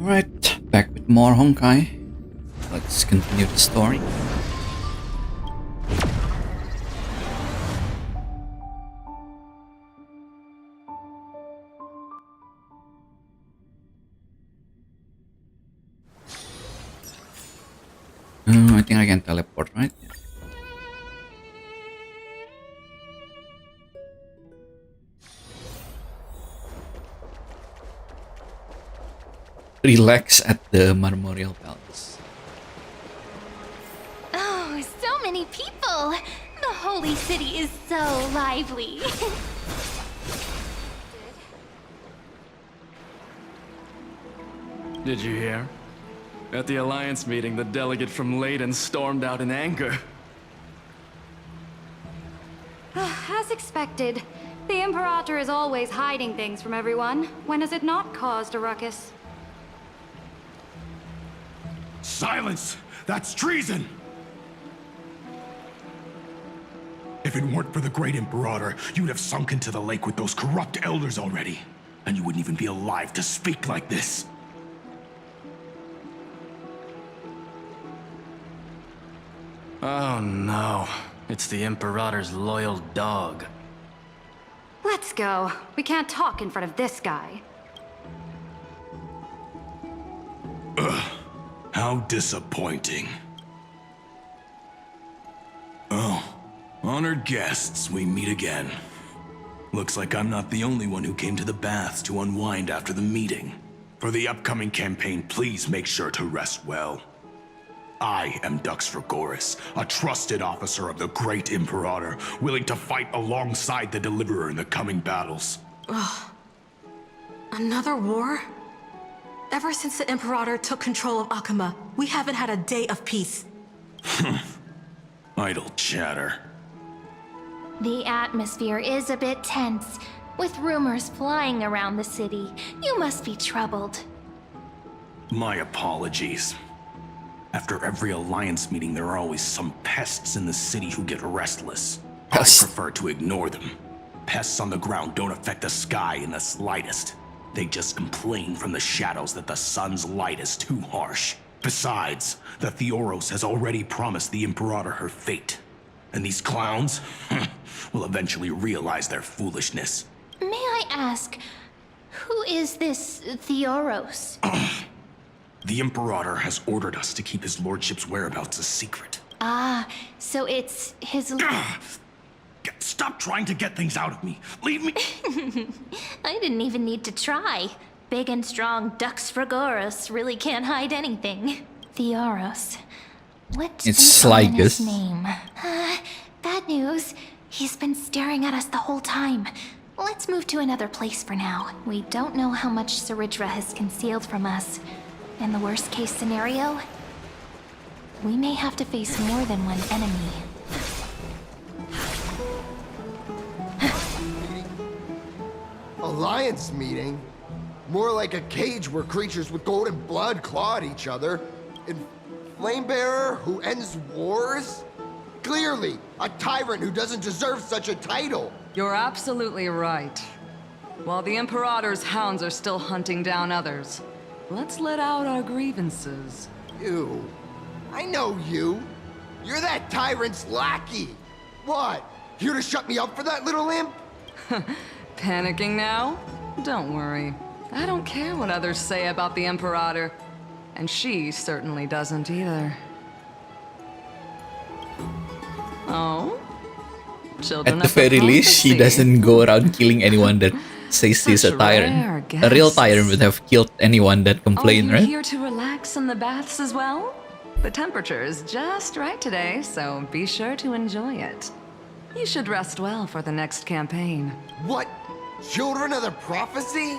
Alright, back with more Honkai. Let's continue the story. I think I can teleport, right? Relax at the Marmorial Palace. Oh, so many people! The holy city is so lively. Did you hear? At the Alliance meeting, the delegate from Leyden stormed out in anger. As expected, the Imperator is always hiding things from everyone. When has it not caused a ruckus? Silence! That's treason! If it weren't for the great Imperator, you'd have sunk into the lake with those corrupt elders already. And you wouldn't even be alive to speak like this. Oh no, it's the Imperator's loyal dog. Let's go. We can't talk in front of this guy. How disappointing. Oh, honored guests, we meet again. Looks like I'm not the only one who came to the baths to unwind after the meeting. For the upcoming campaign, please make sure to rest well. I am Dux Fregoris, a trusted officer of the great Imperator, willing to fight alongside the Deliverer in the coming battles. Ugh. Another war? Ever since the Imperator took control of Akama, we haven't had a day of peace. Idle chatter. The atmosphere is a bit tense, with rumors flying around the city. You must be troubled. My apologies. After every Alliance meeting, there are always some pests in the city who get restless. Pests. I prefer to ignore them. Pests on the ground don't affect the sky in the slightest. They just complain from the shadows that the sun's light is too harsh. Besides, the Theoros has already promised the Imperator her fate. And these clowns will eventually realize their foolishness. May I ask, who is this Theoros? The Imperator has ordered us to keep his lordship's whereabouts a secret. Ah, so it's his... Stop trying to get things out of me. Leave me. I didn't even need to try. Big and strong Dux Fregoris really can't hide anything. Theoros. What's It's an like ominous this. name? Bad news. He's been staring at us the whole time. Let's move to another place for now. We don't know how much Saridra has concealed from us. In the worst case scenario, we may have to face more than one enemy. Alliance meeting? More like a cage where creatures with golden blood claw at each other. And Flamebearer who ends wars? Clearly, a tyrant who doesn't deserve such a title. You're absolutely right. While the Imperator's hounds are still hunting down others, let's let out our grievances. You. I know you. You're that tyrant's lackey. What? Here to shut me up for that little imp? Panicking now? Don't worry. I don't care what others say about the Imperator. And she certainly doesn't either. Oh? Children At the of very least, she prophecy. doesn't go around killing anyone that says he's a Such rare tyrant. A real tyrant would have killed anyone that complained, Are you right? here to relax in the baths as well? The temperature is just right today, so be sure to enjoy it. You should rest well for the next campaign. What? Children of the prophecy?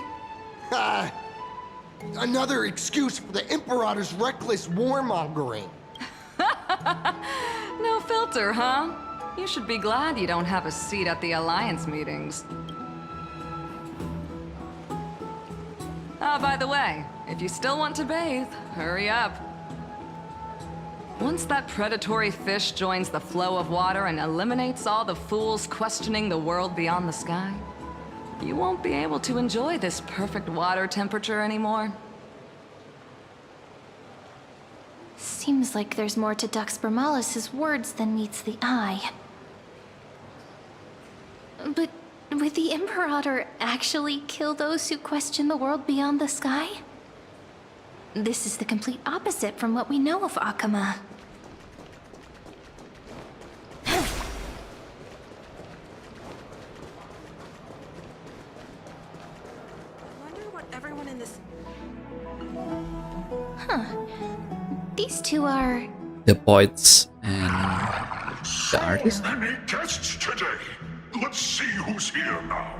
Another excuse for the Imperator's reckless warmongering. No filter, huh? You should be glad you don't have a seat at the Alliance meetings. Ah, by the way, if you still want to bathe, hurry up. Once that predatory fish joins the flow of water and eliminates all the fools questioning the world beyond the sky, you won't be able to enjoy this perfect water temperature anymore. Seems like there's more to Dux Bermalis' words than meets the eye. But would the Imperator actually kill those who question the world beyond the sky? This is the complete opposite from what we know of Akama. Everyone in this... These two are... The poets and the artists. Many guests today. Let's see who's here now.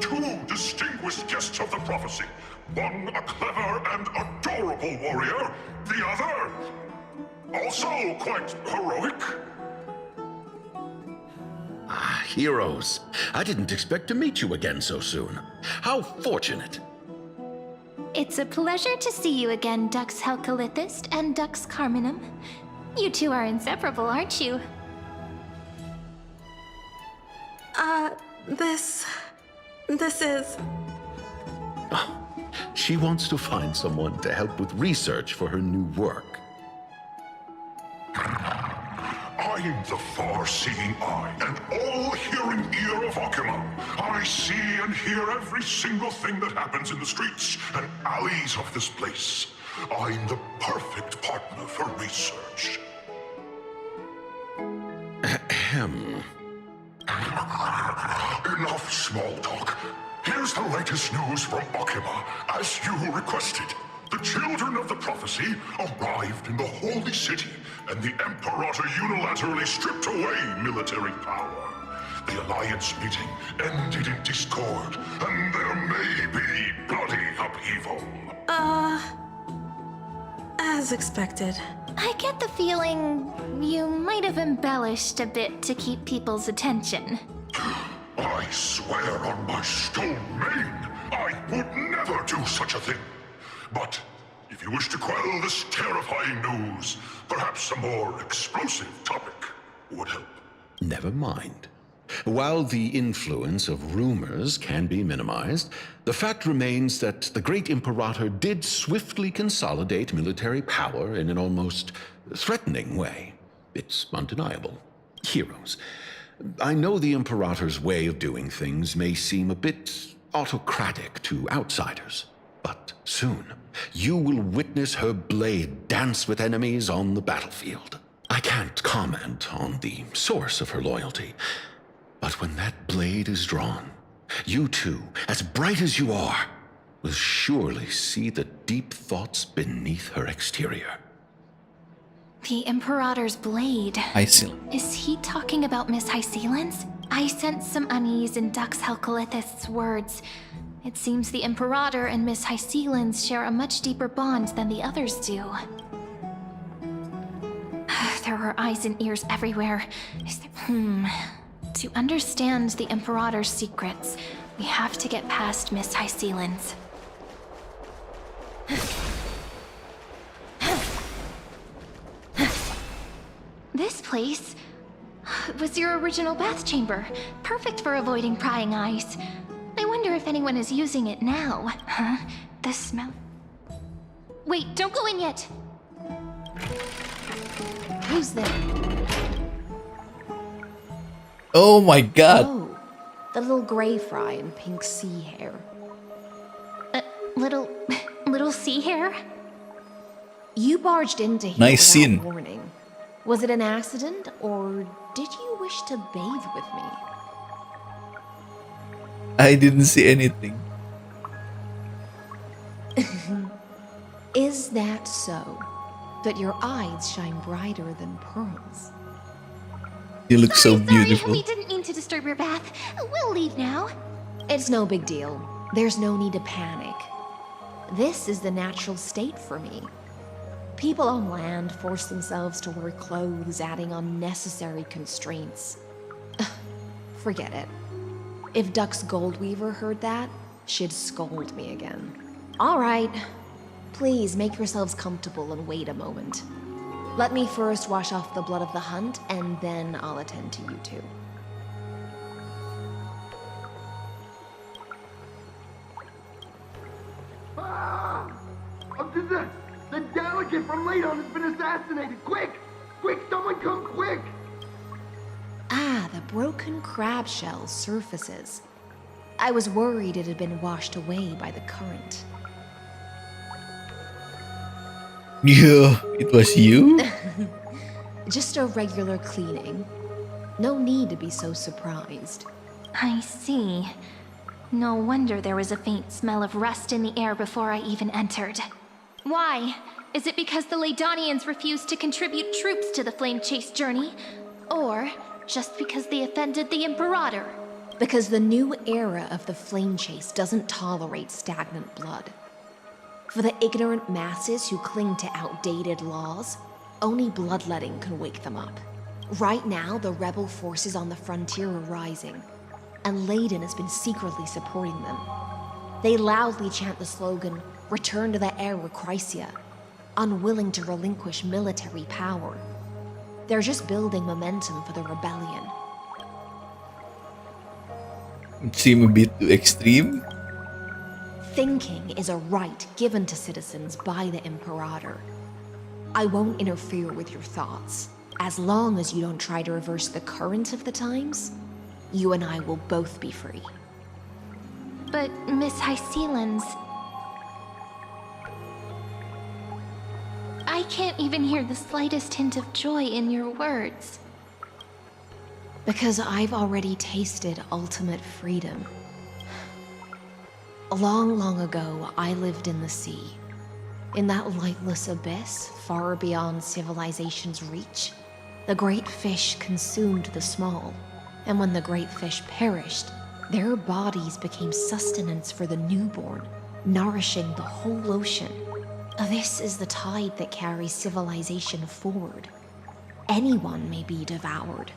Two distinguished guests of the prophecy. One a clever and adorable warrior. The other also quite heroic. Ah, heroes. I didn't expect to meet you again so soon. How fortunate. It's a pleasure to see you again, Dux Helcalithist and Dux Carminum. You two are inseparable, aren't you? This is... She wants to find someone to help with research for her new work. I'm the far-seeing eye and all-hearing ear of Akama. I see and hear every single thing that happens in the streets and alleys of this place. I'm the perfect partner for research. Ahem. Enough small talk. Here's the latest news from Akama, as you requested. The children of the prophecy arrived in the holy city, and the Imperator unilaterally stripped away military power. The Alliance meeting ended in discord, and there may be bloody upheaval. As expected. I get the feeling you might have embellished a bit to keep people's attention. I swear on my stone mane, I would never do such a thing. But if you wish to quell this terrifying news, perhaps a more explosive topic would help. Never mind. While the influence of rumors can be minimized, the fact remains that the great Imperator did swiftly consolidate military power in an almost threatening way. It's undeniable. Heroes. I know the Imperator's way of doing things may seem a bit autocratic to outsiders, but soon you will witness her blade dance with enemies on the battlefield. I can't comment on the source of her loyalty, but when that blade is drawn, you two, as bright as you are, will surely see the deep thoughts beneath her exterior. The Imperator's blade. Hycil. Is he talking about Miss Hycelens? I sense some unease in Dux Helcalithist's words. It seems the Imperator and Miss Hycelens share a much deeper bond than the others do. There are eyes and ears everywhere. To understand the Imperator's secrets, we have to get past Miss Hycelens. This place was your original bath chamber. Perfect for avoiding prying eyes. I wonder if anyone is using it now. Huh? The smell... Wait, don't go in yet! Who's there? Oh my god. Oh, the little gray fry in pink sea hair. Little sea hair? You barged into here Nice without scene. warning. Was it an accident, or did you wish to bathe with me? I didn't see anything. Is that so? That your eyes shine brighter than pearls? You look so Sorry, beautiful. we didn't mean to disturb your bath. We'll leave now. It's no big deal. There's no need to panic. This is the natural state for me. People on land force themselves to wear clothes, adding unnecessary constraints. Forget it. If Dux Goldweaver heard that, she'd scold me again. All right. Please make yourselves comfortable and wait a moment. Let me first wash off the blood of the hunt, and then I'll attend to you two. The delegate from Ladon has been assassinated! Quick! Quick, someone come quick! Ah, the broken crab shell surfaces. I was worried it had been washed away by the current. Yeah, it was you? Just a regular cleaning. No need to be so surprised. I see. No wonder there was a faint smell of rust in the air before I even entered. Why? Is it because the Ladonians refused to contribute troops to the Flame Chase journey? Or just because they offended the Imperator? Because the new era of the Flame Chase doesn't tolerate stagnant blood. For the ignorant masses who cling to outdated laws, only bloodletting can wake them up. Right now, the rebel forces on the frontier are rising, and Ladon has been secretly supporting them. They loudly chant the slogan, "Return to the Era Chrysia," unwilling to relinquish military power. They're just building momentum for the rebellion. It seemed a bit too extreme. Thinking is a right given to citizens by the Imperator. I won't interfere with your thoughts. As long as you don't try to reverse the current of the times, you and I will both be free. But Miss Hyseelan's... I can't even hear the slightest hint of joy in your words. Because I've already tasted ultimate freedom. Long, long ago, I lived in the sea. In that lightless abyss, far beyond civilization's reach, the great fish consumed the small. And when the great fish perished, their bodies became sustenance for the newborn, nourishing the whole ocean. This is the tide that carries civilization forward. Anyone may be devoured,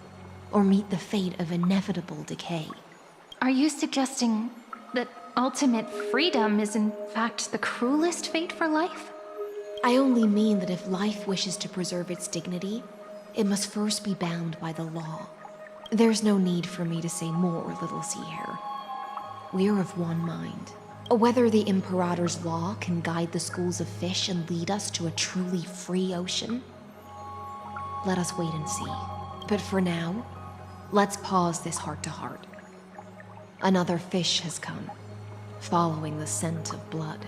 or meet the fate of inevitable decay. Are you suggesting that ultimate freedom is in fact the cruelest fate for life? I only mean that if life wishes to preserve its dignity, it must first be bound by the law. There's no need for me to say more, little sea hare. We're of one mind. Whether the Imperator's law can guide the schools of fish and lead us to a truly free ocean, let us wait and see. But for now, let's pause this heart-to-heart. Another fish has come, following the scent of blood.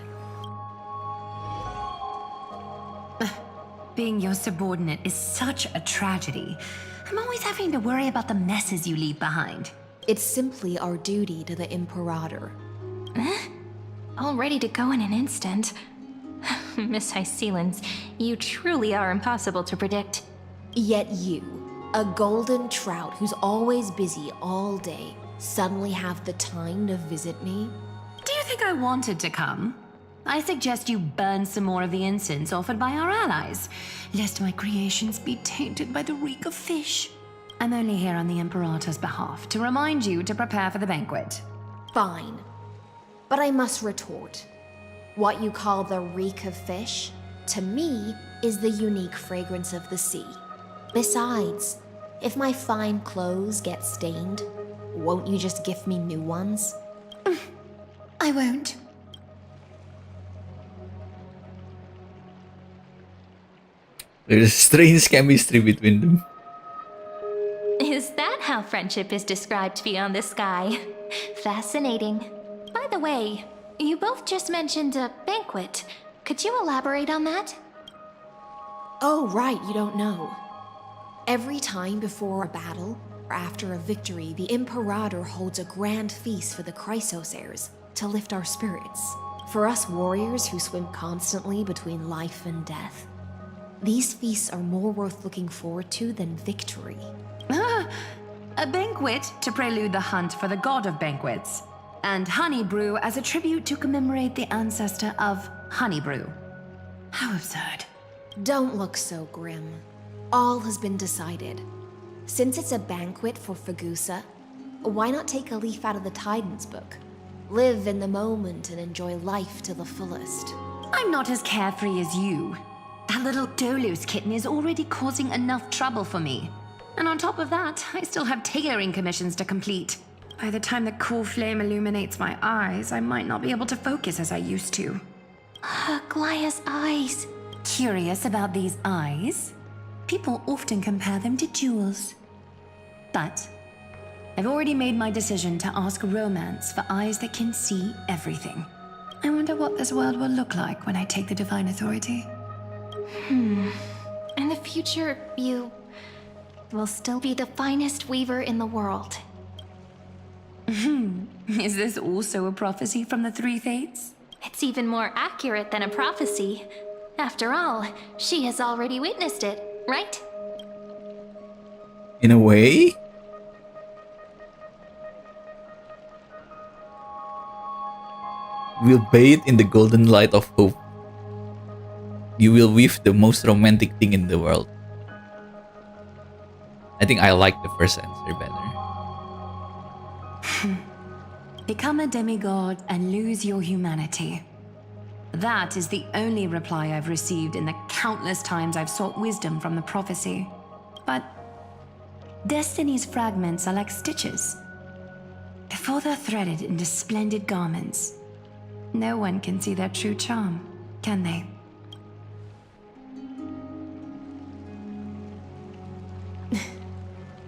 Being your subordinate is such a tragedy. I'm always having to worry about the messes you leave behind. It's simply our duty to the Imperator. All ready to go in an instant. Miss Hyseelan's, you truly are impossible to predict. Yet you, a golden trout who's always busy all day, suddenly have the time to visit me? Do you think I wanted to come? I suggest you burn some more of the incense offered by our allies, lest my creations be tainted by the reek of fish. I'm only here on the Imperator's behalf to remind you to prepare for the banquet. Fine. But I must retort. What you call the reek of fish, to me, is the unique fragrance of the sea. Besides, if my fine clothes get stained, won't you just gift me new ones? I won't. There's strange chemistry between them. Is that how friendship is described beyond the sky? Fascinating. By the way, you both just mentioned a banquet. Could you elaborate on that? Oh, right, you don't know. Every time before a battle, or after a victory, the Imperator holds a grand feast for the Chrysos heirs to lift our spirits. For us warriors who swim constantly between life and death, these feasts are more worth looking forward to than victory. A banquet to prelude the hunt for the god of banquets, and honey brew as a tribute to commemorate the ancestor of honey brew. How absurd. Don't look so grim. All has been decided. Since it's a banquet for Fagusa, why not take a leaf out of the Tidens book? Live in the moment and enjoy life to the fullest. I'm not as carefree as you. That little Dolus kitten is already causing enough trouble for me. And on top of that, I still have tailoring commissions to complete. By the time the cool flame illuminates my eyes, I might not be able to focus as I used to. Glaya's eyes. curious about these eyes. People often compare them to jewels. But I've already made my decision to ask romance for eyes that can see everything. I wonder what this world will look like when I take the divine authority. In the future, you will still be the finest weaver in the world. Is this also a prophecy from the Three Fates? It's even more accurate than a prophecy. After all, she has already witnessed it, right? In a way? We'll bathe in the golden light of hope. You will weave the most romantic thing in the world. I think I like the first answer better. Become a demigod and lose your humanity. That is the only reply I've received in the countless times I've sought wisdom from the prophecy. But Destiny's fragments are like stitches. Before they're threaded into splendid garments, no one can see their true charm, can they?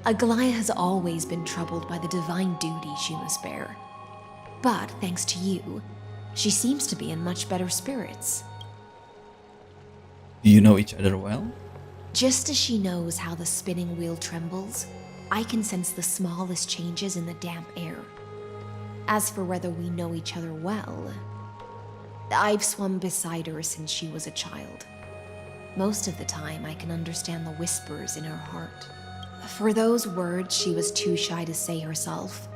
Aglaya has always been troubled by the divine duty she must bear. But thanks to you, she seems to be in much better spirits. Do you know each other well? Just as she knows how the spinning wheel trembles, I can sense the smallest changes in the damp air. As for whether we know each other well, I've swum beside her since she was a child. Most of the time, I can understand the whispers in her heart. For those words she was too shy to say herself,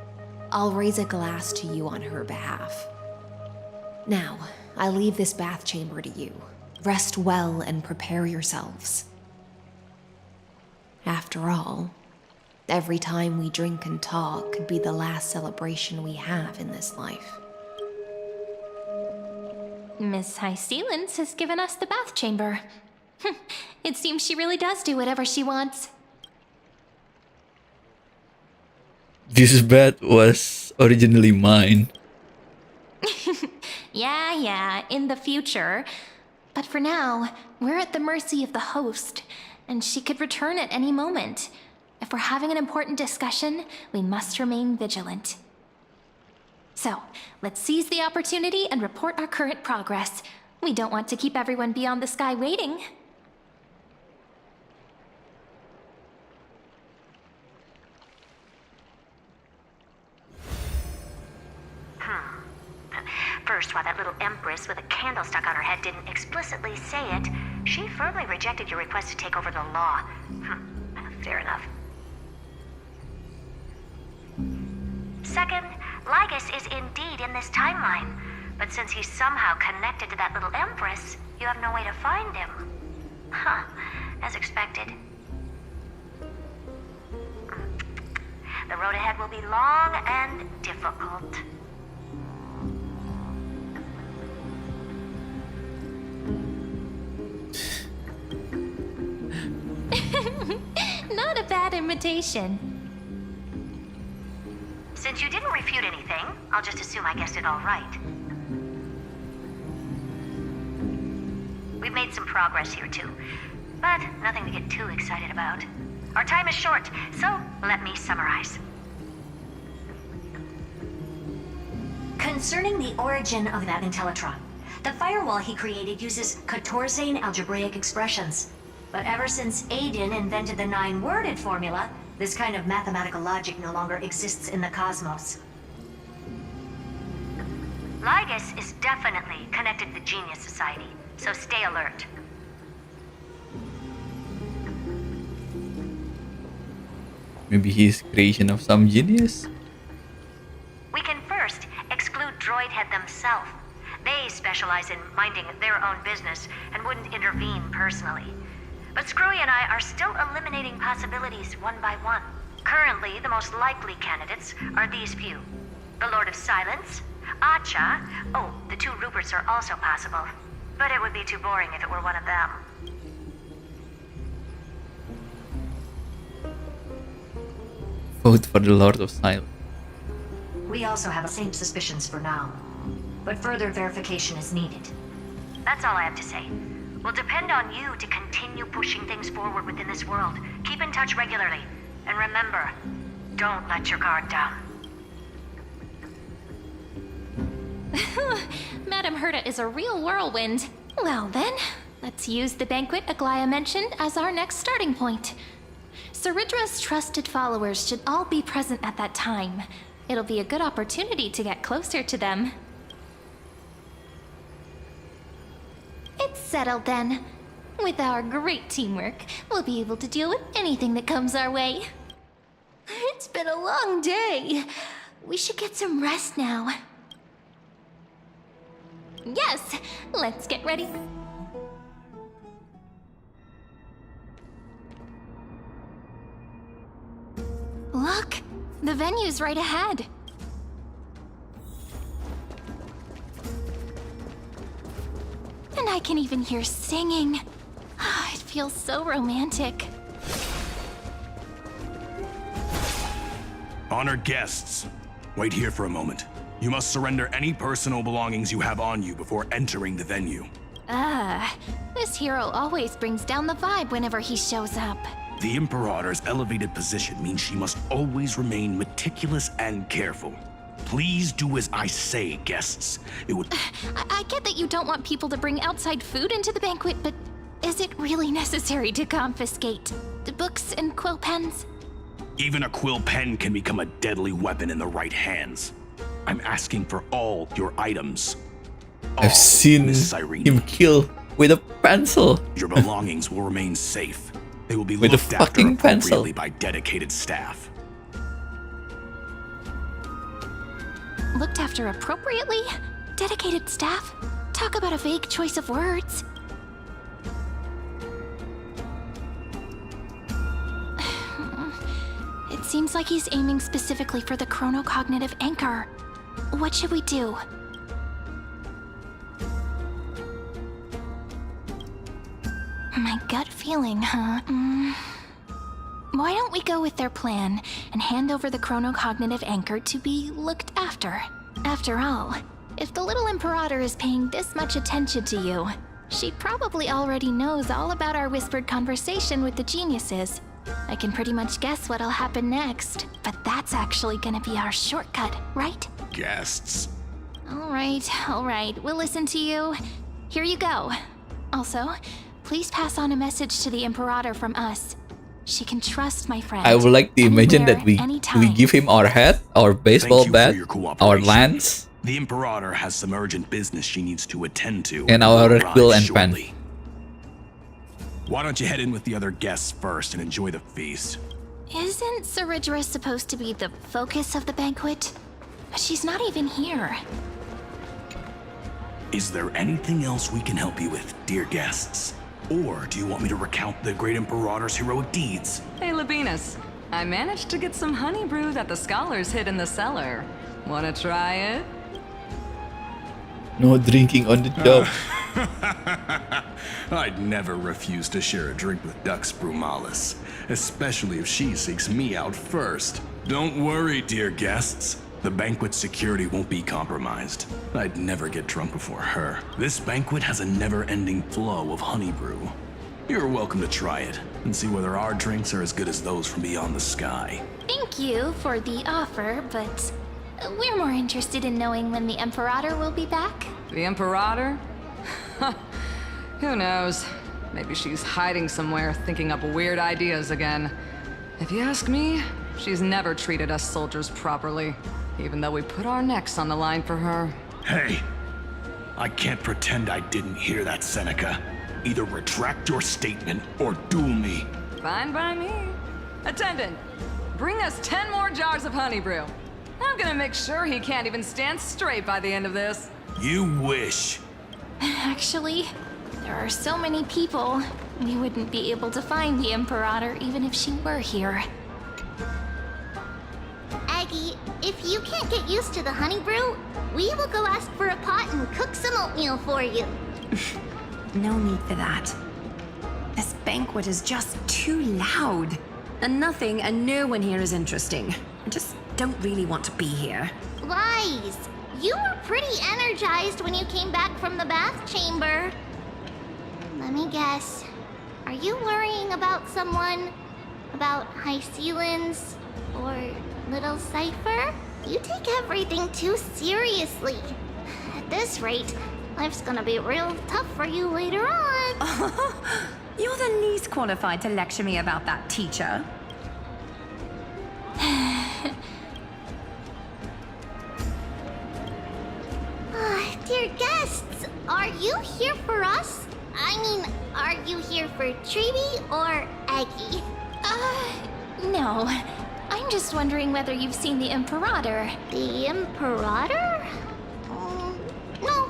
I'll raise a glass to you on her behalf. Now, I leave this bath chamber to you. Rest well and prepare yourselves. After all, every time we drink and talk could be the last celebration we have in this life. Miss High Sealance has given us the bath chamber. It seems she really does do whatever she wants. This bath was originally mine. Yeah, in the future. But for now, we're at the mercy of the host, and she could return at any moment. If we're having an important discussion, we must remain vigilant. So, let's seize the opportunity and report our current progress. We don't want to keep everyone beyond the sky waiting. First, while that little empress with a candle stuck on her head didn't explicitly say it, she firmly rejected your request to take over the law. Fair enough. Second, Lygus is indeed in this timeline, but since he's somehow connected to that little empress, you have no way to find him. As expected. The road ahead will be long and difficult. Not a bad invitation. Since you didn't refute anything, I'll just assume I guessed it all right. We've made some progress here too, but nothing to get too excited about. Our time is short, so let me summarize. Concerning the origin of that Intellitron, the firewall he created uses Catorzane algebraic expressions. But ever since Aiden invented the 9-worded formula, this kind of mathematical logic no longer exists in the cosmos. Lygus is definitely connected to the Genius Society, so stay alert. Maybe he's creation of some genius? We can first exclude Droidhead themselves. They specialize in minding their own business and wouldn't intervene personally. But Screwy and I are still eliminating possibilities one by one. Currently, the most likely candidates are these few. The Lord of Silence, Acha, the 2 Ruperts are also possible. But it would be too boring if it were one of them. Vote for the Lord of Silence. We also have the same suspicions for now. But further verification is needed. That's all I have to say. will depend on you to continue pushing things forward within this world. Keep in touch regularly. And remember, don't let your guard down. Madame Herta is a real whirlwind. Well then, let's use the banquet Aglaya mentioned as our next starting point. Ceridra's trusted followers should all be present at that time. It'll be a good opportunity to get closer to them. It's settled then. With our great teamwork, we'll be able to deal with anything that comes our way. It's been a long day. We should get some rest now. Yes, let's get ready. Look, the venue's right ahead. And I can even hear singing. It feels so romantic. Honored guests, wait here for a moment. You must surrender any personal belongings you have on you before entering the venue. This hero always brings down the vibe whenever he shows up. The Imperator's elevated position means she must always remain meticulous and careful. Please do as I say, guests. It would... I get that you don't want people to bring outside food into the banquet, but is it really necessary to confiscate the books and quill pens? Even a quill pen can become a deadly weapon in the right hands. I'm asking for all your items. I've seen him kill with a pencil. Your belongings will remain safe. They will be with looked a after fucking appropriately pencil by dedicated staff. Looked after appropriately? Dedicated staff? Talk about a vague choice of words. It seems like he's aiming specifically for the chronocognitive anchor. What should we do? My gut feeling, huh? Why don't we go with their plan and hand over the chronocognitive anchor to be looked after? After all, if the little Imperator is paying this much attention to you, she probably already knows all about our whispered conversation with the geniuses. I can pretty much guess what'll happen next, but that's actually gonna be our shortcut, right? Guests. All right, we'll listen to you. Here you go. Also, please pass on a message to the Imperator from us. She can trust my friend. I would like to imagine that we anytime. give him our hat, our baseball bat, our lance, The Imperator has some urgent business she needs to attend to. and our Will quill arrive and pen. shortly. Why don't you head in with the other guests first and enjoy the feast? Isn't Ceridra supposed to be the focus of the banquet? But she's not even here. Is there anything else we can help you with, dear guests? Or do you want me to recount the great Imperator's heroic deeds? Hey, Labinas. I managed to get some honey brew that the scholars hid in the cellar. Wanna try it? No drinking on the job. I'd never refuse to share a drink with Dux Brumalis, especially if she seeks me out first. Don't worry, dear guests. The banquet security won't be compromised. I'd never get drunk before her. This banquet has a never-ending flow of honey brew. You're welcome to try it and see whether our drinks are as good as those from beyond the sky. Thank you for the offer, but we're more interested in knowing when the Imperator will be back. The Imperator? Who knows? Maybe she's hiding somewhere, thinking up weird ideas again. If you ask me, she's never treated us soldiers properly, even though we put our necks on the line for her. Hey, I can't pretend I didn't hear that, Seneca. Either retract your statement or duel me. Fine by me. Attendant, bring us 10 more jars of honey brew. I'm gonna make sure he can't even stand straight by the end of this. You wish. Actually, there are so many people, we wouldn't be able to find the Imperator even if she were here. Aggie, if you can't get used to the honey brew, we will go ask for a pot and cook some oatmeal for you. No need for that. This banquet is just too loud. And nothing and no one here is interesting. I just don't really want to be here. Lies! You were pretty energized when you came back from the bath chamber. The Let me guess. Are you worrying about someone? About High Sealins? Or Little Cypher? You take everything too seriously. At this rate, life's gonna be real tough for you later on. You're the least qualified to lecture me about that, teacher. Dear guests, are you here for us? I mean, are you here for Treeby or Eggy? No. I'm just wondering whether you've seen the Imperator. The Imperator? No,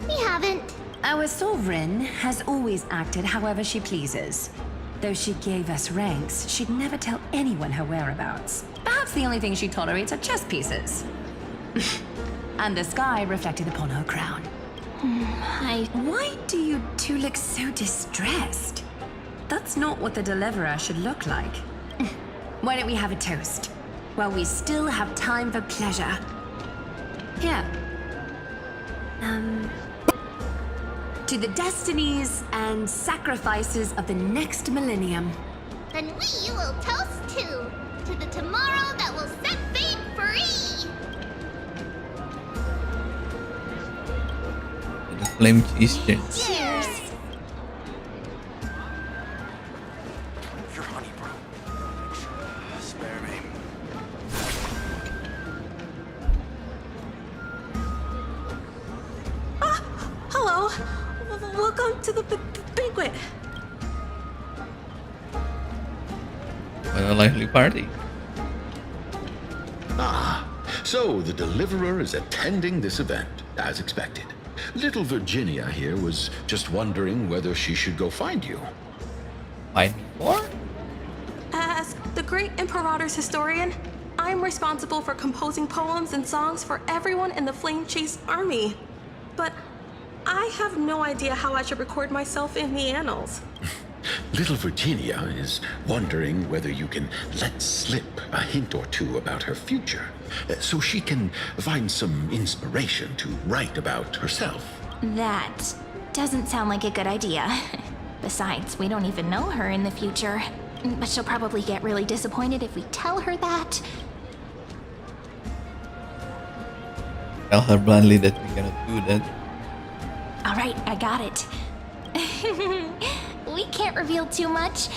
we haven't. Our sovereign has always acted however she pleases. Though she gave us ranks, she'd never tell anyone her whereabouts. Perhaps the only thing she tolerates are chess pieces. And the sky reflected upon her crown. Why do you two look so distressed? That's not what the Deliverer should look like. Why don't we have a toast? While we still have time for pleasure. Here. To the destinies and sacrifices of the next millennium. Then we will toast to the tomorrow that will set fate free. The flame cheese chins. Cheers. Your honey, bro. Spare me. Hello. Welcome to the banquet. What a lively party. Ah, so the Deliverer is attending this event, as expected. Little Virginia here was just wondering whether she should go find you. Find me more? As the great Imperator's historian, I'm responsible for composing poems and songs for everyone in the Flame Chase army. But I have no idea how I should record myself in the annals. Little Virginia is wondering whether you can let slip a hint or two about her future, so she can find some inspiration to write about herself. That doesn't sound like a good idea. Besides, we don't even know her in the future. But she'll probably get really disappointed if we tell her that. Tell her bluntly that we cannot do that. Alright, I got it. We can't reveal too much,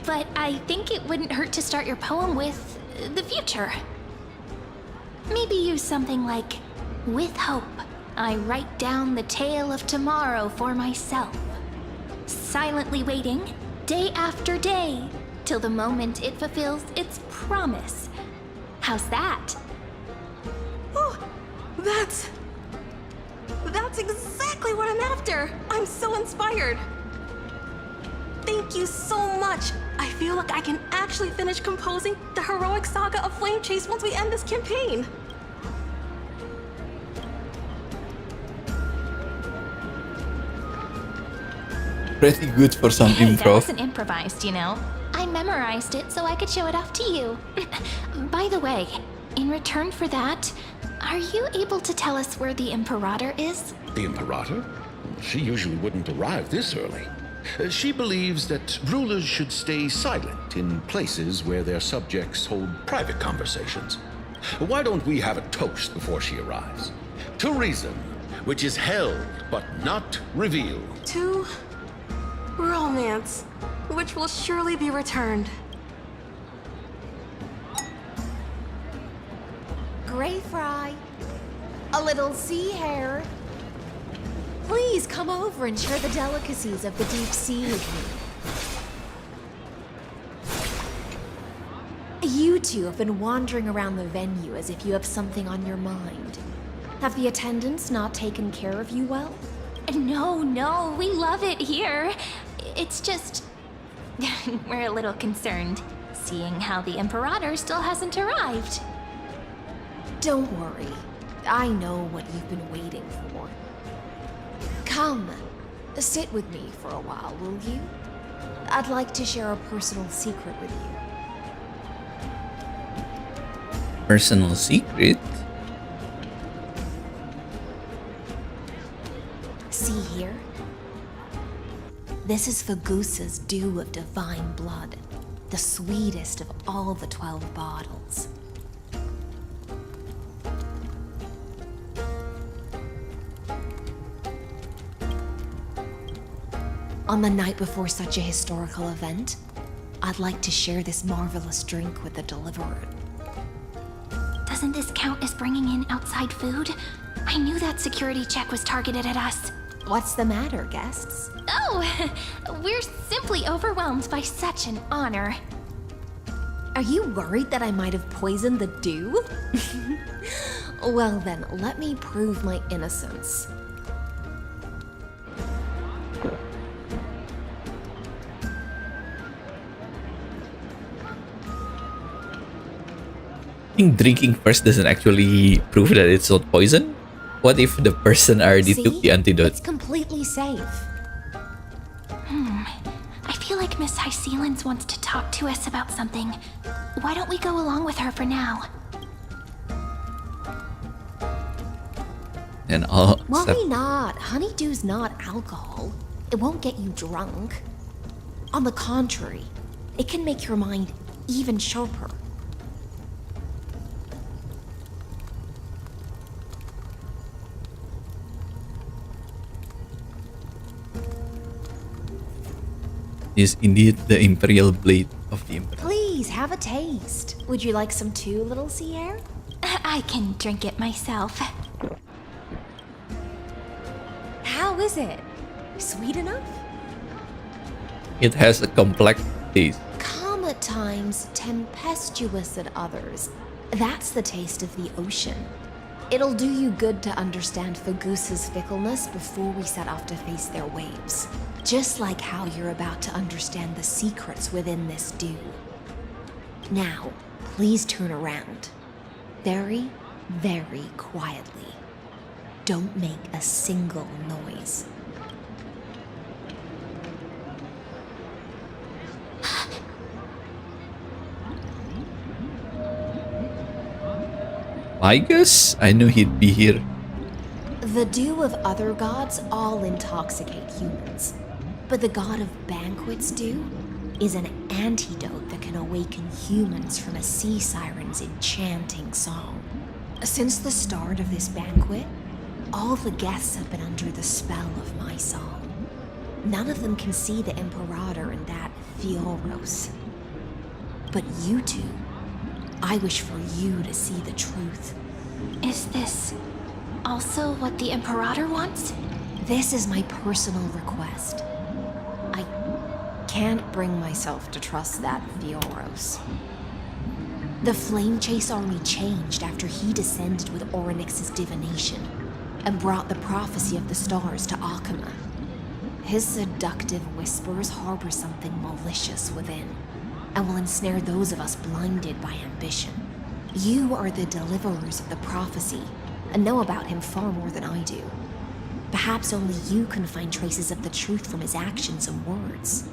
but I think it wouldn't hurt to start your poem with the future. Maybe use something like, with hope, I write down the tale of tomorrow for myself. Silently waiting, day after day, till the moment it fulfills its promise. How's that? Oh, that's exactly what I'm after. I'm so inspired. Thank you so much. I feel like I can actually finish composing the heroic saga of Flame Chase once we end this campaign. Pretty good for some Hey, that improv. wasn't improvised, you know. I memorized it so I could show it off to you. By the way, in return for that, are you able to tell us where the Imperator is? The Imperator? She usually wouldn't arrive this early. She believes that rulers should stay silent in places where their subjects hold private conversations. Why don't we have a toast before she arrives? To reason, which is held but not revealed. To romance, which will surely be returned. Gray fry. A little sea hare. Please come over and share the delicacies of the deep sea with me. You two have been wandering around the venue as if you have something on your mind. Have the attendants not taken care of you well? No, we love it here. It's just... we're a little concerned, seeing how the Imperator still hasn't arrived. Don't worry. I know what you've been waiting for. Come, sit with me for a while, will you? I'd like to share a personal secret with you. Personal secret? See here? This is Fagusa's dew of divine blood, the sweetest of all the 12 bottles. On the night before such a historical event, I'd like to share this marvelous drink with the deliverer. Doesn't this count as bringing in outside food? I knew that security check was targeted at us. What's the matter, guests? Oh, we're simply overwhelmed by such an honor. Are you worried that I might have poisoned the dew? Well then, let me prove my innocence. I think drinking first doesn't actually prove that it's not poison. What if the person already took the antidote? It's completely safe. I feel like Miss High Sealins wants to talk to us about something. Why don't we go along with her for now? And I'll Why not? Honeydew's not alcohol. It won't get you drunk. On the contrary, it can make your mind even sharper. is indeed the imperial blade of the Emperor. Please have a taste. Would you like some too, little Sierra? I can drink it myself. How is it? Sweet enough? It has a complex taste. Calm at times, tempestuous at others. That's the taste of the ocean. It'll do you good to understand Fagusa's fickleness before we set off to face their waves. Just like how you're about to understand the secrets within this dew. Now, please turn around. Very, very quietly. Don't make a single noise. I guess I knew he'd be here. The dew of other gods all intoxicate humans. But the god of banquets dew is an antidote that can awaken humans from a sea siren's enchanting song. Since the start of this banquet, all the guests have been under the spell of my song. None of them can see the Imperator and that Fioros. But you two, I wish for you to see the truth. Is this also what the Imperator wants? This is my personal request. I can't bring myself to trust that Fioros. The Flame Chase army changed after he descended with Orynyx's divination and brought the prophecy of the stars to Akama. His seductive whispers harbor something malicious within and will ensnare those of us blinded by ambition. You are the deliverers of the prophecy and know about him far more than I do. Perhaps only you can find traces of the truth from his actions and words.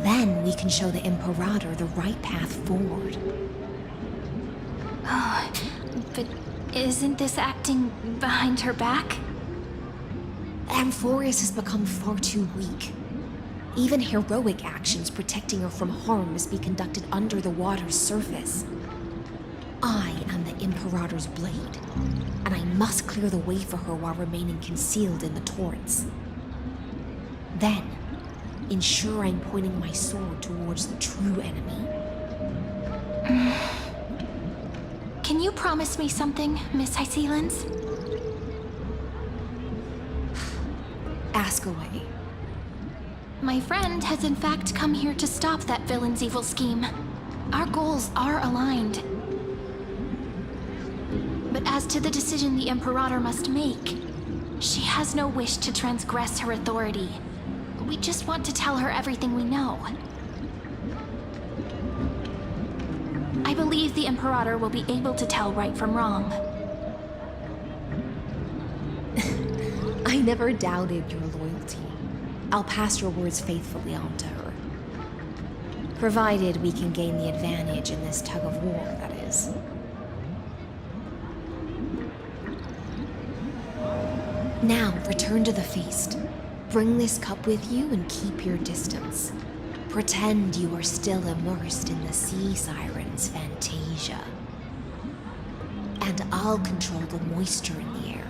Then we can show the Imperator the right path forward. Oh, but isn't this acting behind her back? Amphorius has become far too weak. Even heroic actions protecting her from harm must be conducted under the water's surface. I am the Imperator's blade, and I must clear the way for her while remaining concealed in the torrents. Then, ensure I'm pointing my sword towards the true enemy. Can you promise me something, Miss Hycelens? Ask away. My friend has in fact come here to stop that villain's evil scheme. Our goals are aligned. But as to the decision the Imperator must make, she has no wish to transgress her authority. We just want to tell her everything we know. I believe the Imperator will be able to tell right from wrong. I never doubted your loyalty. I'll pass your words faithfully on to her. Provided we can gain the advantage in this tug of war, that is. Now, return to the feast. Bring this cup with you and keep your distance. Pretend you are still immersed in the sea siren's fantasia. And I'll control the moisture in the air.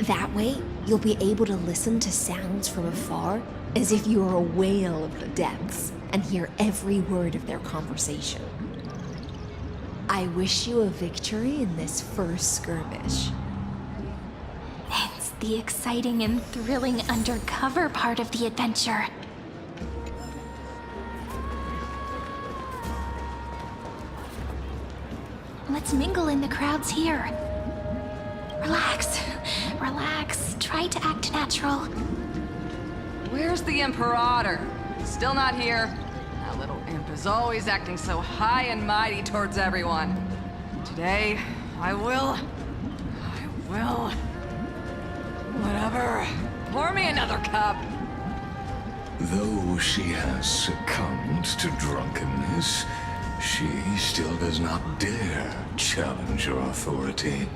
That way, you'll be able to listen to sounds from afar as if you are a whale of the depths and hear every word of their conversation. I wish you a victory in this first skirmish. It's the exciting and thrilling undercover part of the adventure. Let's mingle in the crowds here. Relax, relax. Try to act natural. Where's the Imperator? Still not here. That little imp is always acting so high and mighty towards everyone. Today, I will... Whatever. Pour me another cup. Though she has succumbed to drunkenness, she still does not dare challenge your authority.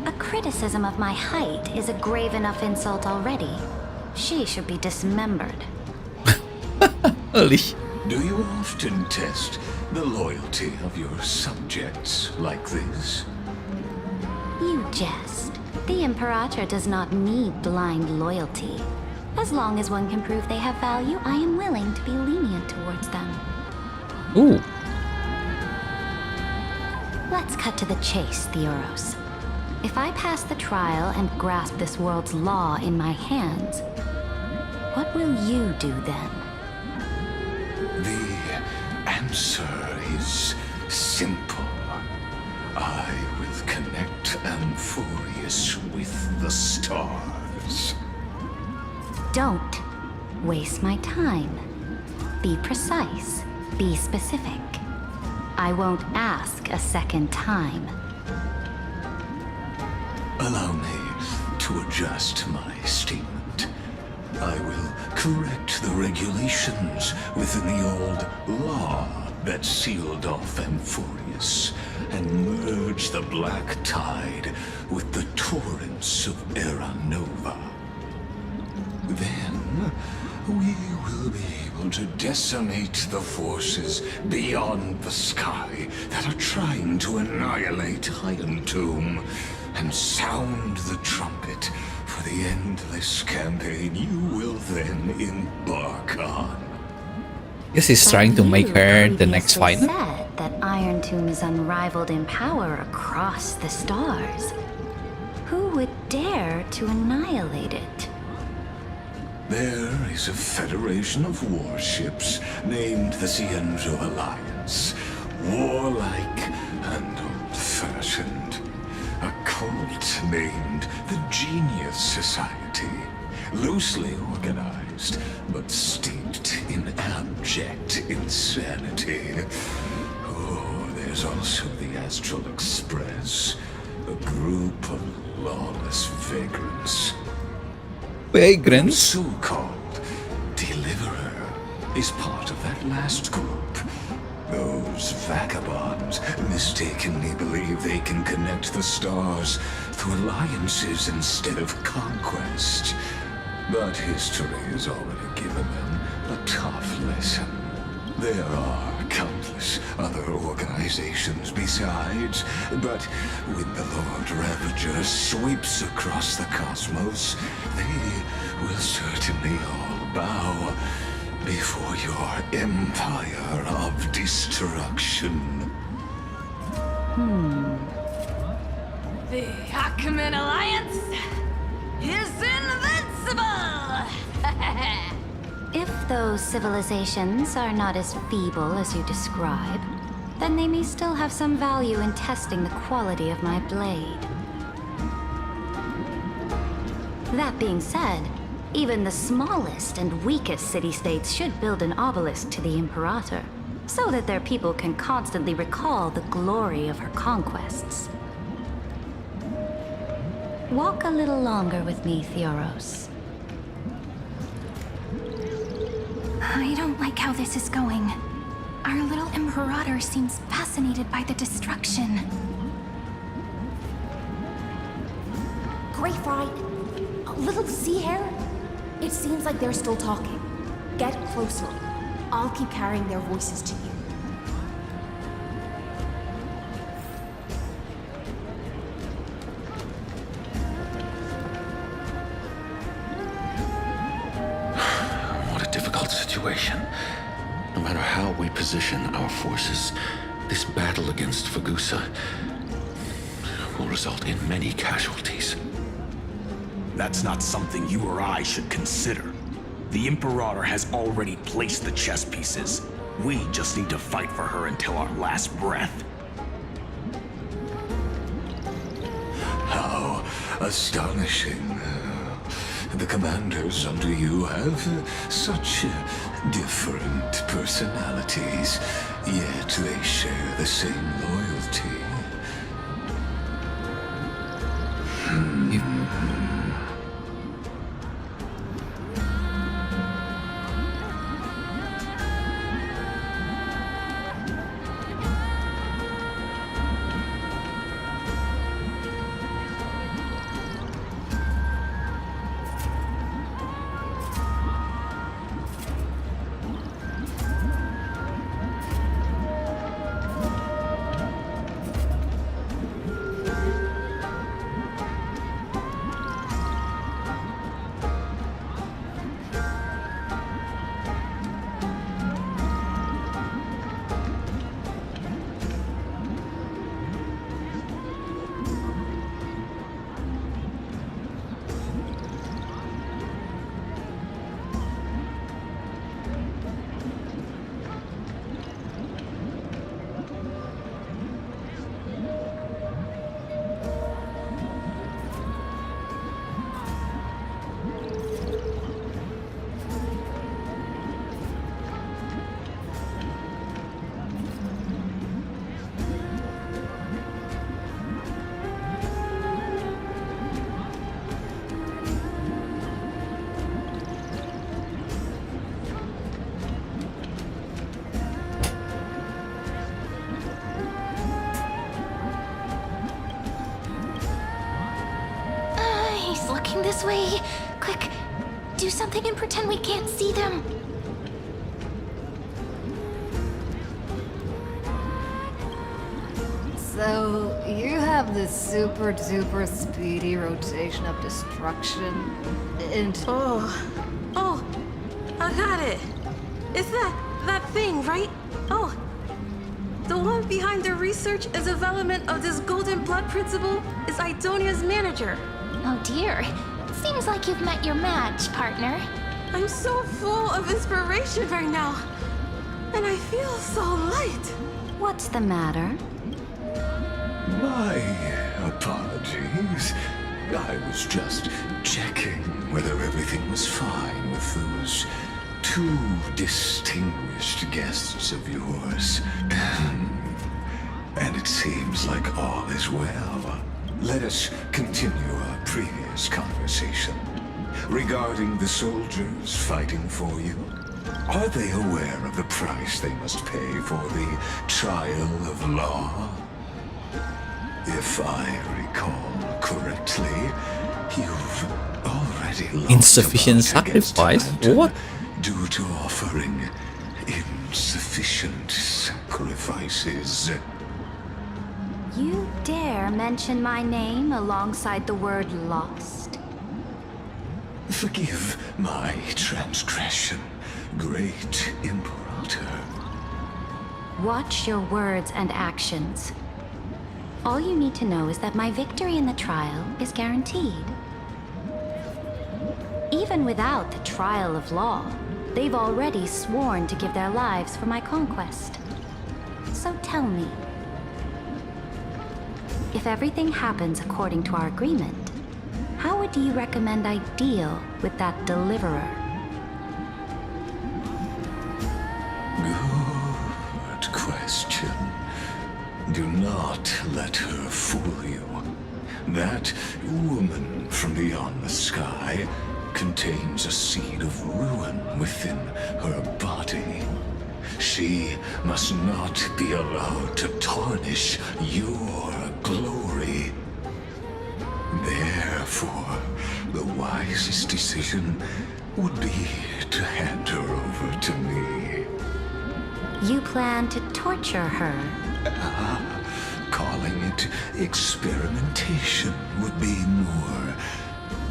A criticism of my height is a grave enough insult already. She should be dismembered. Do you often test the loyalty of your subjects like this? You jest. The Imperator does not need blind loyalty. As long as one can prove they have value, I am willing to be lenient towards them. Ooh. Let's cut to the chase, Theoros. If I pass the trial and grasp this world's law in my hands, what will you do then? The answer is simple. I will connect Amphorius with the stars. Don't waste my time. Be precise. Be specific. I won't ask a second time. Allow me to adjust my statement. I will correct the regulations within the old law that sealed off Amphorius and merge the black tide with the torrents of Era Nova. Then we will be able to decimate the forces beyond the sky that are trying to annihilate Iron Tomb and sound the trumpet for the endless campaign you will then embark on. Guess he's trying to make her the next Previously fighter. said that Iron Tomb is unrivaled in power across the stars. Who would dare to annihilate it? There is a federation of warships named the Cienzo Alliance. Warlike and old-fashioned. A cult named the Genius Society. Loosely organized, but steeped in abject insanity. Oh, there's also the Astral Express. A group of lawless vagrants. Vagrants? So-called Deliverer is part of that last group. Those vagabonds mistakenly believe they can connect the stars through alliances instead of conquest. But history has already given them a tough lesson. There are countless other organizations besides, but when the Lord Ravager sweeps across the cosmos, they will certainly all bow before your empire of destruction. The Ackman Alliance is invincible! If those civilizations are not as feeble as you describe, then they may still have some value in testing the quality of my blade. That being said, even the smallest and weakest city-states should build an obelisk to the Imperator, so that their people can constantly recall the glory of her conquests. Walk a little longer with me, Theoros. I don't like how this is going. Our little Imperator seems fascinated by the destruction. Great fright. A little sea hare? It seems like they're still talking. Get closer. I'll keep carrying their voices to you. What a difficult situation. No matter how we position our forces, this battle against Fagusa will result in many casualties. That's not something you or I should consider. The Imperator has already placed the chess pieces. We just need to fight for her until our last breath. How astonishing. The commanders under you have such different personalities, yet they share the same loyalty. This way. Quick, do something and pretend we can't see them. So, you have this super duper speedy rotation of destruction into... Oh, I got it. It's that thing, right? Oh, the one behind the research and development of this golden blood principle is Idonia's manager. Oh dear. Seems like you've met your match, partner. I'm so full of inspiration right now. And I feel so light. What's the matter? My apologies. I was just checking whether everything was fine with those two distinguished guests of yours. And it seems like all is well. Let us continue our previous conversation. Regarding the soldiers fighting for you, are they aware of the price they must pay for the trial of law? If I recall correctly, you've already lost Insufficient sacrifice? What? due to offering insufficient sacrifices. You dare mention my name alongside the word lost? Forgive my transgression, great Imperator. Watch your words and actions. All you need to know is that my victory in the trial is guaranteed. Even without the trial of law, they've already sworn to give their lives for my conquest. So tell me, if everything happens according to our agreement, how would you recommend I deal with that deliverer? Good question. Do not let her fool you. That woman from beyond the sky contains a seed of ruin within her body. She must not be allowed to tarnish your glory. Therefore, the wisest decision would be to hand her over to me. You plan to torture her? Calling it experimentation would be more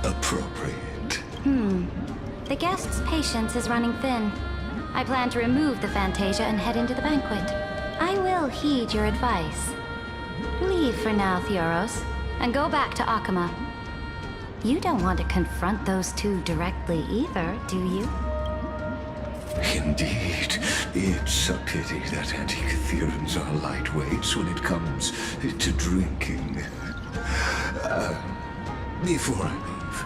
appropriate. The guest's patience is running thin. I plan to remove the Fantasia and head into the banquet. I will heed your advice. Leave for now, Theoros, and go back to Akama. You don't want to confront those two directly either, do you? Indeed, it's a pity that Antikytherans are lightweights when it comes to drinking. Before I leave,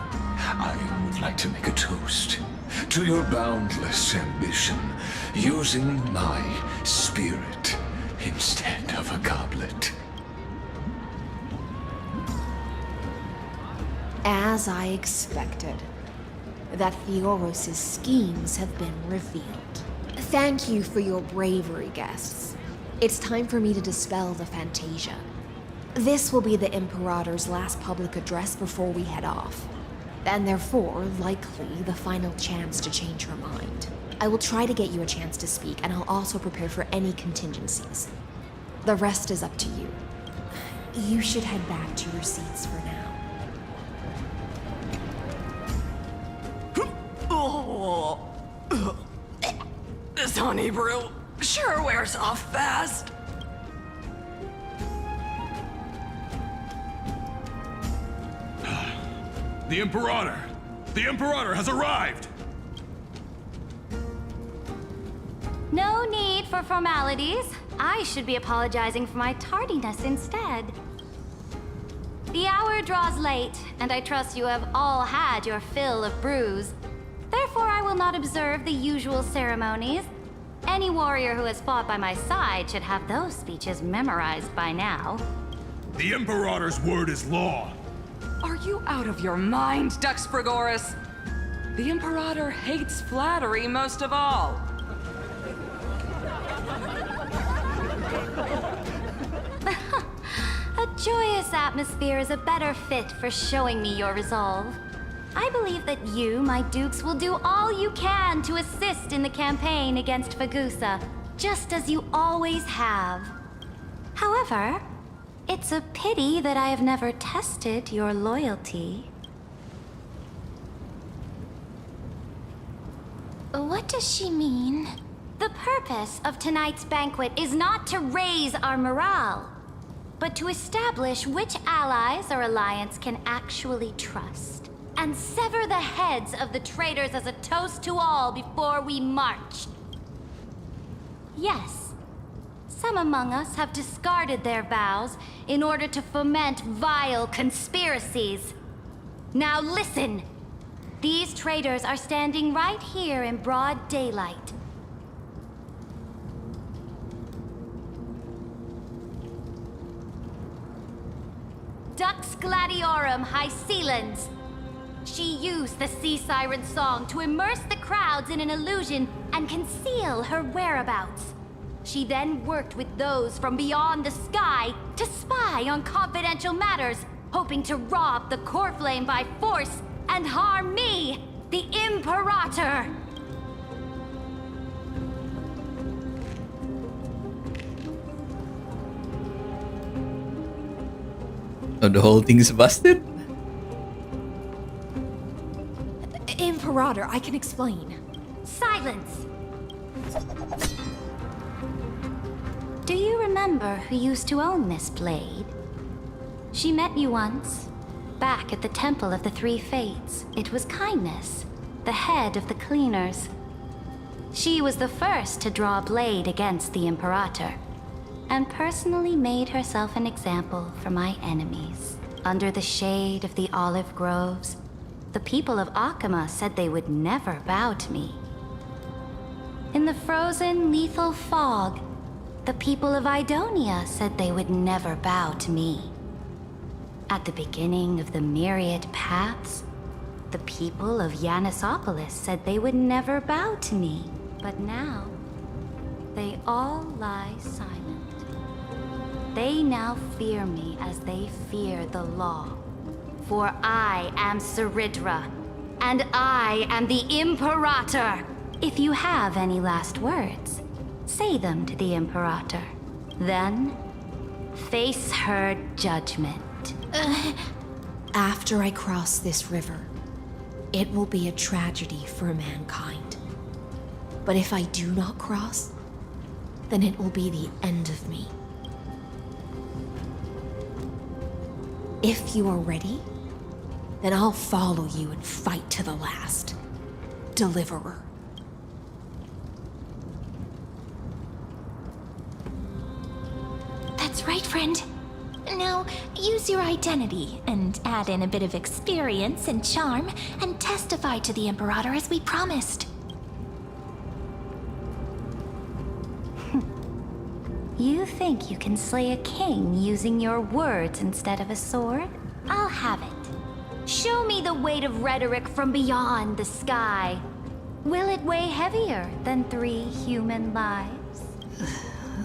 I would like to make a toast to your boundless ambition, using my spirit instead of a goblet. As I expected, that Theoros' schemes have been revealed. Thank you for your bravery, guests. It's time for me to dispel the Fantasia. This will be the Imperator's last public address before we head off, and therefore, likely, the final chance to change her mind. I will try to get you a chance to speak, and I'll also prepare for any contingencies. The rest is up to you. You should head back to your seats for now. This honey brew sure wears off fast. The Imperator! The Imperator has arrived! No need for formalities. I should be apologizing for my tardiness instead. The hour draws late, and I trust you have all had your fill of brews. Therefore, I will not observe the usual ceremonies. Any warrior who has fought by my side should have those speeches memorized by now. The Imperator's word is law. Are you out of your mind, Dux Frigoris? The Imperator hates flattery most of all. A joyous atmosphere is a better fit for showing me your resolve. I believe that you, my dukes, will do all you can to assist in the campaign against Fagusa, just as you always have. However, it's a pity that I have never tested your loyalty. What does she mean? The purpose of tonight's banquet is not to raise our morale, but to establish which allies our alliance can actually trust, and sever the heads of the traitors as a toast to all before we march. Yes, some among us have discarded their vows in order to foment vile conspiracies. Now listen! These traitors are standing right here in broad daylight. Dux Gladiorum Hycelens. She used the Sea Siren song to immerse the crowds in an illusion and conceal her whereabouts. She then worked with those from beyond the sky to spy on confidential matters, hoping to rob the core flame by force and harm me, the Imperator. So the whole thing is busted? Imperator, I can explain. Silence! Do you remember who used to own this blade? She met you once, back at the Temple of the Three Fates. It was Kindness, the head of the cleaners. She was the first to draw a blade against the Imperator, and personally made herself an example for my enemies. Under the shade of the olive groves, the people of Akama said they would never bow to me. In the frozen, lethal fog, the people of Idonia said they would never bow to me. At the beginning of the myriad paths, the people of Yanisopolis said they would never bow to me. But now, they all lie silent. They now fear me as they fear the law. For I am Ceridra, and I am the Imperator. If you have any last words, say them to the Imperator. Then, face her judgment. After I cross this river, it will be a tragedy for mankind. But if I do not cross, then it will be the end of me. If you are ready, then I'll follow you and fight to the last. Deliverer. That's right, friend. Now, use your identity and add in a bit of experience and charm and testify to the Imperator as we promised. You think you can slay a king using your words instead of a sword? I'll have it. Show me the weight of rhetoric from beyond the sky. Will it weigh heavier than 3 human lives?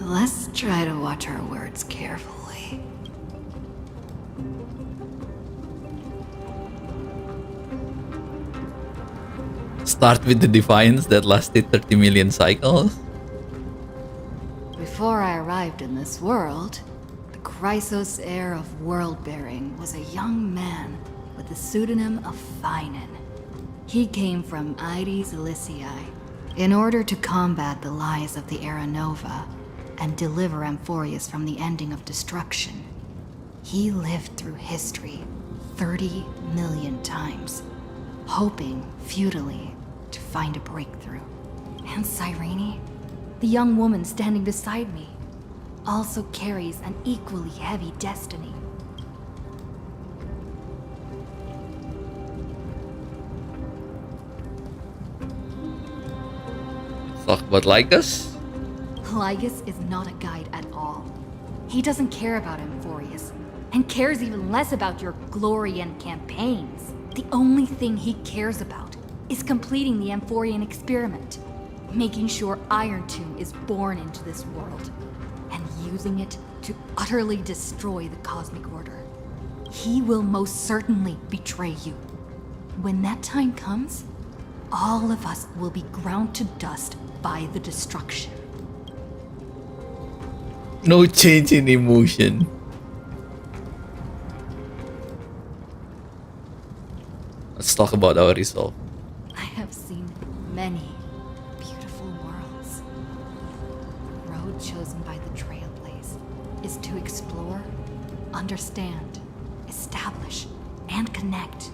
Let's try to watch our words carefully. Start with the defiance that lasted 30 million cycles. Before I arrived in this world, the Chrysos heir of world-bearing was a young man with the pseudonym of Finan. He came from Aedes Elysiae in order to combat the lies of the Era Nova and deliver Amphorius from the ending of destruction. He lived through history 30 million times, hoping futilely to find a breakthrough. And Cyrene, the young woman standing beside me, also carries an equally heavy destiny. Talk about Lycus? Lygus is not a guide at all. He doesn't care about Amphorius, and cares even less about your glory and campaigns. The only thing he cares about is completing the Amphorian experiment, making sure Iron Tomb is born into this world, and using it to utterly destroy the Cosmic Order. He will most certainly betray you. When that time comes, all of us will be ground to dust by the destruction. No change in emotion. Let's talk about our resolve. I have seen many beautiful worlds. The road chosen by the Trailblaze is to explore, understand, establish, and connect.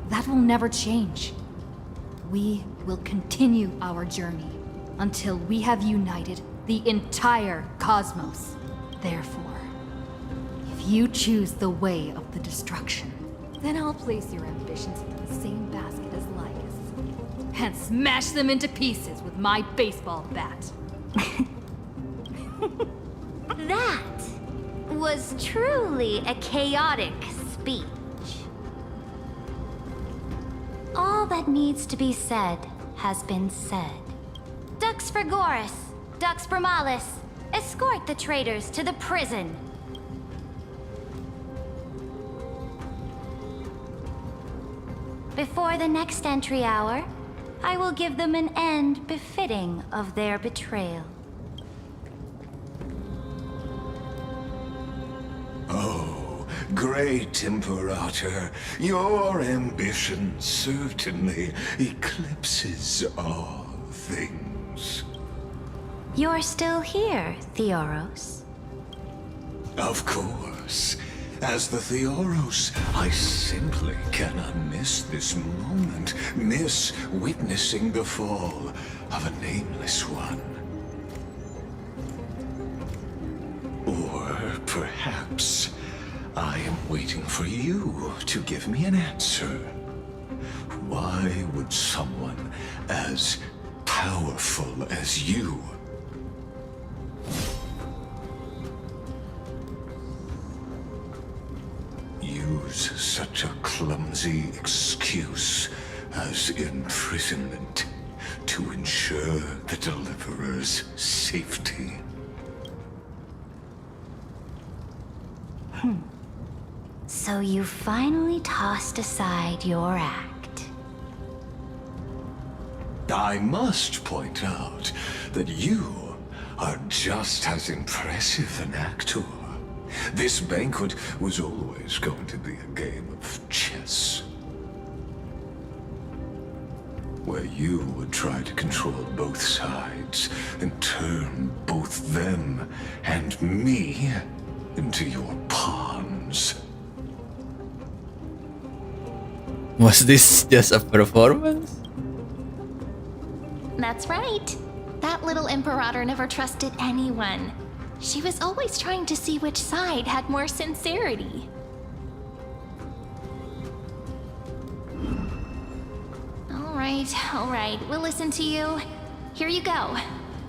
That will never change. We will continue our journey until we have united the entire cosmos. Therefore, if you choose the way of the destruction, then I'll place your ambitions in the same basket as Lycus and smash them into pieces with my baseball bat. That was truly a chaotic speech. All that needs to be said has been said. Dux Frigoris, Dux Bromalis, escort the traitors to the prison. Before the next entry hour, I will give them an end befitting of their betrayal. Oh, great Imperator, your ambition certainly eclipses all things. You're still here, Theoros. Of course. As the Theoros, I simply cannot miss this moment, miss witnessing the fall of a nameless one. Or perhaps I am waiting for you to give me an answer. Why would someone as powerful as you use such a clumsy excuse as imprisonment to ensure the Deliverer's safety? So So you finally tossed aside your act. I must point out that you are just as impressive an actor. This banquet was always going to be a game of chess, where you would try to control both sides and turn both them and me into your pawns. Was this just a performance? That's right. That little Imperator never trusted anyone. She was always trying to see which side had more sincerity. All right, we'll listen to you. Here you go.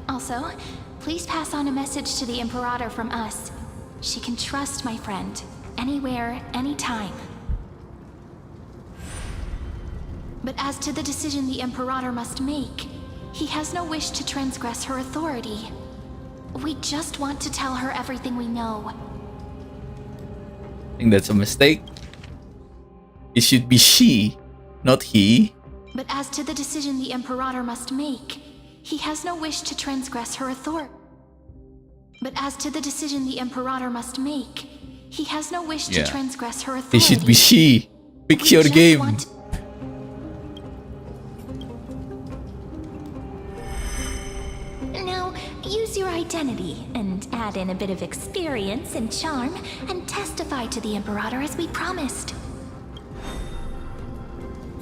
Also, please pass on a message to the Imperator from us. She can trust my friend, anywhere, anytime. But as to the decision the Imperator must make, he has no wish to transgress her authority. We just want to tell her everything we know. I think that's a mistake. It should be she, not he. But as to the decision the Imperator must make, he has no wish to transgress her authority. But as to the decision the Imperator must make, he has no wish to transgress her authority. It should be she. Pick your game. Now, use your identity and add in a bit of experience and charm and testify to the Imperator as we promised.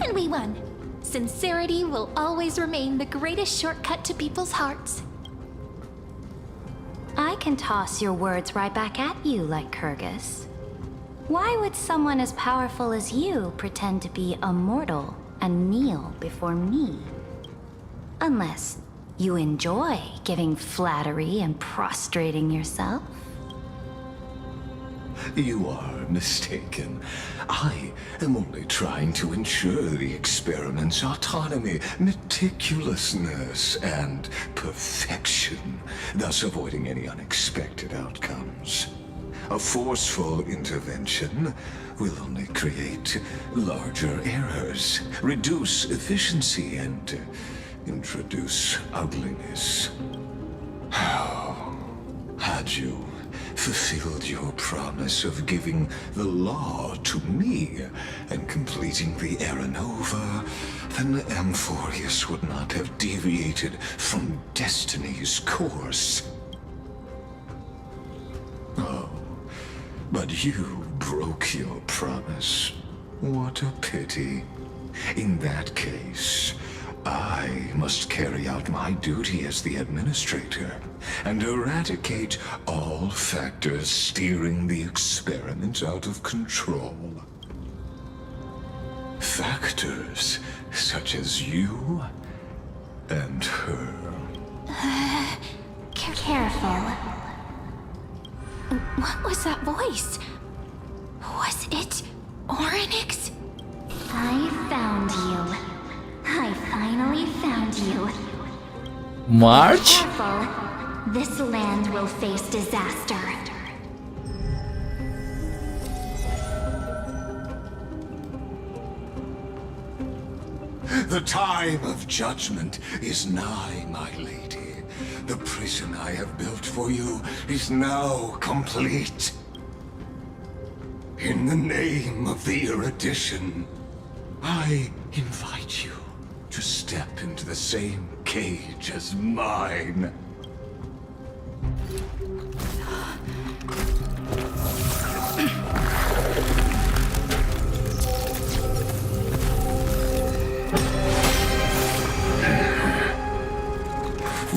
And we won. Sincerity will always remain the greatest shortcut to people's hearts. I can toss your words right back at you, like Kyrgyz. Why would someone as powerful as you pretend to be a mortal and kneel before me? Unless you enjoy giving flattery and prostrating yourself. You are mistaken. I am only trying to ensure the experiment's autonomy, meticulousness, and perfection, thus avoiding any unexpected outcomes. A forceful intervention will only create larger errors, reduce efficiency, and introduce ugliness. How had you fulfilled your promise of giving the law to me and completing the Aranova, then Amphorius would not have deviated from destiny's course. Oh, but you broke your promise. What a pity. In that case, I must carry out my duty as the administrator and eradicate all factors steering the experiment out of control. Factors such as you and her. Careful. What was that voice? Was it Orynyx? I found you. I finally found you. March? Careful. This land will face disaster. The time of judgment is nigh, my lady. The prison I have built for you is now complete. In the name of the erudition, I invite you to step into the same cage as mine.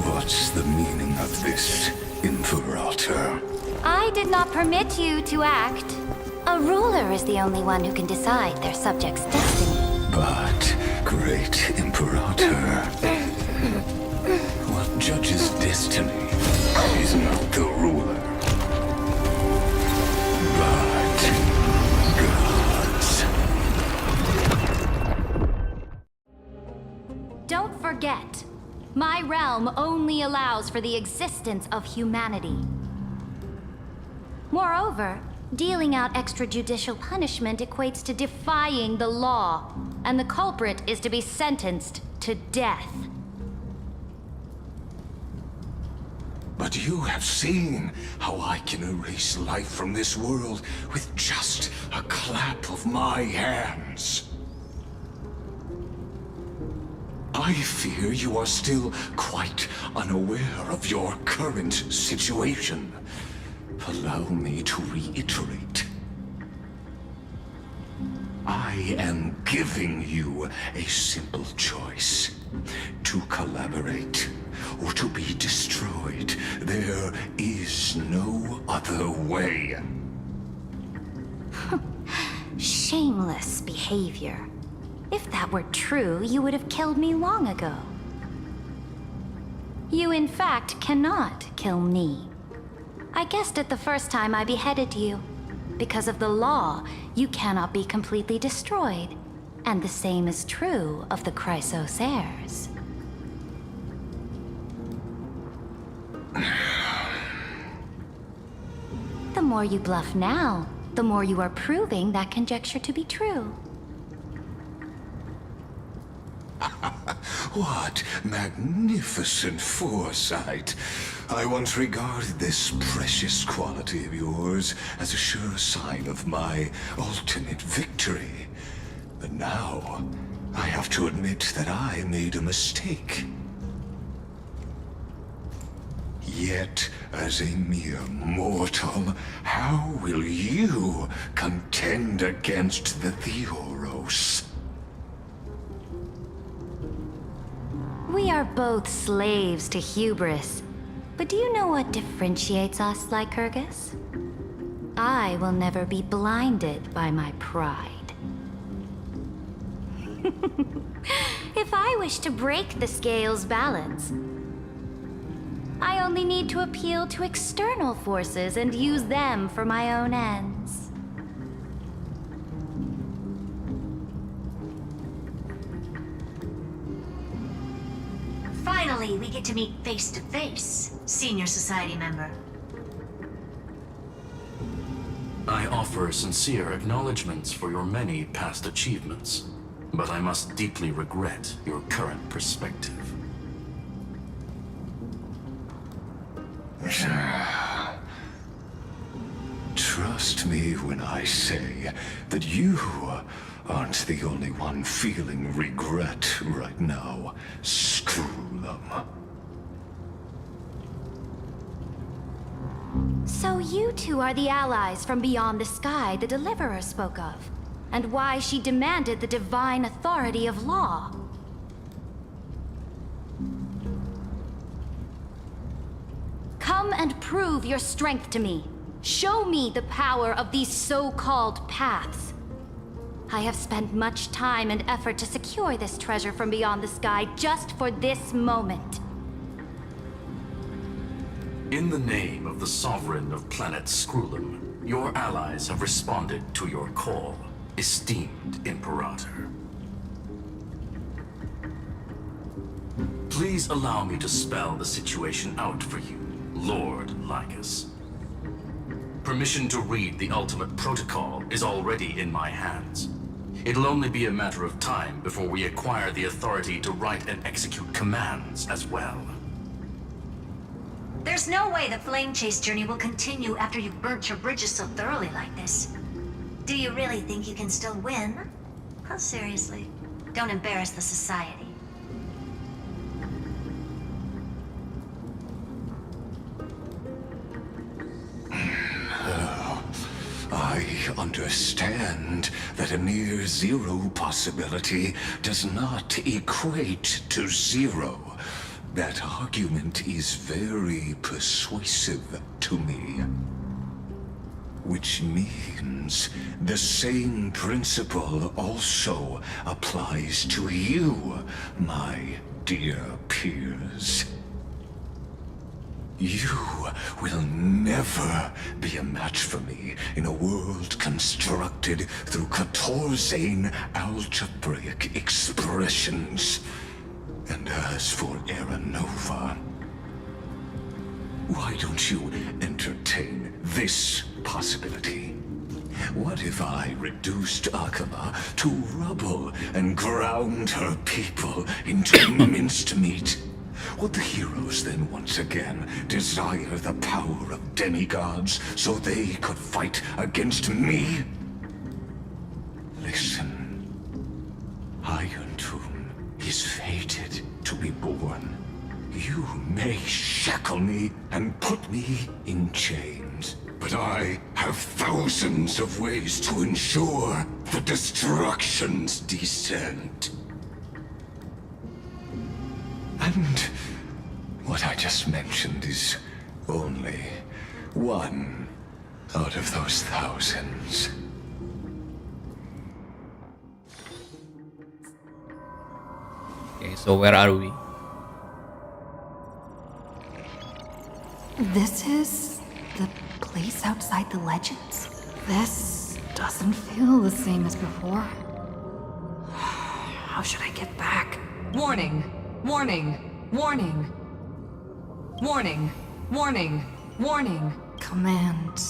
What's the meaning of this, Imperator? I did not permit you to act. A ruler is the only one who can decide their subject's destiny. But, great Imperator, what judges destiny is not the ruler, but gods. Don't forget, my realm only allows for the existence of humanity. Moreover, Dealing out extrajudicial punishment equates to defying the law, and the culprit is to be sentenced to death. But you have seen how I can erase life from this world with just a clap of my hands. I fear you are still quite unaware of your current situation. Allow me to reiterate. I am giving you a simple choice. To collaborate or to be destroyed. There is no other way. Shameless behavior. If that were true, you would have killed me long ago. You, in fact, cannot kill me. I guessed it the first time I beheaded you. Because of the law, you cannot be completely destroyed. And the same is true of the Chrysos heirs. The more you bluff now, the more you are proving that conjecture to be true. What magnificent foresight. I once regarded this precious quality of yours as a sure sign of my ultimate victory. But now, I have to admit that I made a mistake. Yet, as a mere mortal, how will you contend against the Theoros? We are both slaves to hubris. But do you know what differentiates us, Lycurgus? I will never be blinded by my pride. If I wish to break the scale's balance, I only need to appeal to external forces and use them for my own ends. Finally, we get to meet face to face, Senior Society member. I offer sincere acknowledgments for your many past achievements, but I must deeply regret your current perspective. Trust me when I say that you aren't the only one feeling regret right now. Screw them. So you two are the allies from beyond the sky the Deliverer spoke of, and why she demanded the divine authority of law. Come and prove your strength to me. Show me the power of these so-called paths. I have spent much time and effort to secure this treasure from beyond the sky just for this moment. In the name of the Sovereign of Planet Scrulum, your allies have responded to your call, esteemed Imperator. Please allow me to spell the situation out for you, Lord Lycus. Permission to read the ultimate protocol is already in my hands. It'll only be a matter of time before we acquire the authority to write and execute commands as well. There's no way the flame chase journey will continue after you've burnt your bridges so thoroughly like this. Do you really think you can still win? Oh, seriously, don't embarrass the Society. I understand that a near zero possibility does not equate to zero. That argument is very persuasive to me. Which means the same principle also applies to you, my dear peers. You will never be a match for me in a world constructed through Catorzain algebraic expressions. And as for Aranova, why don't you entertain this possibility? What if I reduced Akama to rubble and ground her people into minced meat? Would the heroes then once again desire the power of demigods so they could fight against me? Listen. Iron Tomb is fated to be born. You may shackle me and put me in chains, but I have thousands of ways to ensure the destruction's descent. And what I just mentioned is only one out of those thousands. Okay, so where are we? This is the place outside the legends? This doesn't feel the same as before. How should I get back? Warning! Warning! Warning! Warning! Warning! Warning! Command...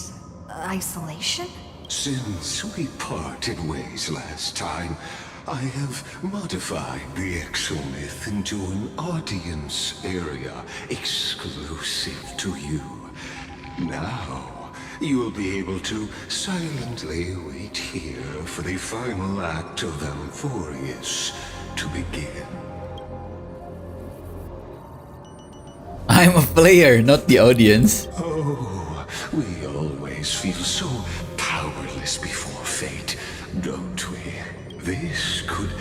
isolation? Since we parted ways last time, I have modified the exomyth into an audience area exclusive to you. Now, you'll be able to silently wait here for the final act of Amphorius to begin. I'm a player, not the audience. Oh, we always feel so powerless before fate, don't we? This could,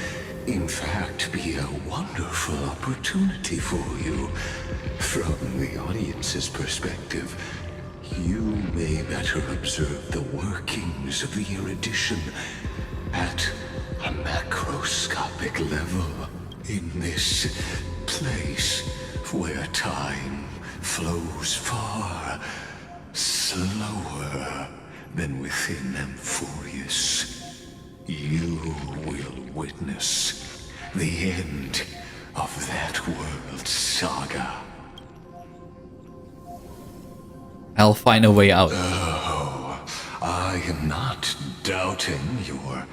in fact, be a wonderful opportunity for you. From the audience's perspective, you may better observe the workings of the erudition at a macroscopic level. In this place where time flows far slower than within Amphorius. You will witness the end of that world saga. I'll find a way out. Oh, I am not doubting your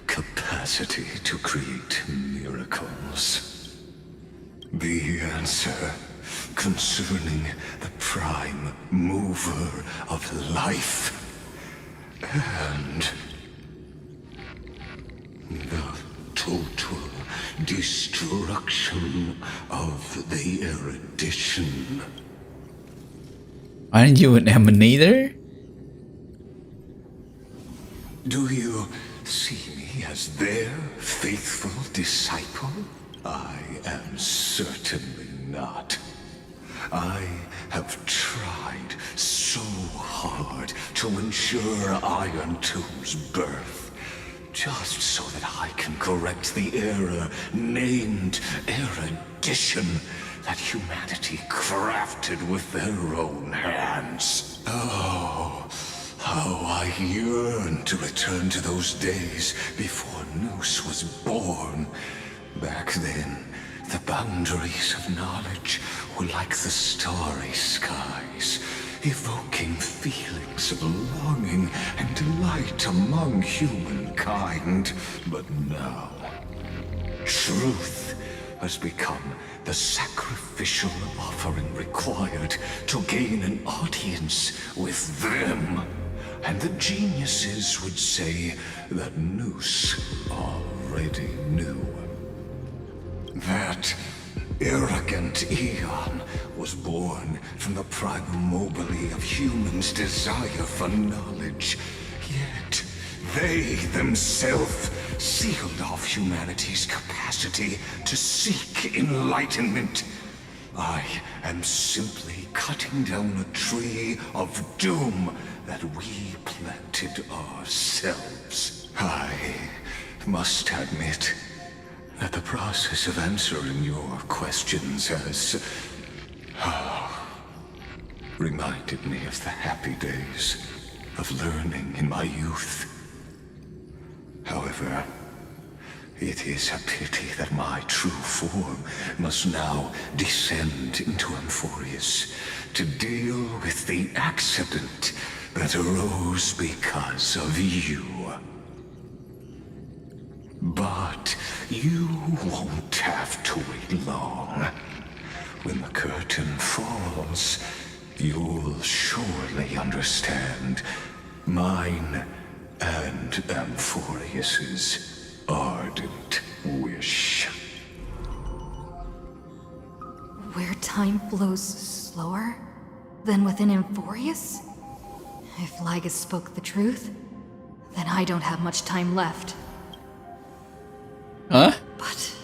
capacity to create miracles. The answer concerning the prime mover of life and the total destruction of the erudition. Aren't you an emanator? Do you see me as their faithful disciple? I am certainly not. I have tried so hard to ensure Iron Tomb's birth, just so that I can correct the error named erudition that humanity crafted with their own hands. Oh, how I yearn to return to those days before Noose was born. Back then, the boundaries of knowledge were like the starry skies, evoking feelings of longing and delight among humankind. But now, truth has become the sacrificial offering required to gain an audience with them. And the geniuses would say that Noose already knew. That arrogant Eon was born from the primal mobile of humans' desire for knowledge. Yet, they themselves sealed off humanity's capacity to seek enlightenment. I am simply cutting down a tree of doom that we planted ourselves. I must admit that the process of answering your questions has reminded me of the happy days of learning in my youth. However, it is a pity that my true form must now descend into Amphorius to deal with the accident that arose because of you. But you won't have to wait long. When the curtain falls, you'll surely understand mine and Amphorius's ardent wish. Where time flows slower than within Amphorius? If Lygus spoke the truth, then I don't have much time left. Huh? But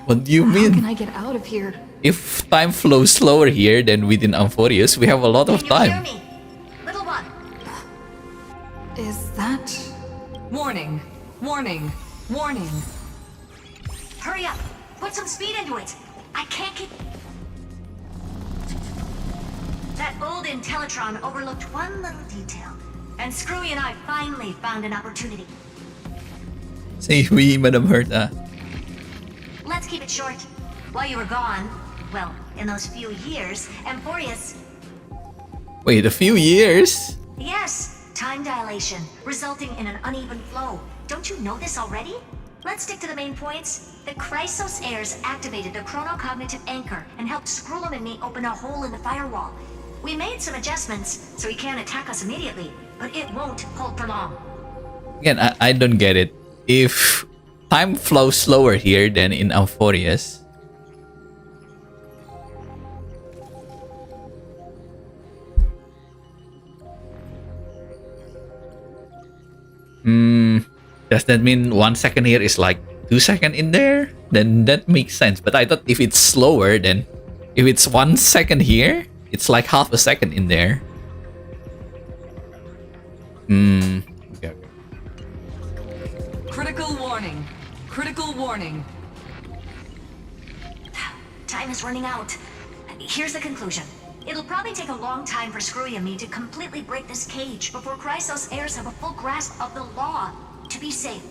what do you how mean? can I get out of here? If time flows slower here than within Amphorius, we have a lot of time. Little one. Is that... Warning, warning, warning. Hurry up. Put some speed into it. I can't keep... That old Intellitron overlooked one little detail. And Screwy and I finally found an opportunity. Say we, Madam Herta. Let's keep it short. While you were gone, well, in those few years, Amphorius... Wait, a few years? Yes, time dilation, resulting in an uneven flow. Don't you know this already? Let's stick to the main points. The Chrysos heirs activated the chronocognitive anchor and helped Skrullum and me open a hole in the firewall. We made some adjustments, so he can't attack us immediately, but it won't hold for long. Again, I don't get it. If time flows slower here than in Amphorius, does that mean 1 second here is like 2 seconds in there? Then that makes sense. But I thought if it's slower, then if it's 1 second here, it's like half a second in there. Okay. Critical warning. Critical warning. Time is running out. Here's the conclusion. It'll probably take a long time for Screwy and me to completely break this cage before Chrysos heirs have a full grasp of the law. To be safe,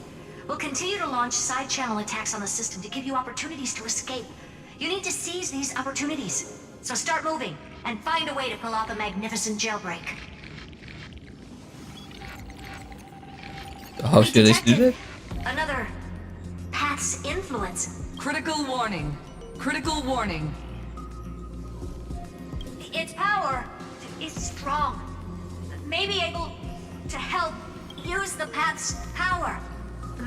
we'll continue to launch side-channel attacks on the system to give you opportunities to escape. You need to seize these opportunities. So start moving, and find a way to pull off a magnificent jailbreak. How should I do that? Another path's influence. Critical warning. Critical warning. Its power is strong. May be able to help use the path's power.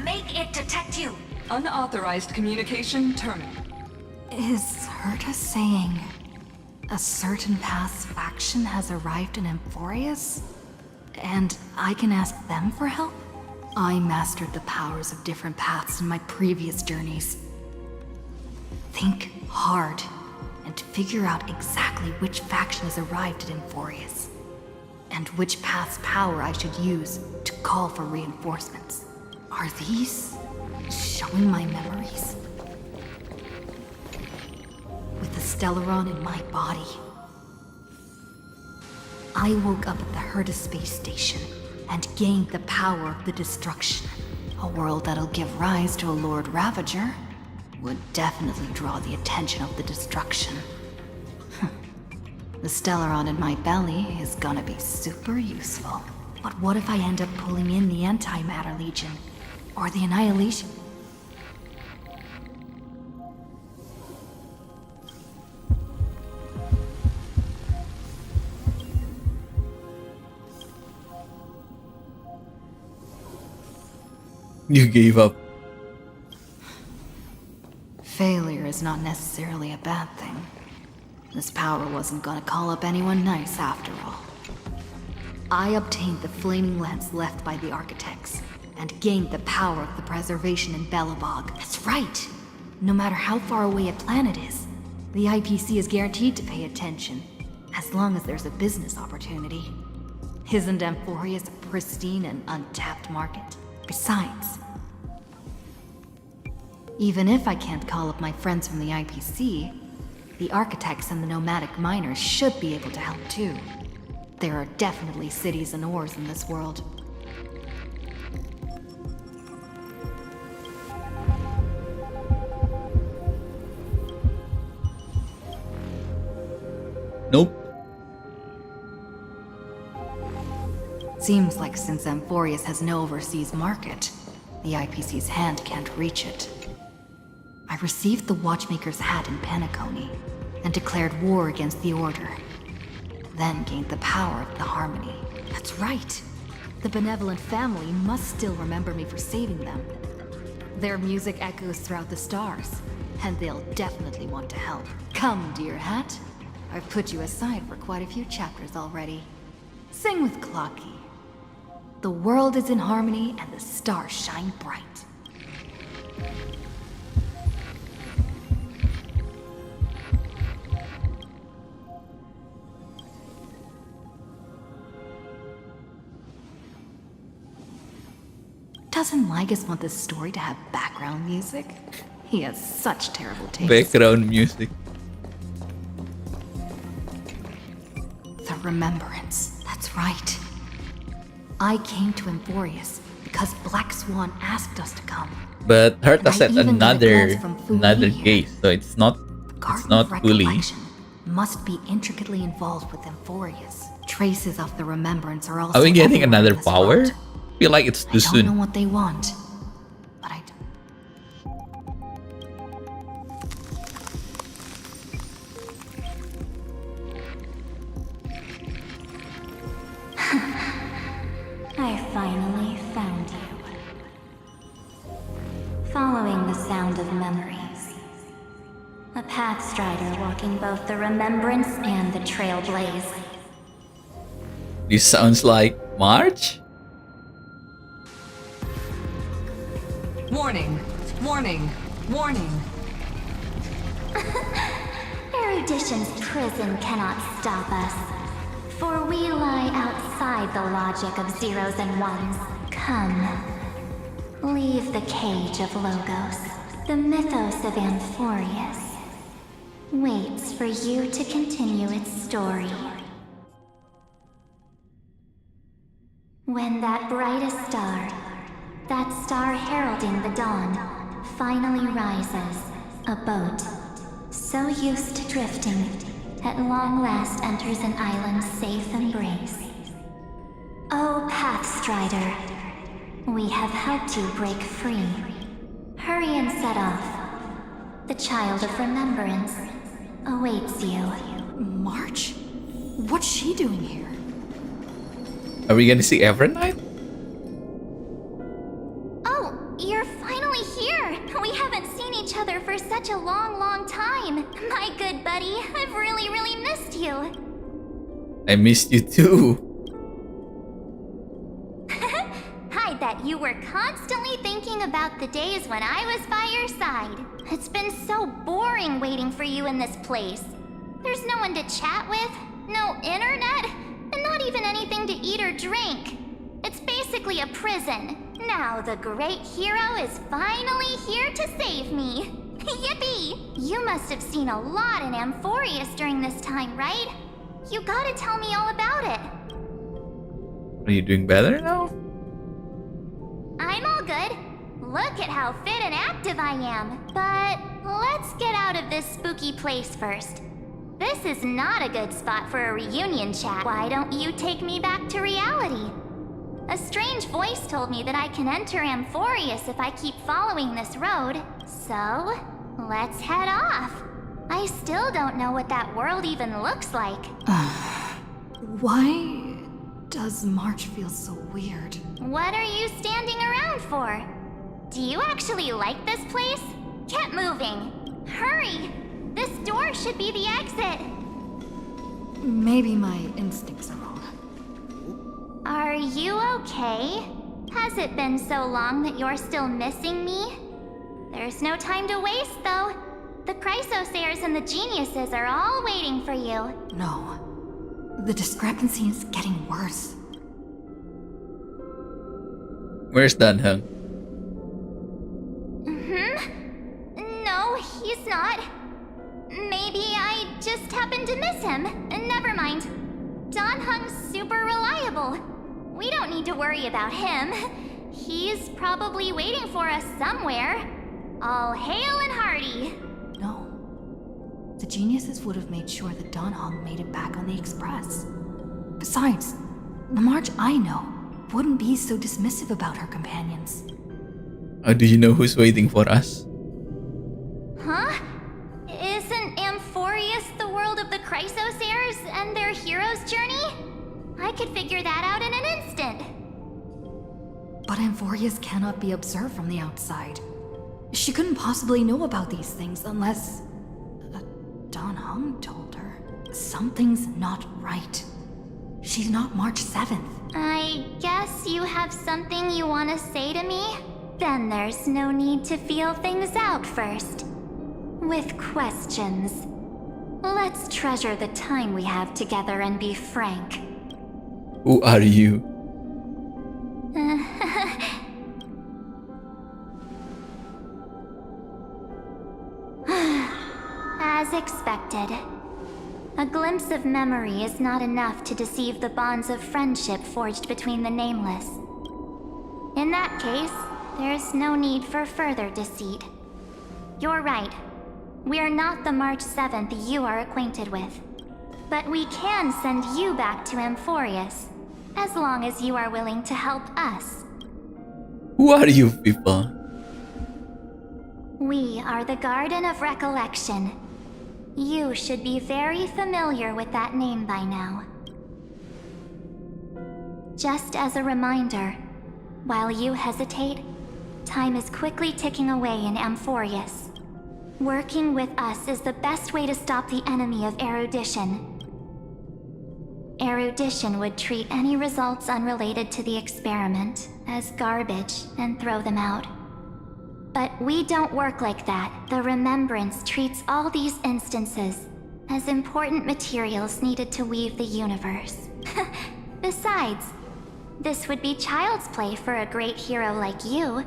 Make it detect you. Unauthorized communication terminated. Is Herta saying a certain path's faction has arrived in Amphorius? And I can ask them for help? I mastered the powers of different paths in my previous journeys. Think hard and figure out exactly which faction has arrived at Amphorius, and which path's power I should use to call for reinforcements. Are these showing my memories? With the Stellaron in my body, I woke up at the Herta space station and gained the power of the destruction. A world that'll give rise to a Lord Ravager would definitely draw the attention of the destruction. The Stellaron in my belly is gonna be super useful. But what if I end up pulling in the Antimatter Legion? Or the Annihilation? You gave up. Failure is not necessarily a bad thing. This power wasn't gonna call up anyone nice after all. I obtained the flaming lance left by the architects, and gained the power of the preservation in Belobog. That's right! No matter how far away a planet is, the IPC is guaranteed to pay attention, as long as there's a business opportunity. Isn't Amphorius a pristine and untapped market? Besides, even if I can't call up my friends from the IPC, the architects and the nomadic miners should be able to help too. There are definitely cities and ores in this world. Nope. Seems like since Amphorius has no overseas market, the IPC's hand can't reach it. I received the Watchmaker's hat in Penacony and declared war against the Order. Then gained the power of the Harmony. That's right. The benevolent family must still remember me for saving them. Their music echoes throughout the stars, and they'll definitely want to help. Come, dear hat. I've put you aside for quite a few chapters already. Sing with Clocky. The world is in harmony and the stars shine bright. Doesn't Lygus want this story to have background music? He has such terrible taste. Background music. The Remembrance. That's right. I came to Amphorius because Black Swan asked us to come. But Herta I set even got a glance from another Fuhi. gate, so it's not fully. Recollection must be intricately involved with Amphorius. Traces of the Remembrance are also Are we getting everywhere another in this power? world. Feel like it's too I don't know soon. what they want, but I I finally found you. Following the sound of memories. A pathstrider walking both the Remembrance and the Trailblaze. This sounds like March? Warning! Warning! Warning! Erudition's prison cannot stop us, for we lie outside the logic of zeros and ones. Come. Leave the cage of Logos. The mythos of Amphorius waits for you to continue its story. When that brightest star, that star heralding the dawn, finally rises, a boat, so used to drifting, at long last enters an island's safe embrace. Oh, Pathstrider, we have helped you break free. Hurry and set off. The Child of Remembrance awaits you. March? What's she doing here? Are we gonna see Evernight? Oh, you're finally here! We haven't seen each other for such a long, long time. My good buddy, I've really, really missed you. I missed you too. I bet you were constantly thinking about the days when I was by your side. It's been so boring waiting for you in this place. There's no one to chat with, no internet, and not even anything to eat or drink. It's basically a prison. Now the great hero is finally here to save me. Yippee! You must have seen a lot in Amphorius during this time, right? You gotta tell me all about it. Are you doing better now? I'm all good. Look at how fit and active I am. But let's get out of this spooky place first. This is not a good spot for a reunion chat. Why don't you take me back to reality? A strange voice told me that I can enter Amphorius if I keep following this road. So, let's head off. I still don't know what that world even looks like. Why does March feel so weird? What are you standing around for? Do you actually like this place? Get moving. Hurry! This door should be the exit. Maybe my instincts are wrong. Are you okay? Has it been so long that you're still missing me? There's no time to waste, though. The Chrysosayers and the Geniuses are all waiting for you. No. The discrepancy is getting worse. Where's Dunhung? No, he's not. Maybe I just happened to miss him. Never mind. Don Hung's super reliable. We don't need to worry about him. He's probably waiting for us somewhere. All hail and hearty. No. The Geniuses would have made sure that Don Hong made it back on the Express. Besides, The March I know wouldn't be so dismissive about her companions. How do you know who's waiting for us? Huh? Isn't Amphorius the world of the Chrysosairs and their hero's journey? I could figure that out in an instant. But Amphorius cannot be observed from the outside. She couldn't possibly know about these things unless... Don Hung told her. Something's not right. She's not March 7th. I guess you have something you want to say to me? Then there's no need to feel things out first. With questions. Let's treasure the time we have together and be frank. Who are you? As expected. A glimpse of memory is not enough to deceive the bonds of friendship forged between the nameless. In that case, there's no need for further deceit. You're right. We're not the March 7th you are acquainted with. But we can send you back to Amphorius, as long as you are willing to help us. Who are you people? We are the Garden of Recollection. You should be very familiar with that name by now. Just as a reminder, while you hesitate, time is quickly ticking away in Amphorius. Working with us is the best way to stop the enemy of erudition. Erudition would treat any results unrelated to the experiment as garbage and throw them out. But we don't work like that. The Remembrance treats all these instances as important materials needed to weave the universe. Besides, this would be child's play for a great hero like you.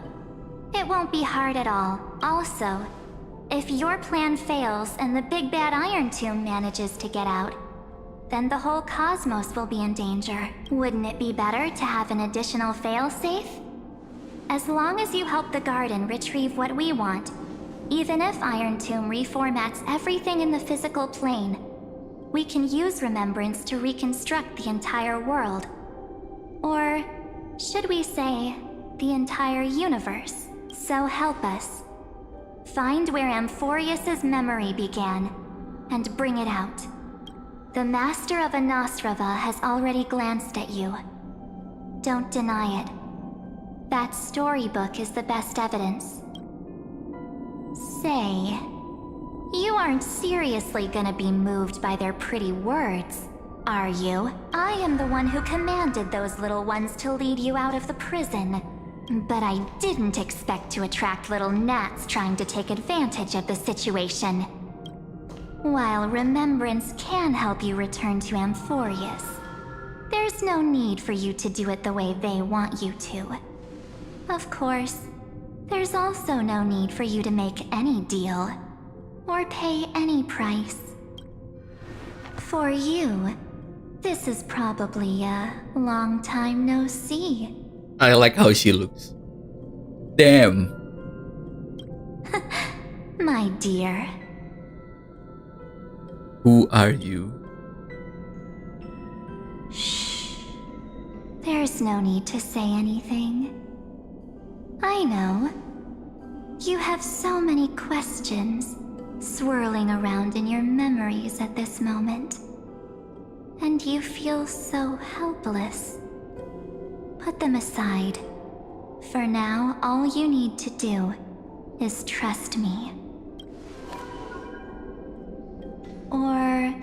It won't be hard at all. Also, if your plan fails and the big bad Iron Tomb manages to get out, then the whole cosmos will be in danger. Wouldn't it be better to have an additional failsafe? As long as you help the Garden retrieve what we want, even if Iron Tomb reformats everything in the physical plane, we can use Remembrance to reconstruct the entire world. Or, should we say, the entire universe. So help us. Find where Amphorius's memory began, and bring it out. The Master of Anastrava has already glanced at you. Don't deny it. That storybook is the best evidence. Say, you aren't seriously gonna be moved by their pretty words, are you? I am the one who commanded those little ones to lead you out of the prison. But I didn't expect to attract little gnats trying to take advantage of the situation. While Remembrance can help you return to Amphorius, there's no need for you to do it the way they want you to. Of course, there's also no need for you to make any deal, or pay any price. For you, this is probably a long time no see. I like how she looks. Damn. My dear. Who are you? Shh. There's no need to say anything. I know. You have so many questions swirling around in your memories at this moment. And you feel so helpless. Put them aside. For now, all you need to do is trust me. Or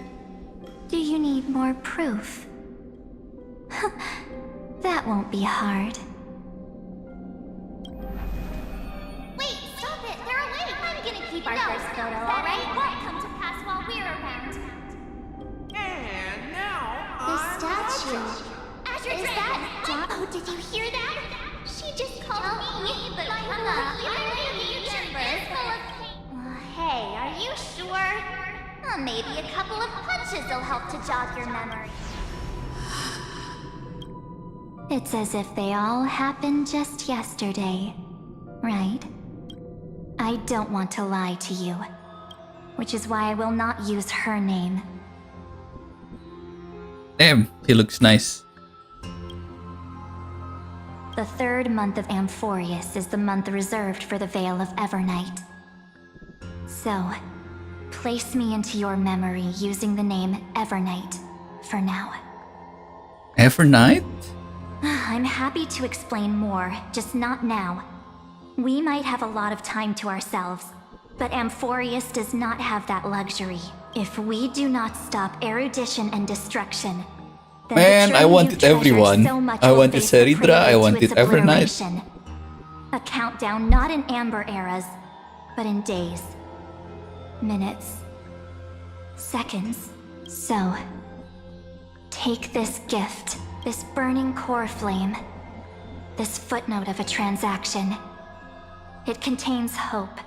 do you need more proof? That won't be hard. Wait, stop it! They're awake! I'm gonna keep our first photo, alright? Won't come to pass while we're around. And now The statue. Is that Jack? Oh, did you hear that? She just called me, but hey, are you sure? Well, maybe a couple of punches will help to jog your memory. It's as if they all happened just yesterday, right? I don't want to lie to you, which is why I will not use her name. Damn, he looks nice. The third month of Amphorius is the month reserved for the Veil of Evernight. So, place me into your memory using the name Evernight for now. Evernight? I'm happy to explain more, just not now. We might have a lot of time to ourselves, but Amphorius does not have that luxury. If we do not stop erudition and destruction, then Man, I wanted everyone. I wanted Seridra, I wanted Evernight. A countdown not in amber eras, but in days, minutes, seconds. So, take this gift, this burning core flame, this footnote of a transaction. It contains hope,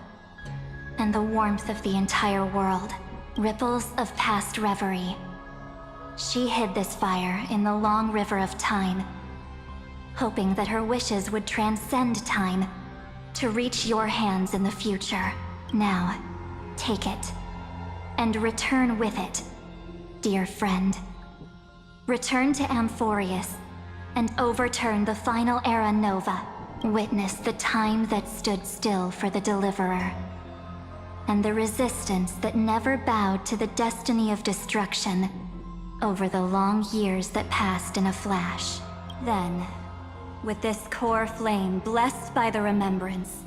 and the warmth of the entire world, ripples of past reverie. She hid this fire in the long river of time, hoping that her wishes would transcend time to reach your hands in the future. Now, take it, and return with it, dear friend. Return to Amphorius, and overturn the final era Nova. Witness the time that stood still for the Deliverer, and the resistance that never bowed to the destiny of destruction over the long years that passed in a flash. Then, with this core flame blessed by the remembrance,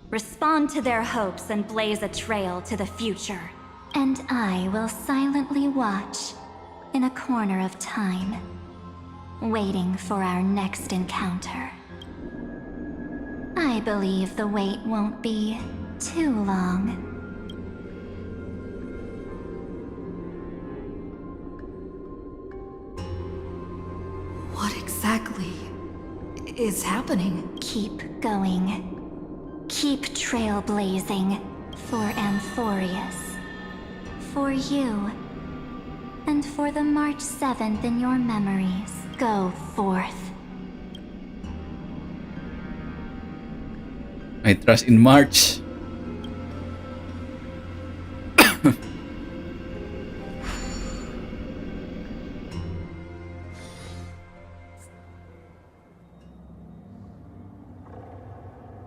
respond to their hopes and blaze a trail to the future. And I will silently watch in a corner of time, waiting for our next encounter. I believe the wait won't be too long. What exactly is happening? Keep going. Keep trailblazing for Amphorius. For you. And for the March 7th in your memories. Go forth. I trust in March.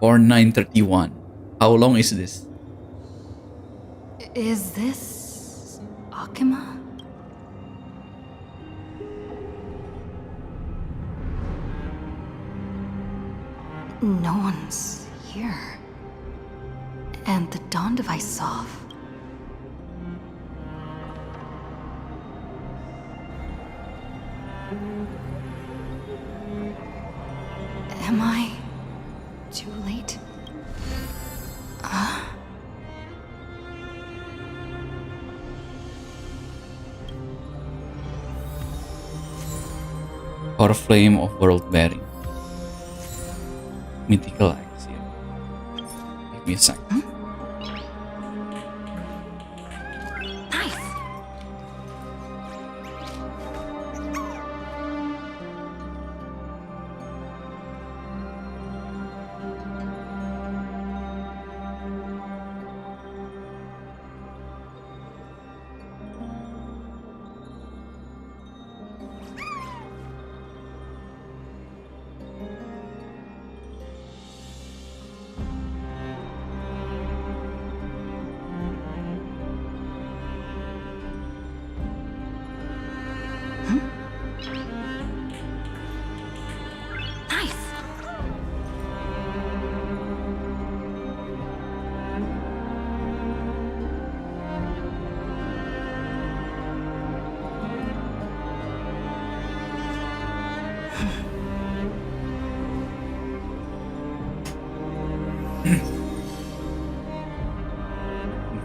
Or 9:31. How long is this? Is this Akima? No one's here. And the dawn device off. Am I too late? Core flame of world bearing. Mythical axiom. Give me a sec.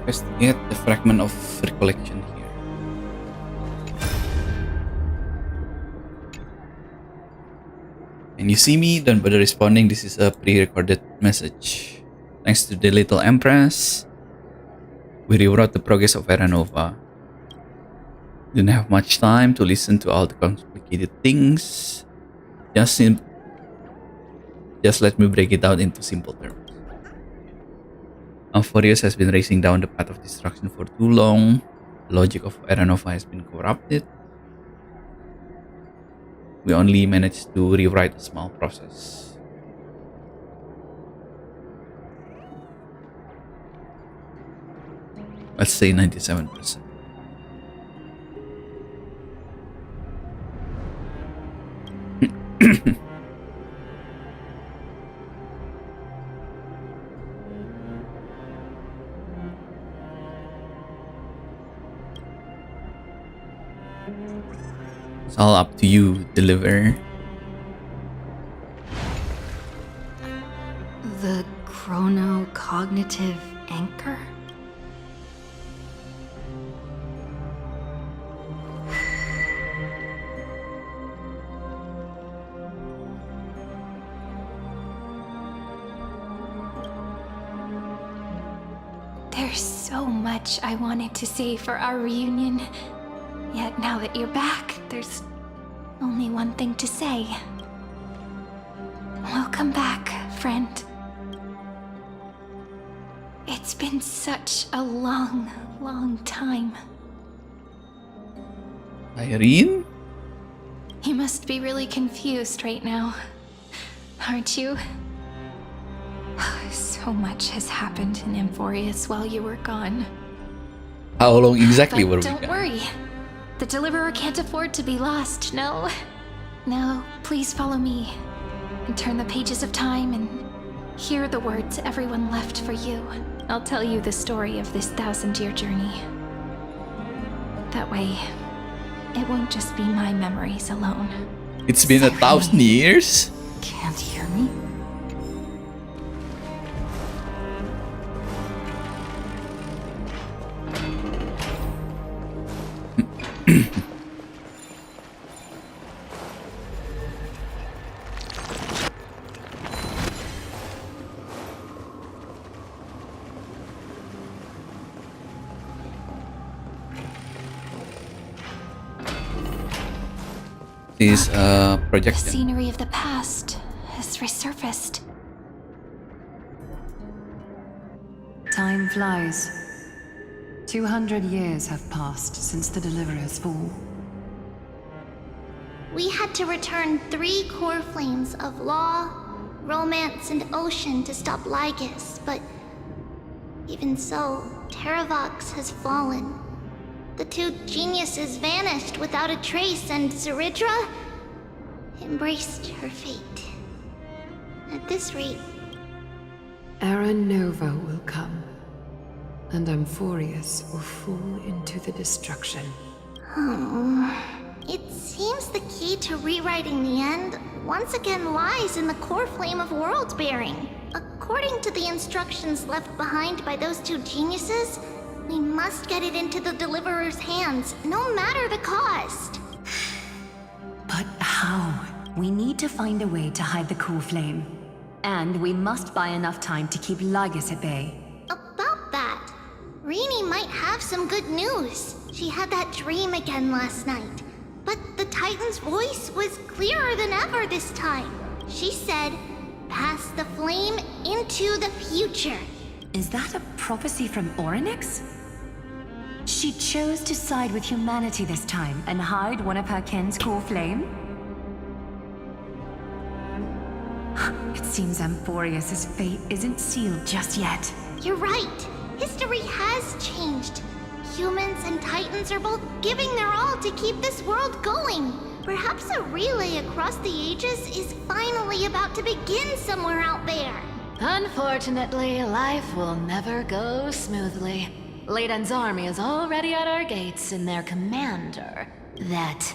Investigate the fragment of recollection here. And you see me, don't bother responding. This is a pre-recorded message. Thanks to the Little Empress, we rewrote the progress of Era Nova. Didn't have much time to listen to all the complicated things. Just let me break it down into simple terms. Amphorius has been racing down the path of destruction for too long. The logic of Era Nova has been corrupted. We only managed to rewrite a small process. Let's say 97%. It's all up to you, deliver. The chrono-cognitive anchor? There's so much I wanted to say for our reunion. Yet now that you're back, there's only one thing to say. Welcome back, friend. It's been such a long, long time. Irene? You must be really confused right now, aren't you? So much has happened in Amphorius while you were gone. How long exactly But were we don't gone? worry. The Deliverer can't afford to be lost, no? Now, please follow me and turn the pages of time and hear the words everyone left for you. I'll tell you the story of this 1,000-year journey. That way, it won't just be my memories alone. It's been 1,000 years? Can't hear me? This The projection. scenery of the past has resurfaced. Time flies. 200 years have passed since the Deliverer's fall. We had to return 3 core flames of law, romance, and ocean to stop Lygus, but even so, Terravox has fallen. The 2 geniuses vanished without a trace, and Zeridra embraced her fate. At this rate, Era Nova will come, and Amphorius will fall into the destruction. It seems the key to rewriting the end once again lies in the core flame of world bearing. According to the instructions left behind by those 2 geniuses, we must get it into the Deliverer's hands, no matter the cost. But how? We need to find a way to hide the core flame. And we must buy enough time to keep Lygus at bay. About that, Rini might have some good news. She had that dream again last night. But the Titan's voice was clearer than ever this time. She said, "Pass the flame into the future." Is that a prophecy from Orynyx? She chose to side with humanity this time and hide one of her kin's core flame? It seems Amphorius' fate isn't sealed just yet. You're right. History has changed. Humans and Titans are both giving their all to keep this world going. Perhaps a relay across the ages is finally about to begin somewhere out there. Unfortunately, life will never go smoothly. Leiden's army is already at our gates, and their commander, that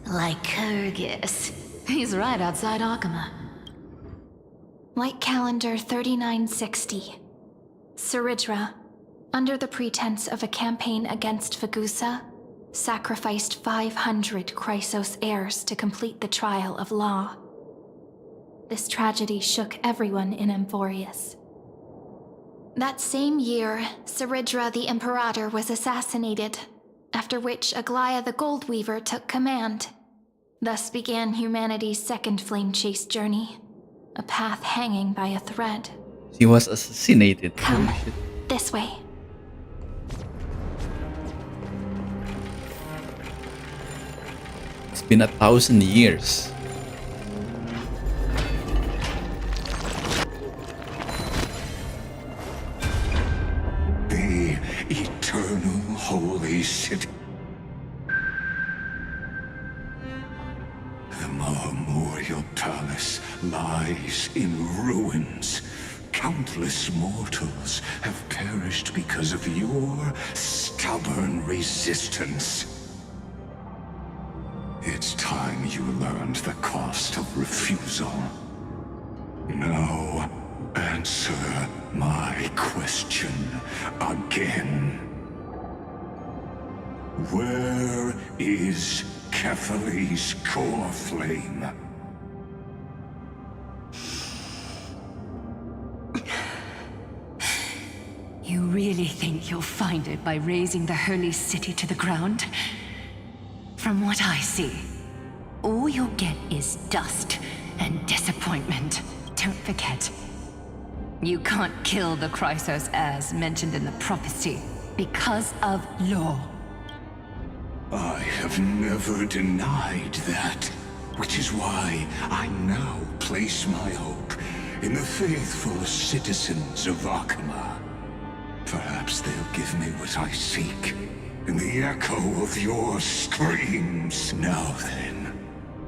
Lycurgus, he's right outside Akama. Light calendar 3960. Zeridra, under the pretense of a campaign against Fagusa, sacrificed 500 Chrysos heirs to complete the trial of law. This tragedy shook everyone in Amphorius. That same year, Zeridra the Imperator was assassinated, after which Aglaya the Goldweaver took command. Thus began humanity's second flame chase journey, a path hanging by a thread. She was assassinated. Come, Holy shit. this way. It's been 1,000 years. The eternal holy city. The Memorial Palace lies in ruins. Countless mortals have perished because of your stubborn resistance. It's time you learned the cost of refusal. Now, answer my question again. Where is Kefali's core flame? You really think you'll find it by razing the holy city to the ground? From what I see, all you'll get is dust and disappointment. Don't forget, you can't kill the Chrysos as mentioned in the prophecy because of law. I have never denied that, which is why I now place my hope in the faithful citizens of Akama. Perhaps they'll give me what I seek, in the echo of your screams. Now then,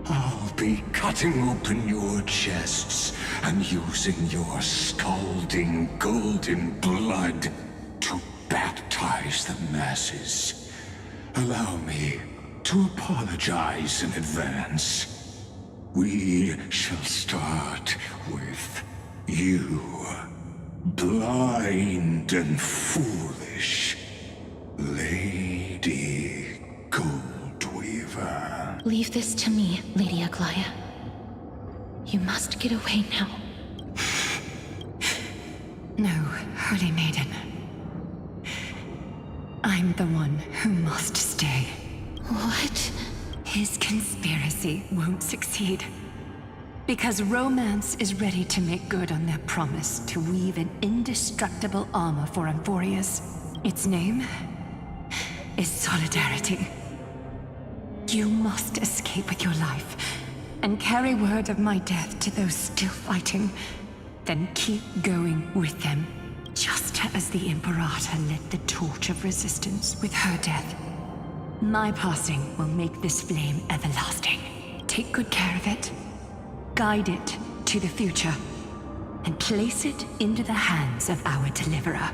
I'll be cutting open your chests and using your scalding golden blood to baptize the masses. Allow me to apologize in advance. We shall start with you. Blind and foolish Lady Goldweaver. Leave this to me, Lady Aglaya. You must get away now. No, Holy Maiden. I'm the one who must stay. What? His conspiracy won't succeed. Because Romance is ready to make good on their promise to weave an indestructible armor for Amphorius. Its name is Solidarity. You must escape with your life and carry word of my death to those still fighting. Then keep going with them, just as the Imperator lit the torch of resistance with her death. My passing will make this flame everlasting. Take good care of it. Guide it to the future, and place it into the hands of our deliverer.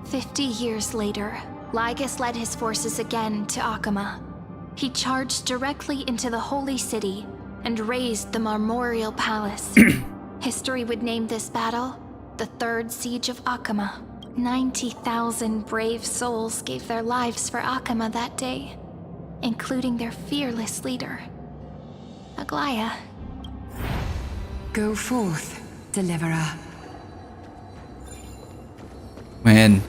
50 years later, Lygus led his forces again to Akama. He charged directly into the Holy City and razed the Memorial Palace. History would name this battle the Third Siege of Akama. 90,000 brave souls gave their lives for Akama that day, including their fearless leader, Aglaya. Go forth, deliverer. Man.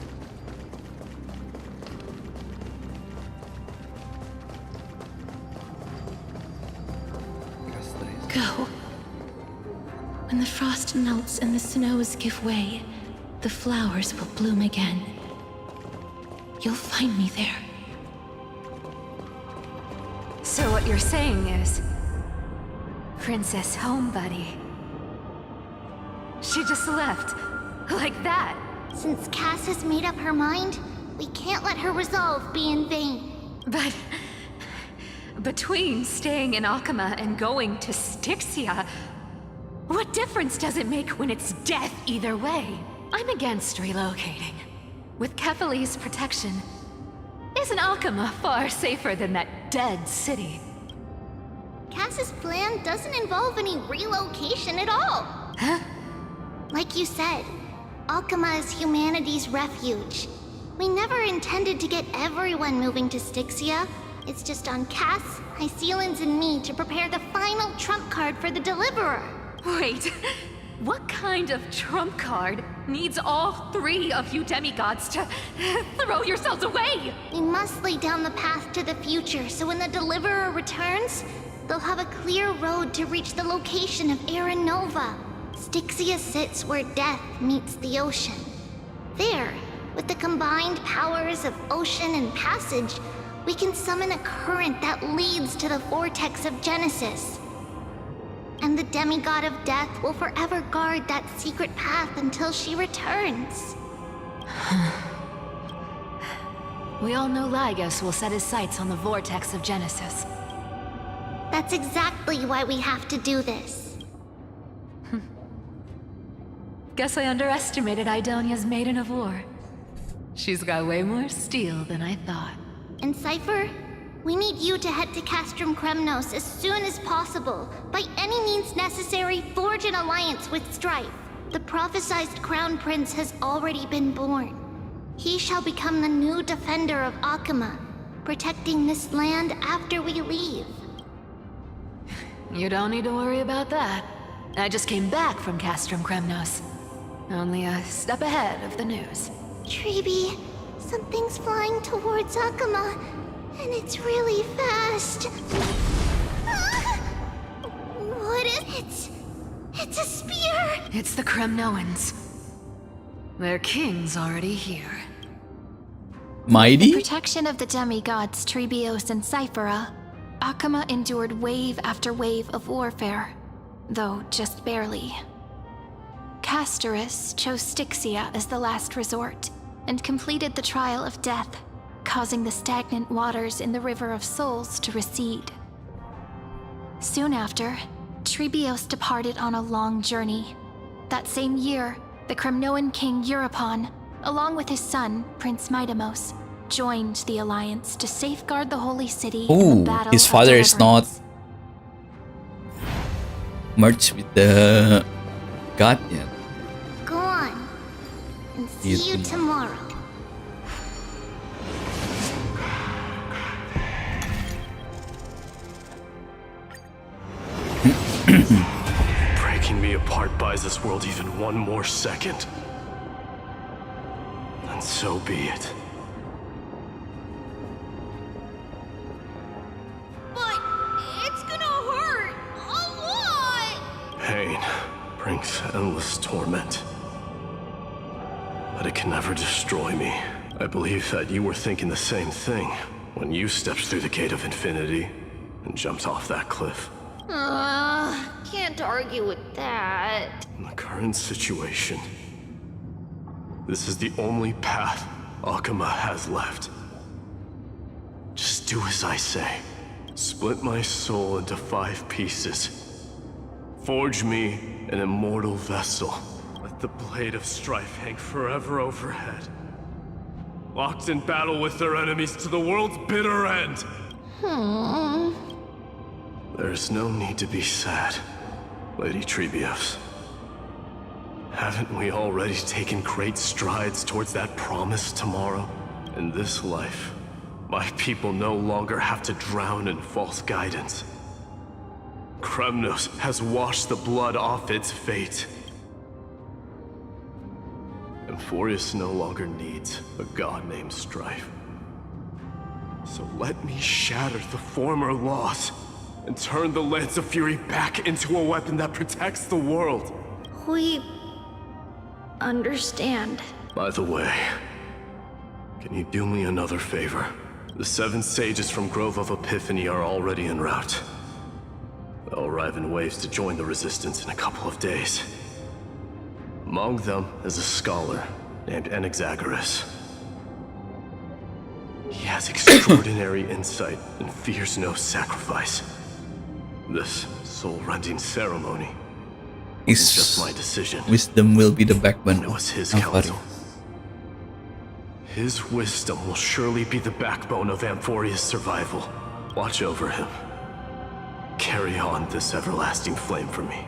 Go. When the frost melts and the snows give way, the flowers will bloom again. You'll find me there. So what you're saying is, Princess Homebuddy. She just left, like that. Since Cass has made up her mind, we can't let her resolve be in vain. But between staying in Akama and going to Styxia, what difference does it make when it's death either way? I'm against relocating. With Kefali's protection, isn't Akama far safer than that dead city? Cass's plan doesn't involve any relocation at all. Huh? Like you said, Akama is humanity's refuge. We never intended to get everyone moving to Styxia. It's just on Cass, Hysealans, and me to prepare the final trump card for the Deliverer. Wait, what kind of trump card needs all three of you demigods to throw yourselves away? We must lay down the path to the future so when the Deliverer returns, they'll have a clear road to reach the location of Era Nova. Styxia sits where death meets the ocean. There, with the combined powers of ocean and passage, we can summon a current that leads to the vortex of Genesis. And the demigod of death will forever guard that secret path until she returns. We all know Lygus will set his sights on the vortex of Genesis. That's exactly why we have to do this. Guess I underestimated Idonia's Maiden of War. She's got way more steel than I thought. And Cypher, we need you to head to Castrum Kremnos as soon as possible. By any means necessary, forge an alliance with Strife. The prophesized Crown Prince has already been born. He shall become the new defender of Akama, protecting this land after we leave. You don't need to worry about that. I just came back from Castrum Kremnos. Only a step ahead of the news. Treeby, something's flying towards Akama, and it's really fast. What is it? It's a spear! It's the Kremnoans. Their king's already here. Mighty? The protection of the demigods Trebios and Cyphera, Akama endured wave after wave of warfare, though just barely. Castorus chose Styxia as the last resort, and completed the trial of death, causing the stagnant waters in the River of Souls to recede. Soon after, Trebios departed on a long journey. That same year, the Kremnoan king Euripon, along with his son, Prince Midamos, joined the alliance to safeguard the holy city in the Ooh, battle his of father is not deliverance. merged with the god yet. Go on, and see you tomorrow. Breaking me apart buys this world even one more second. And so be it. But it's gonna hurt a lot! Pain brings endless torment. But it can never destroy me. I believe that you were thinking the same thing when you stepped through the gate of infinity and jumped off that cliff. Can't argue with that. In the current situation, this is the only path Akama has left. Just do as I say. Split my soul into 5 pieces. Forge me an immortal vessel. Let the blade of strife hang forever overhead. Locked in battle with their enemies to the world's bitter end. There's no need to be sad, Lady Trebios. Haven't we already taken great strides towards that promise tomorrow? In this life, my people no longer have to drown in false guidance. Kremnos has washed the blood off its fate. Emphorius no longer needs a god named Strife. So let me shatter the former laws and turn the Lance of Fury back into a weapon that protects the world. We understand. By the way, can you do me another favor? The 7 sages from Grove of Epiphany are already en route. They'll arrive in waves to join the Resistance in a couple of days. Among them is a scholar named Anaxagoras. He has extraordinary insight and fears no sacrifice. This soul-rending ceremony is just my decision. Wisdom will be the backbone It was his of counsel. Amphario. His wisdom will surely be the backbone of Amphoria's survival. Watch over him. Carry on this everlasting flame for me.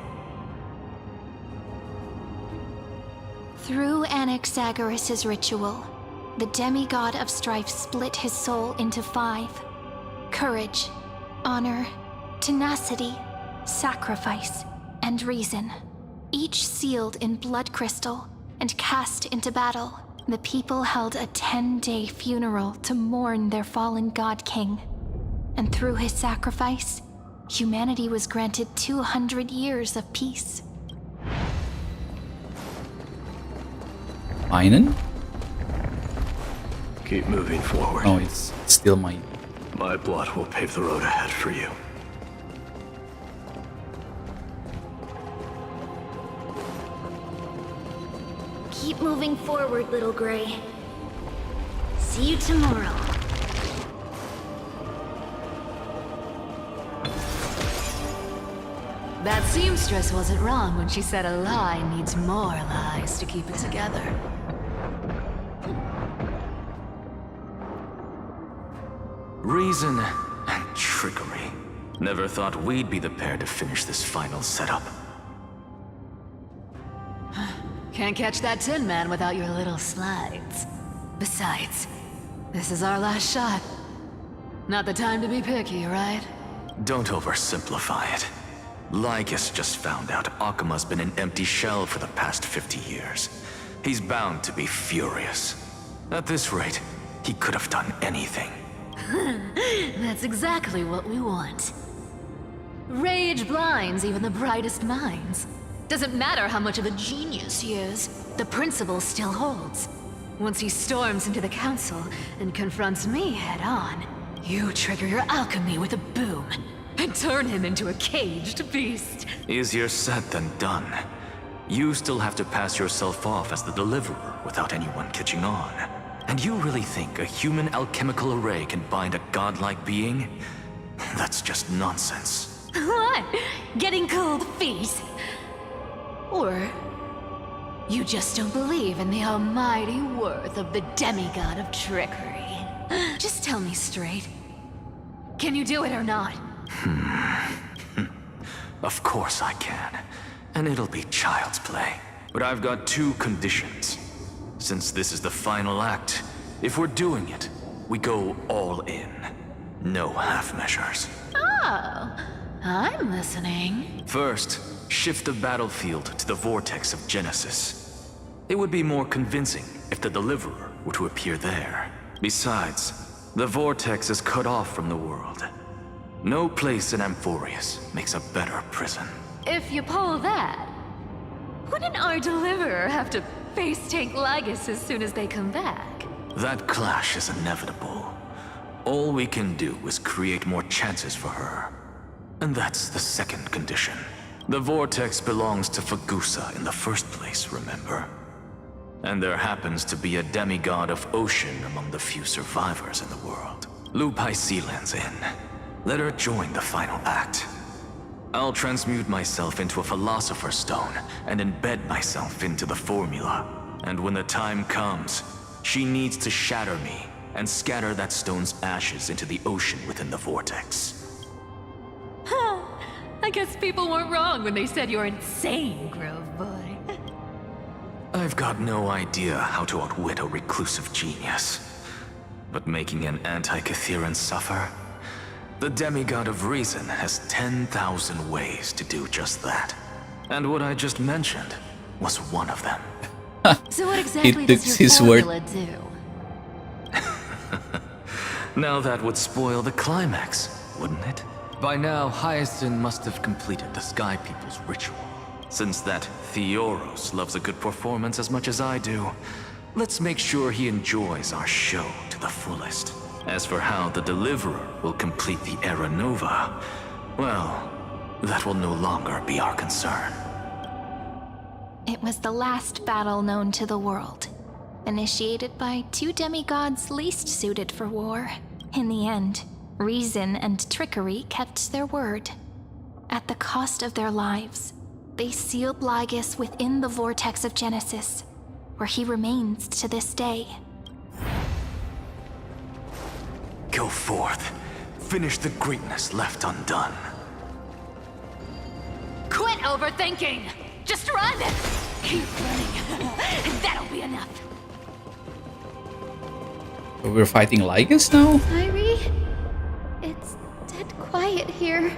Through Anaxagoras' ritual, the demigod of strife split his soul into 5. Courage, honor, tenacity, sacrifice, and reason. Each sealed in blood crystal and cast into battle. The people held a 10-day funeral to mourn their fallen god king. And through his sacrifice, humanity was granted 200 years of peace. Einen? Keep moving forward. Oh, it's still mine. My blood will pave the road ahead for you. Keep moving forward, little Gray. See you tomorrow. That seamstress wasn't wrong when she said a lie needs more lies to keep it together. Reason and trickery. Never thought we'd be the pair to finish this final setup. Can't catch that Tin Man without your little slides. Besides, this is our last shot. Not the time to be picky, right? Don't oversimplify it. Lycus just found out Akima's been an empty shell for the past 50 years. He's bound to be furious. At this rate, he could have done anything. That's exactly what we want. Rage blinds even the brightest minds. Doesn't matter how much of a genius he is, the principle still holds. Once he storms into the council and confronts me head-on, you trigger your alchemy with a boom and turn him into a caged beast. Easier said than done. You still have to pass yourself off as the deliverer without anyone catching on. And you really think a human alchemical array can bind a godlike being? That's just nonsense. What? Getting cold feet? Or you just don't believe in the almighty worth of the demigod of trickery? Just tell me straight. Can you do it or not? Of course I can. And it'll be child's play. But I've got two conditions. Since this is the final act, if we're doing it, we go all in. No half measures. Oh, I'm listening. First, shift the battlefield to the vortex of Genesis. It would be more convincing if the deliverer were to appear there. Besides, the vortex is cut off from the world. No place in Amphorius makes a better prison. If you pull that, wouldn't our deliverer have to face tank Lygus as soon as they come back? That clash is inevitable. All we can do is create more chances for her. And that's the second condition. The vortex belongs to Fagusa in the first place, remember? And there happens to be a demigod of ocean among the few survivors in the world. Loop Hysealand's in. Let her join the final act. I'll transmute myself into a philosopher's stone and embed myself into the formula. And when the time comes, she needs to shatter me and scatter that stone's ashes into the ocean within the vortex. Huh. I guess people weren't wrong when they said you're insane, Grove Boy. I've got no idea how to outwit a reclusive genius. But making an anti-Catheran suffer? The demigod of reason has 10,000 ways to do just that. And what I just mentioned was one of them. So what exactly took does his your word. formula do? Now that would spoil the climax, wouldn't it? By now, Hyacinth must have completed the Sky People's ritual. Since that Theoros loves a good performance as much as I do, let's make sure he enjoys our show to the fullest. As for how the Deliverer will complete the Era Nova, well, that will no longer be our concern. It was the last battle known to the world, initiated by two demigods least suited for war. In the end, reason and trickery kept their word. At the cost of their lives, they sealed Lygus within the vortex of Genesis, where he remains to this day. Go forth. Finish the greatness left undone. Quit overthinking! Just run! Keep running, and that'll be enough. We're fighting Lygus now? Irie, it's dead quiet here.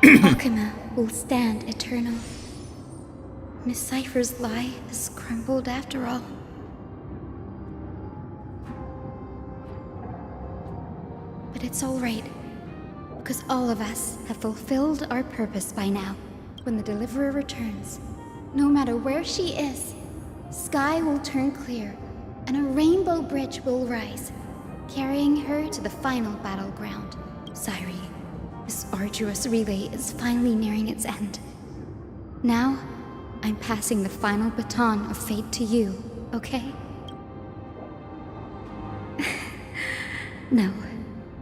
Akima will stand eternal. Miss Cypher's lie has crumbled after all. But it's all right, because all of us have fulfilled our purpose by now. When the Deliverer returns, no matter where she is, sky will turn clear, and a rainbow bridge will rise, carrying her to the final battleground. Sairi, this arduous relay is finally nearing its end. Now, I'm passing the final baton of fate to you, okay? No,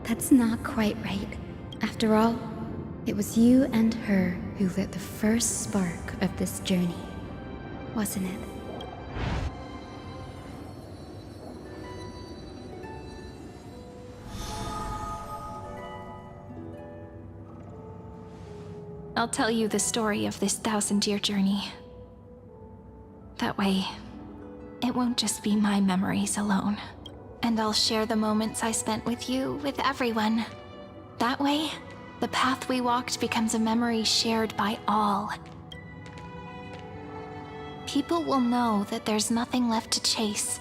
that's not quite right. After all, it was you and her who lit the first spark of this journey, wasn't it? I'll tell you the story of this 1,000-year journey. That way, it won't just be my memories alone. And I'll share the moments I spent with you with everyone. That way, the path we walked becomes a memory shared by all. People will know that there's nothing left to chase.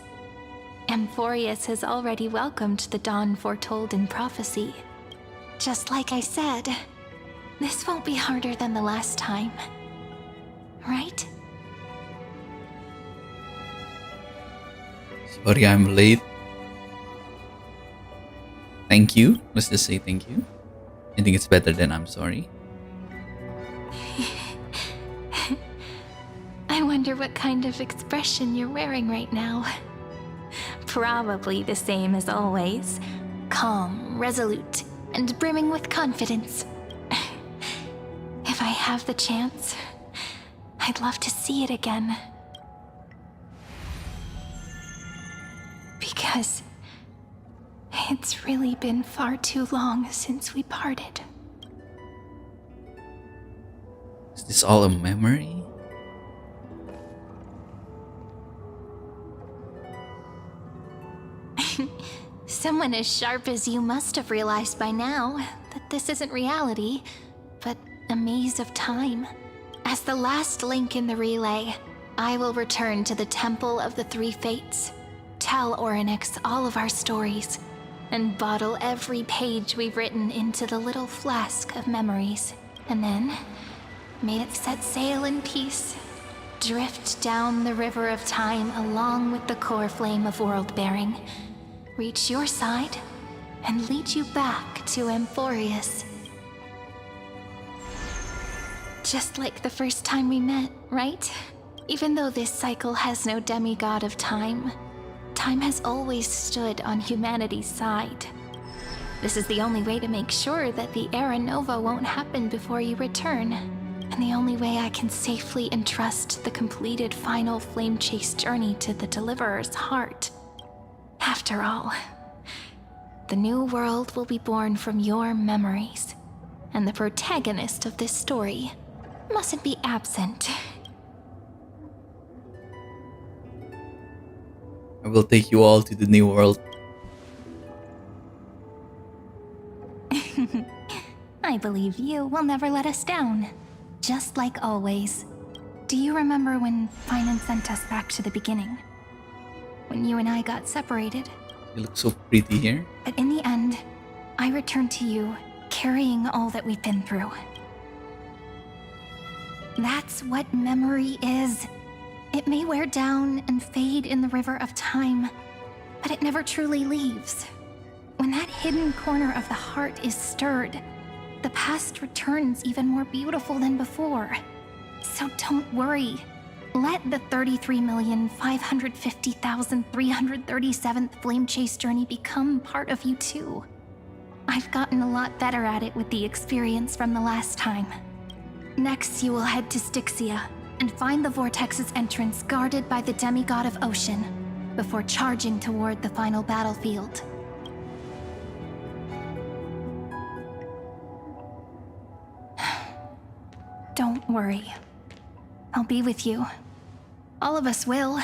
Amphorius has already welcomed the dawn foretold in prophecy. Just like I said, this won't be harder than the last time. Right? Sorry I'm late. Thank you. Let's just say thank you. I think it's better than I'm sorry. I wonder what kind of expression you're wearing right now. Probably the same as always. Calm, resolute, and brimming with confidence. If I have the chance, I'd love to see it again. Because it's really been far too long since we parted. Is this all a memory? Someone as sharp as you must have realized by now that this isn't reality, but a maze of time. As the last link in the relay, I will return to the Temple of the Three Fates, tell Orynyx all of our stories, and bottle every page we've written into the little flask of memories. And then, may it set sail in peace, drift down the river of time along with the core flame of world-bearing, reach your side, and lead you back to Amphorius. Just like the first time we met, right? Even though this cycle has no demigod of time, time has always stood on humanity's side. This is the only way to make sure that the Era Nova won't happen before you return, and the only way I can safely entrust the completed final flame chase journey to the Deliverer's heart. After all, the new world will be born from your memories, and the protagonist of this story mustn't be absent. I will take you all to the new world. I believe you will never let us down, just like always. Do you remember when Finan sent us back to the beginning? When you and I got separated? You look so pretty here. But in the end, I returned to you, carrying all that we've been through. That's what memory is. It may wear down and fade in the river of time, but it never truly leaves. When that hidden corner of the heart is stirred, the past returns even more beautiful than before. So don't worry. Let the 33,550,337th Flame Chase journey become part of you too. I've gotten a lot better at it with the experience from the last time. Next, you will head to Styxia and find the Vortex's entrance guarded by the demigod of ocean before charging toward the final battlefield. Don't worry. I'll be with you. All of us will.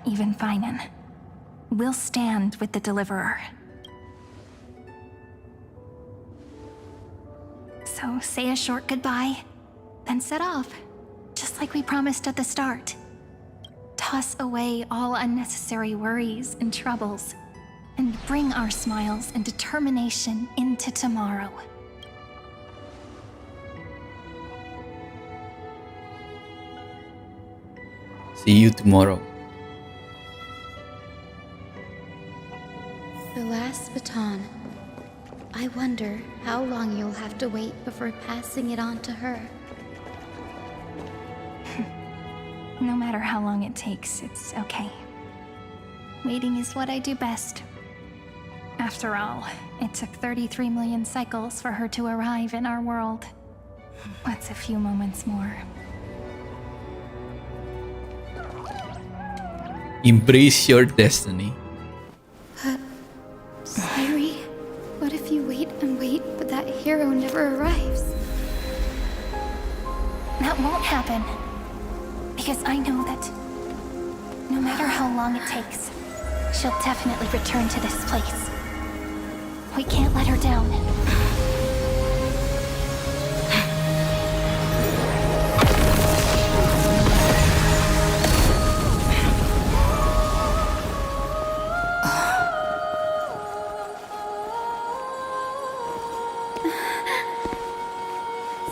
Even Finan. We'll stand with the Deliverer. So say a short goodbye, then set off, just like we promised at the start. Toss away all unnecessary worries and troubles, and bring our smiles and determination into tomorrow. See you tomorrow. The last baton. I wonder how long you'll have to wait before passing it on to her. No matter how long it takes, it's okay. Waiting is what I do best. After all, it took 33 million cycles for her to arrive in our world. What's a few moments more? Embrace your destiny. Sayuri, what if you wait and wait, but that hero never arrives? That won't happen. Because I know that no matter how long it takes, she'll definitely return to this place. We can't let her down.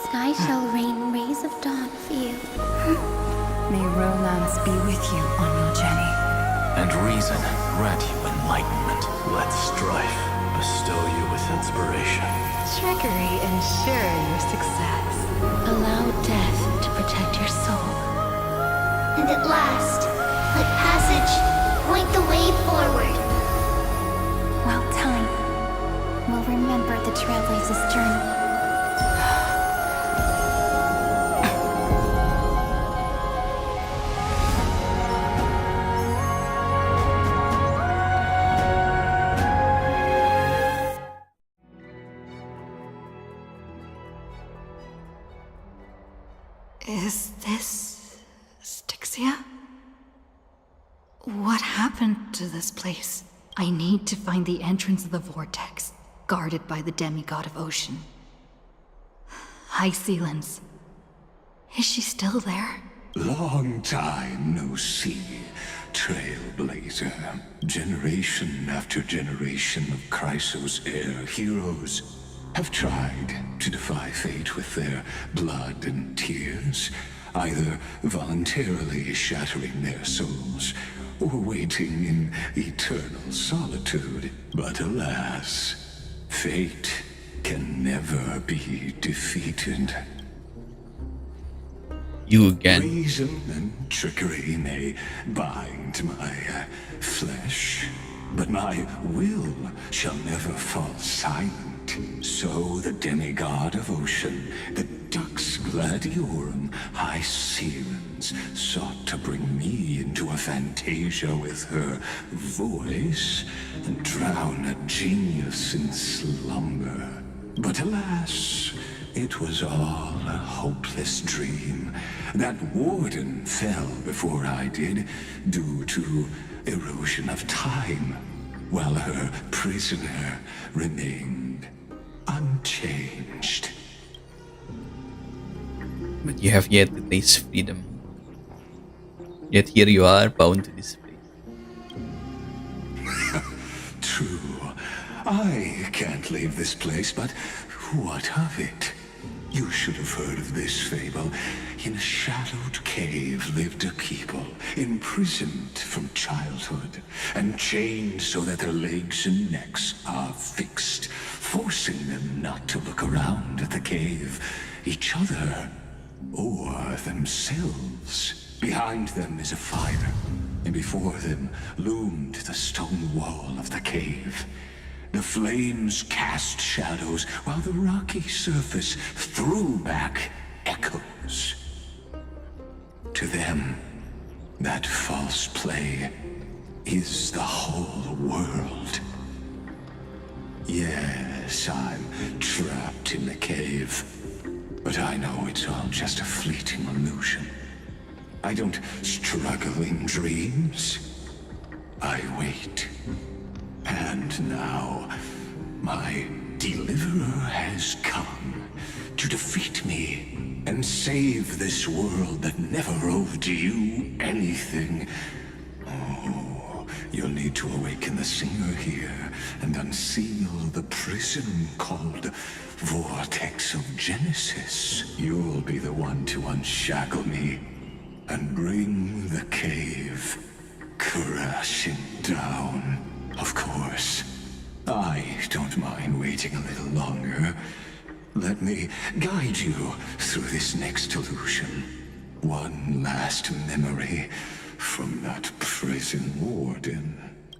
Sky shall rain rays of dawn for you. May romance be with you on your journey. And reason grant you enlightenment. Let strife bestow you with inspiration. Trickery ensure your success. Allow death to protect your soul. And at last, let passage point the way forward. Well, time will remember the Trailblazer's journey. Is this Styxia? What happened to this place? I need to find the entrance of the vortex, guarded by the demigod of ocean. High Sealens. Is she still there? Long time no see, Trailblazer. Generation after generation of Chrysos Air heroes have tried to defy fate with their blood and tears, either voluntarily shattering their souls or waiting in eternal solitude. But alas, fate can never be defeated. You again. Reason and trickery may bind my flesh, but my will shall never fall silent. So the demigod of ocean, the Dux Gladiorum, High Sealens, sought to bring me into a fantasia with her voice and drown a genius in slumber. But alas, it was all a hopeless dream. That warden fell before I did, due to erosion of time, while her prisoner remained unchanged. But you have yet to taste freedom. Yet here you are, bound to this place. True. I can't leave this place, but what of it? You should have heard of this fable. In a shadowed cave lived a people, imprisoned from childhood, and chained so that their legs and necks are fixed, forcing them not to look around at the cave, each other, or themselves. Behind them is a fire, and before them loomed the stone wall of the cave. The flames cast shadows, while the rocky surface threw back echoes. To them, that false play is the whole world. Yes, I'm trapped in the cave, but I know it's all just a fleeting illusion. I don't struggle in dreams. I wait. And now, my deliverer has come to defeat me and save this world that never owed you anything. Oh, you'll need to awaken the singer here and unseal the prison called Vortex of Genesis. You'll be the one to unshackle me and bring the cave crashing down. Of course, I don't mind waiting a little longer. Let me guide you through this next illusion. One last memory from that prison warden.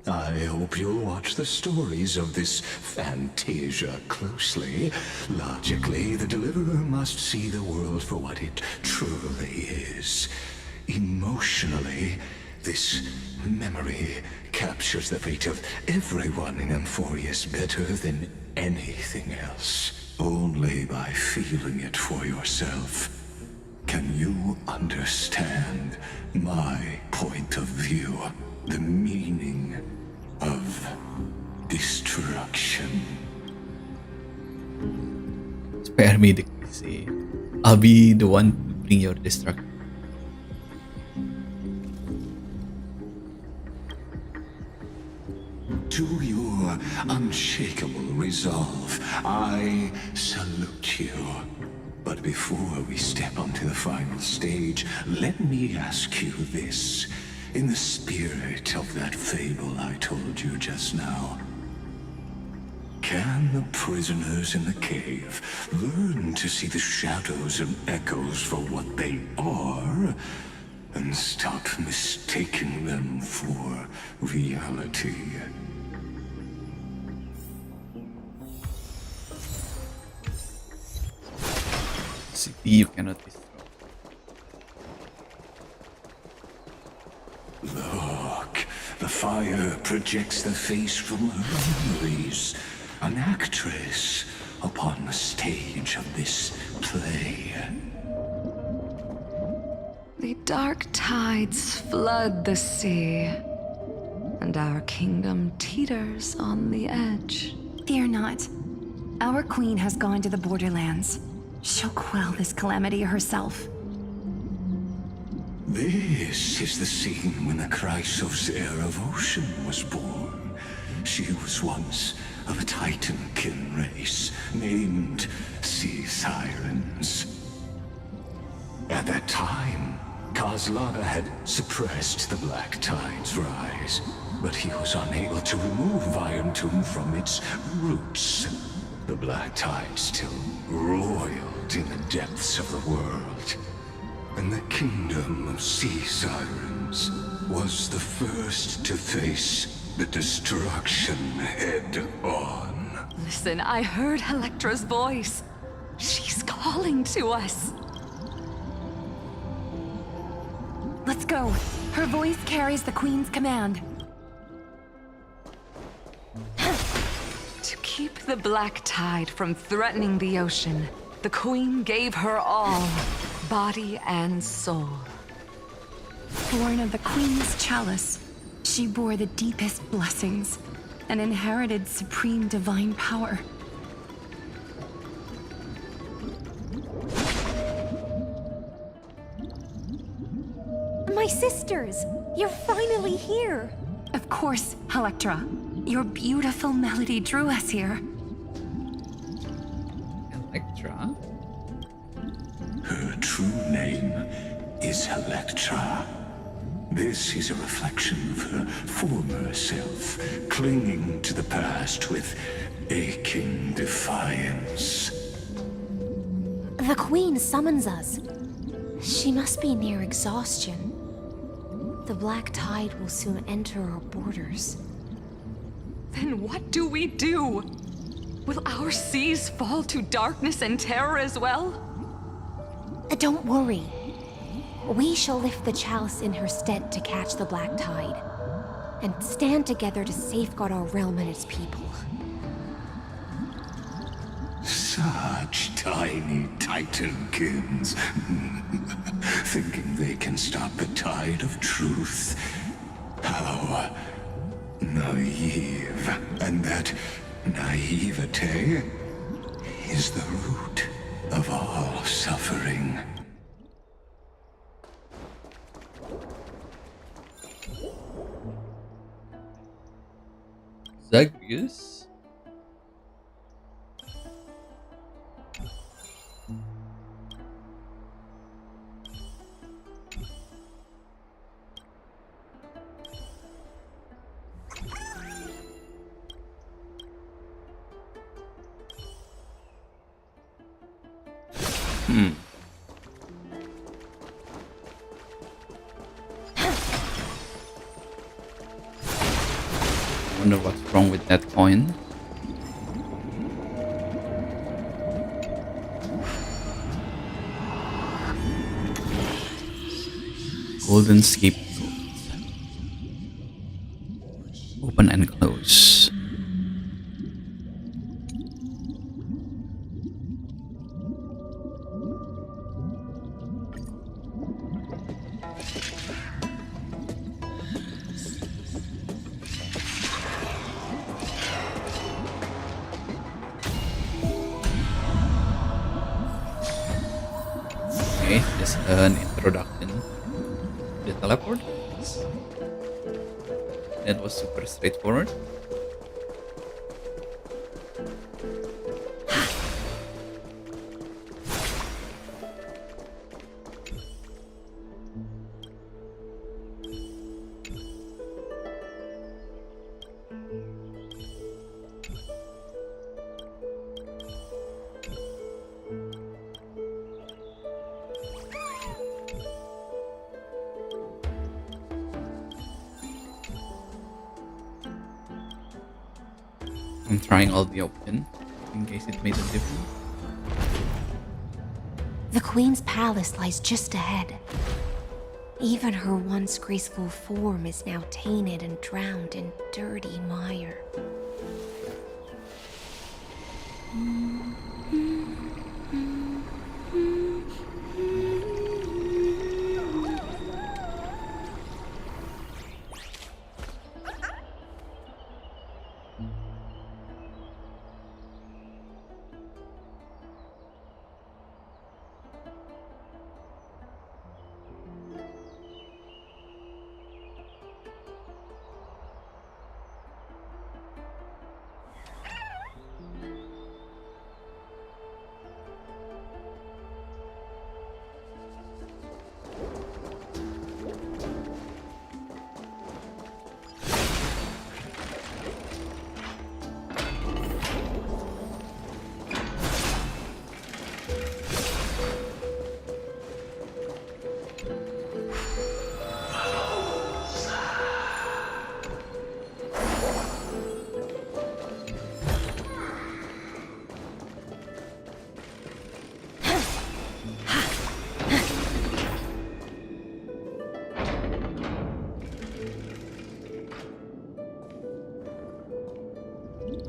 I hope you'll watch the stories of this Fantasia closely. Logically, the Deliverer must see the world for what it truly is. Emotionally, this memory captures the fate of everyone in Emphorius better than anything else. Only by feeling it for yourself can you understand my point of view, the meaning of destruction. Spare me the cliche. I'll be the one to bring your destruction. To your unshakable resolve, I salute you. But before we step onto the final stage, let me ask you this. In the spirit of that fable I told you just now, can the prisoners in the cave learn to see the shadows and echoes for what they are, and stop mistaking them for reality? City you cannot destroy. Look, the fire projects the face from Hermes, an actress upon the stage of this play. The dark tides flood the sea, and our kingdom teeters on the edge. Fear not. Our queen has gone to the borderlands. She'll quell this calamity herself. This is the scene when the Chrysos heir of Ocean was born. She was once of a Titankin race named Sea Sirens. At that time, Kozlana had suppressed the Black Tide's rise, but he was unable to remove Virentum from its roots. The Black Tide still roiled in the depths of the world, and the kingdom of Sea Sirens was the first to face the destruction head on. Listen, I heard Electra's voice. She's calling to us. Let's go. Her voice carries the queen's command. To keep the Black Tide from threatening the ocean, the queen gave her all, body and soul. Born of the queen's chalice, she bore the deepest blessings and inherited supreme divine power. My sisters! You're finally here! Of course, Electra. Your beautiful melody drew us here. Electra? Her true name is Electra. This is a reflection of her former self, clinging to the past with aching defiance. The Queen summons us. She must be near exhaustion. The Black Tide will soon enter our borders. Then what do we do? Will our seas fall to darkness and terror as well? Don't worry. We shall lift the chalice in her stead to catch the Black Tide, and stand together to safeguard our realm and its people. Such tiny Titankins, thinking they can stop the tide of truth. How naive. And that naivete is the root of all suffering. Zagreus? Wonder what's wrong with that coin. Golden scapegoat. Open and close. Okay, just an introduction. The teleport. That was super straightforward. I'm trying all the options in case it made a difference. The Queen's palace lies just ahead. Even her once graceful form is now tainted and drowned in dirty mire.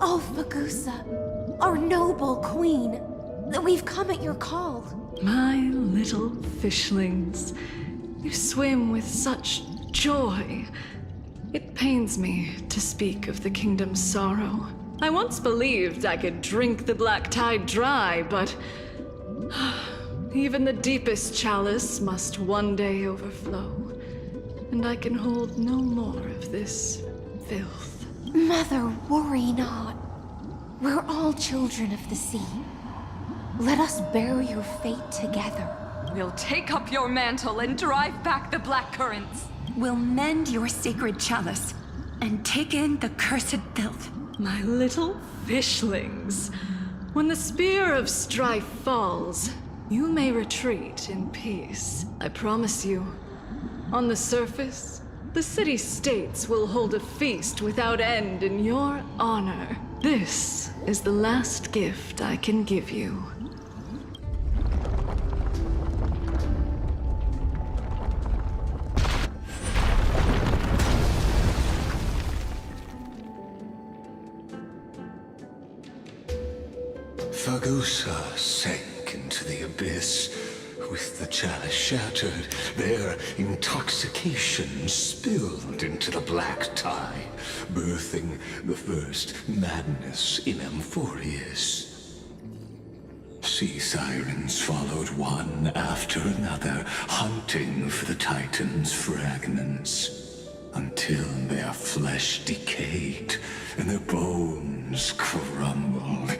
Oh, Fagusa, our noble queen, we've come at your call. My little fishlings, you swim with such joy. It pains me to speak of the kingdom's sorrow. I once believed I could drink the black tide dry, but even the deepest chalice must one day overflow, and I can hold no more of this filth. Mother, worry not. We're all children of the sea. Let us bear your fate together. We'll take up your mantle and drive back the black currents. We'll mend your sacred chalice and take in the cursed filth. My little fishlings, when the spear of strife falls, you may retreat in peace. I promise you. On the surface, the city-states will hold a feast without end in your honor. This is the last gift I can give you. Fagusa sank into the abyss. With the chalice shattered, their intoxication spilled into the black tide, birthing the first madness in Amphorius. Sea sirens followed one after another, hunting for the Titan's fragments, until their flesh decayed and their bones crumbled,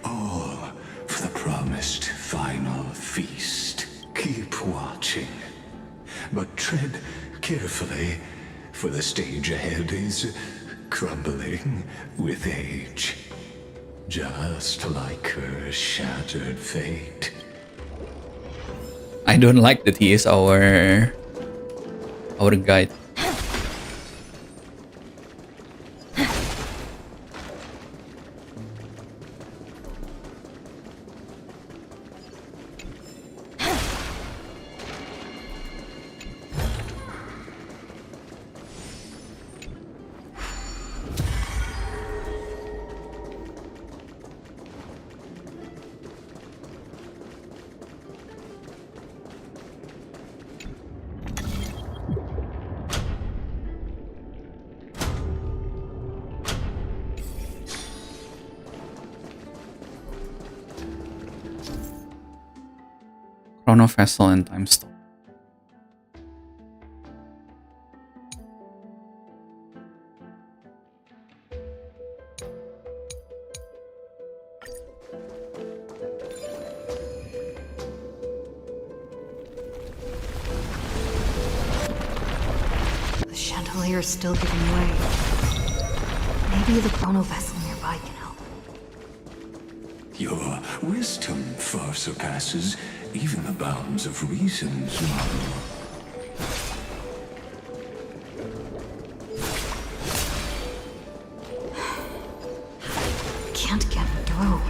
all for the promised final feast. Keep watching, but tread carefully, for the stage ahead is crumbling with age, just like her shattered fate. I don't like that he is our guide. Chrono Vessel and Time Stop. The chandelier's still giving way. Maybe the chrono vessel nearby can help. Your wisdom far surpasses even the bounds of reason's model. Can't get through.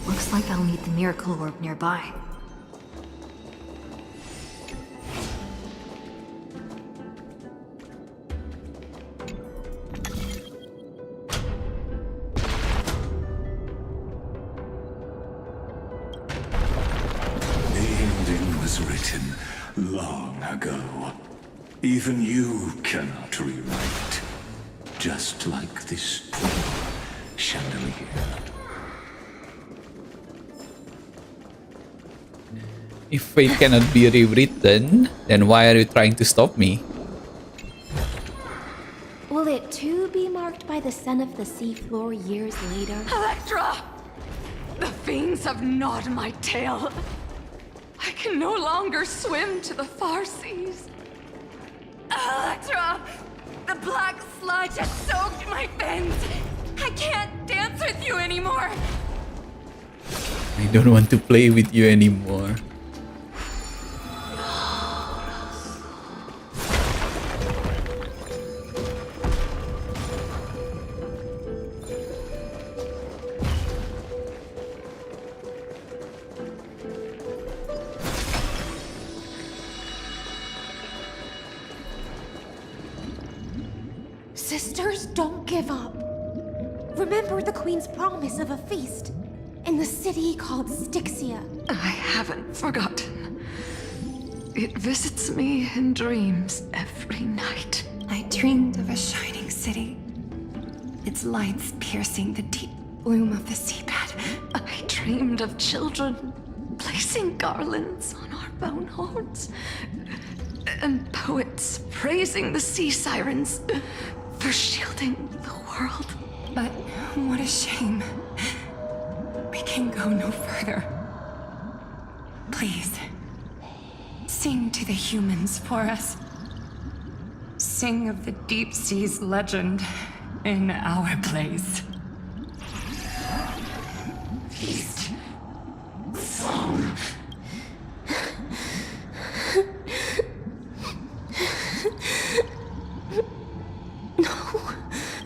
Looks like I'll need the miracle orb nearby. Written long ago. Even you cannot rewrite. Just like this poor chandelier. If fate cannot be rewritten, then why are you trying to stop me? Will it too be marked by the scent of the seafloor years later? Electra! The fiends have gnawed my tail. I can no longer swim to the far seas. Electra! The black sludge has soaked my fins. I can't dance with you anymore. I don't want to play with you anymore. Sisters, don't give up. Remember the Queen's promise of a feast in the city called Styxia. I haven't forgotten. It visits me in dreams every night. I dreamed of a shining city, its lights piercing the deep gloom of the seabed. I dreamed of children placing garlands on our bone horns, and poets praising the sea sirens for shielding the world. But what a shame. We can go no further. Please, sing to the humans for us. Sing of the deep sea's legend in our place. Feast. Song.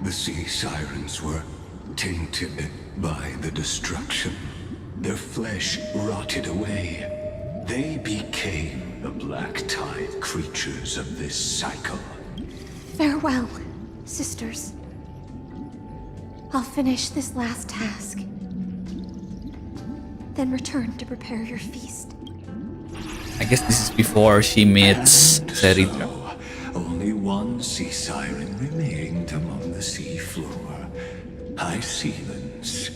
The sea sirens were tainted by the destruction. Their flesh rotted away. They became the black tide creatures of this cycle. Farewell, sisters. I'll finish this last task. Then return to prepare your feast. I guess this is before she meets Seridra. Only one sea siren remained among the sea floor. High Sealands,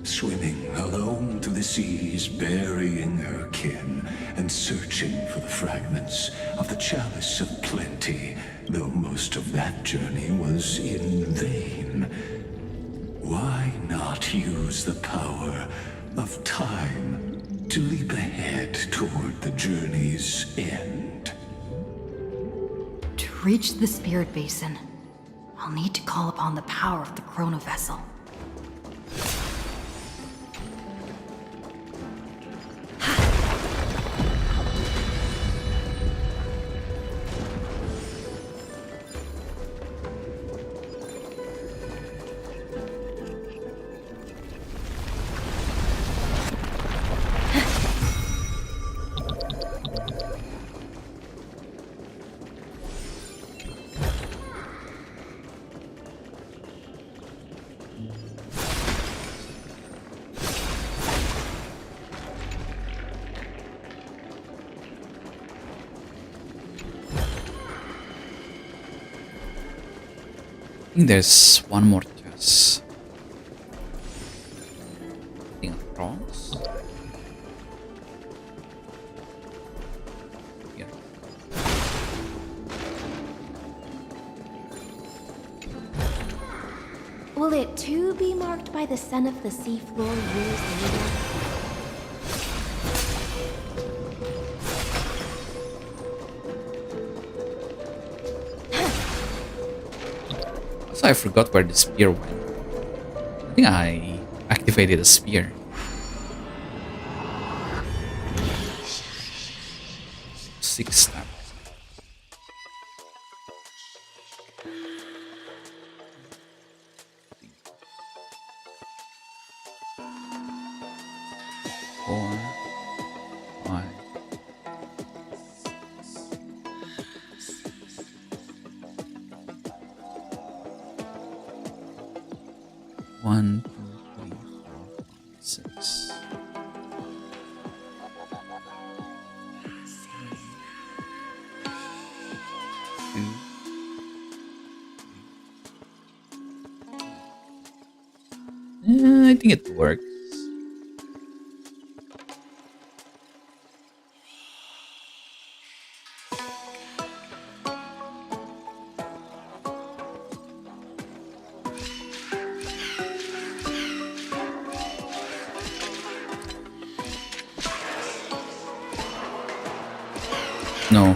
swimming alone through the seas, burying her kin, and searching for the fragments of the chalice of plenty, though most of that journey was in vain. Why not use the power of time to leap ahead toward the journey's end? To reach the spirit basin, I'll need to call upon the power of the chrono vessel. I think there's one more chest. I think across. Will it too be marked by the scent of the seafloor years later? Also, I forgot where the spear went. I think I activated a spear. Six stamina. Four, five. One, two, three, four, five, six. Two. I think it works. No,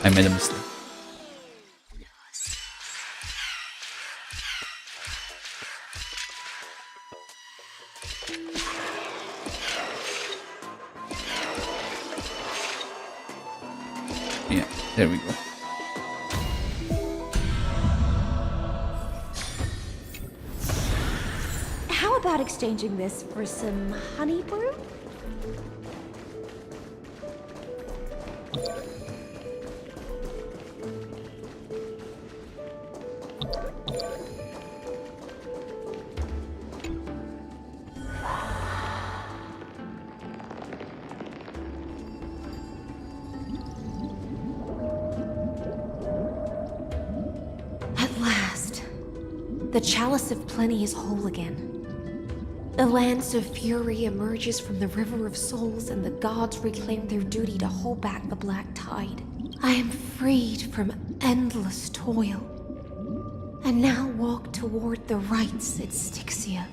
I made a mistake. Yeah, there we go. How about exchanging this for some honey brew? At last, the Chalice of Plenty is whole again. The Lance of Fury emerges from the River of Souls, and the gods reclaim their duty to hold back the Black Tide. I am freed from endless toil, and now walk toward the rites at Styxia.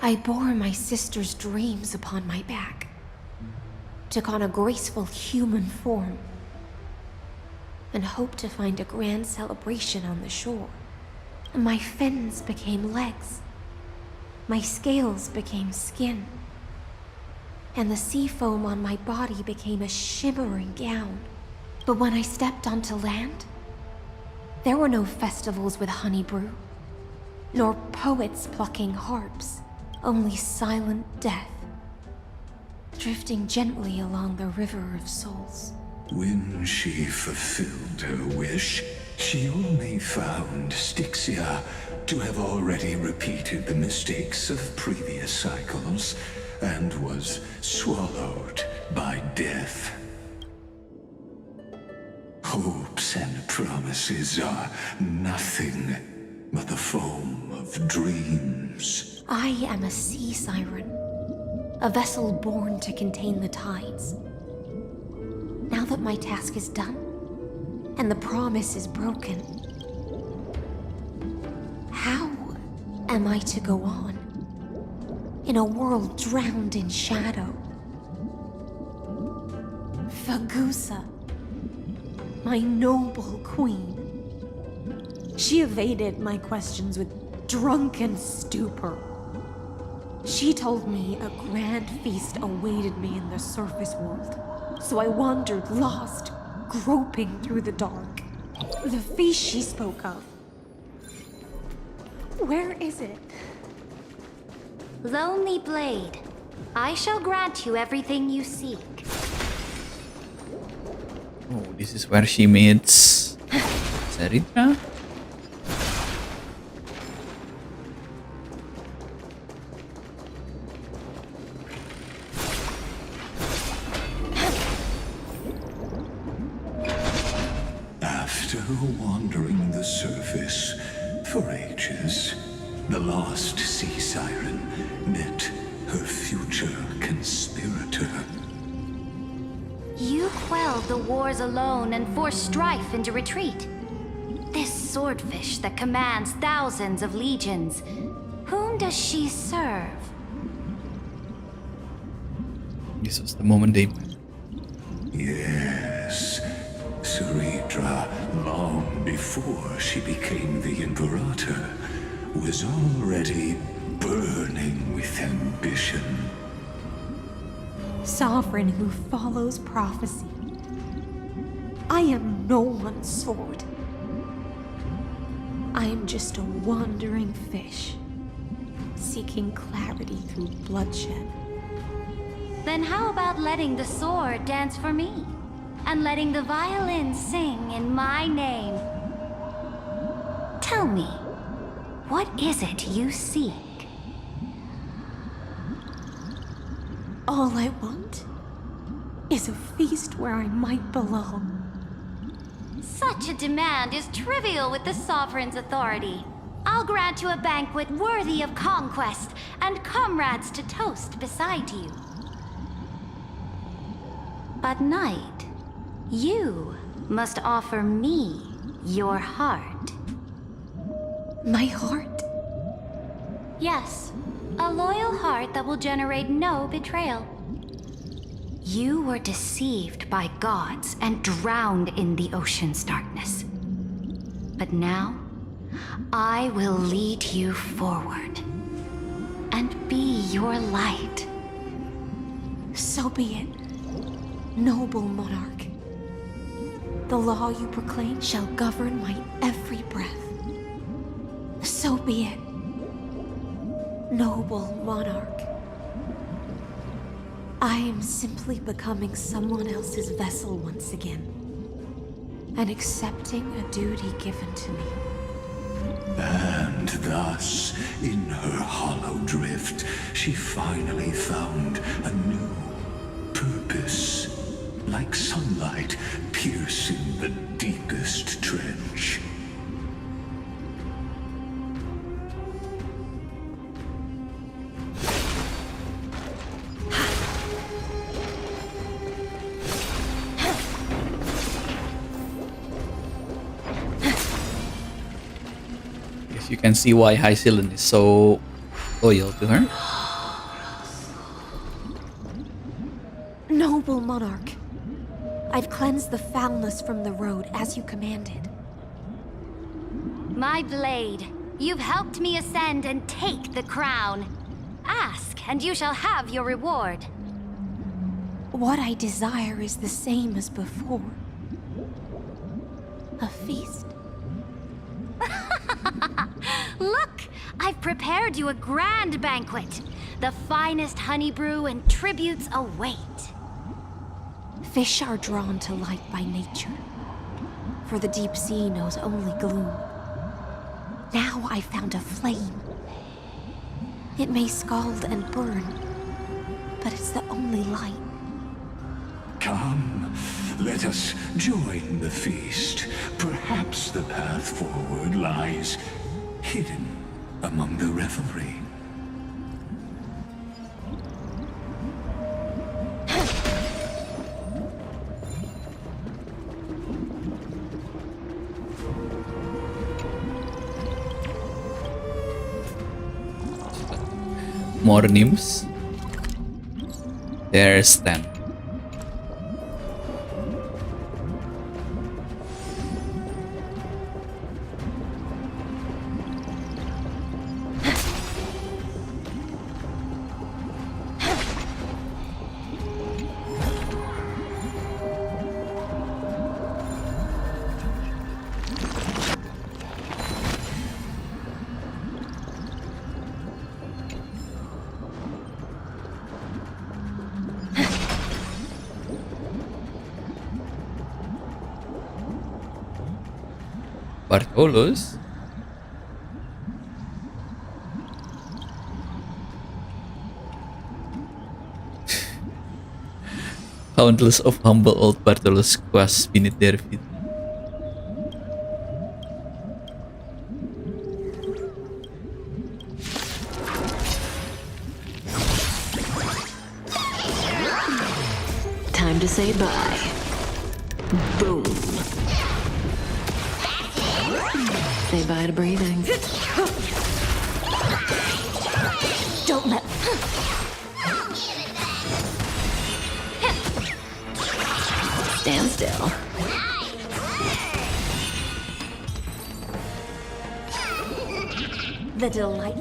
I bore my sister's dreams upon my back, took on a graceful human form, and hoped to find a grand celebration on the shore. My fins became legs, my scales became skin, and the sea foam on my body became a shimmering gown. But when I stepped onto land, there were no festivals with honey brew, nor poets plucking harps, only silent death, drifting gently along the River of Souls. When she fulfilled her wish, she only found Styxia to have already repeated the mistakes of previous cycles and was swallowed by death. Hopes and promises are nothing but the foam of dreams. I am a sea siren, a vessel born to contain the tides. Now that my task is done, and the promise is broken, how am I to go on in a world drowned in shadow? Fagusa, my noble queen. She evaded my questions with drunken stupor. She told me a grand feast awaited me in the surface world, so I wandered lost, groping through the dark. The feast she spoke of. Where is it? Lonely Blade, I shall grant you everything you seek. Oh, this is where she meets Sarita? After wandering the surface for ages, the lost sea siren met her future conspirator. You quelled the wars alone and forced strife into retreat. This swordfish that commands thousands of legions. Whom does she serve? This was the moment they met. Yes. Ceridra, long before she became the Imperator, was already burning with ambition. Sovereign who follows prophecy. I am no one's sword. I am just a wandering fish, seeking clarity through bloodshed. Then how about letting the sword dance for me? And letting the violin sing in my name? Tell me, what is it you seek? All I want is a feast where I might belong. Such a demand is trivial with the Sovereign's authority. I'll grant you a banquet worthy of conquest and comrades to toast beside you. But Knight, you must offer me your heart. My heart? Yes, a loyal heart that will generate no betrayal. You were deceived by gods and drowned in the ocean's darkness. But now, I will lead you forward and be your light. So be it, noble monarch. The law you proclaim shall govern my every breath. So be it, noble monarch. I am simply becoming someone else's vessel once again, and accepting a duty given to me. And thus, in her hollow drift, she finally found a new purpose, like sunlight piercing the deepest trench. You can see why Hycelen is so loyal to her. Noble monarch, I've cleansed the foulness from the road as you commanded. My blade, you've helped me ascend and take the crown. Ask, and you shall have your reward. What I desire is the same as before. A feast. Look, I've prepared you a grand banquet. The finest honey brew and tributes await. Fish are drawn to light by nature, for the deep sea knows only gloom. Now I found a flame. It may scald and burn, but it's the only light. Come, let us join the feast. Perhaps the path forward lies hidden among the revelry. More nymphs. There's 10. Bartolos. Countless of humble old Bartolos squash beneath their feet. Time to say bye. Boom. Say bye to breathing. Don't let... Stand still. The delight...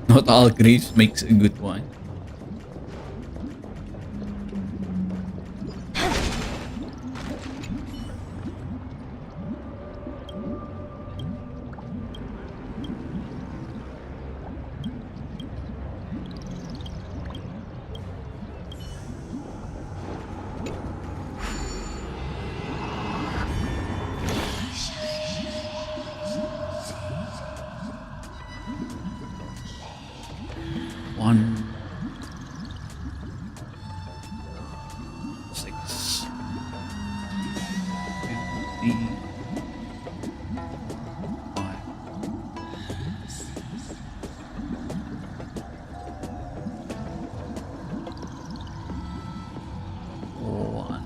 Not all grief makes a good wine. One, 6, 50, 5. One,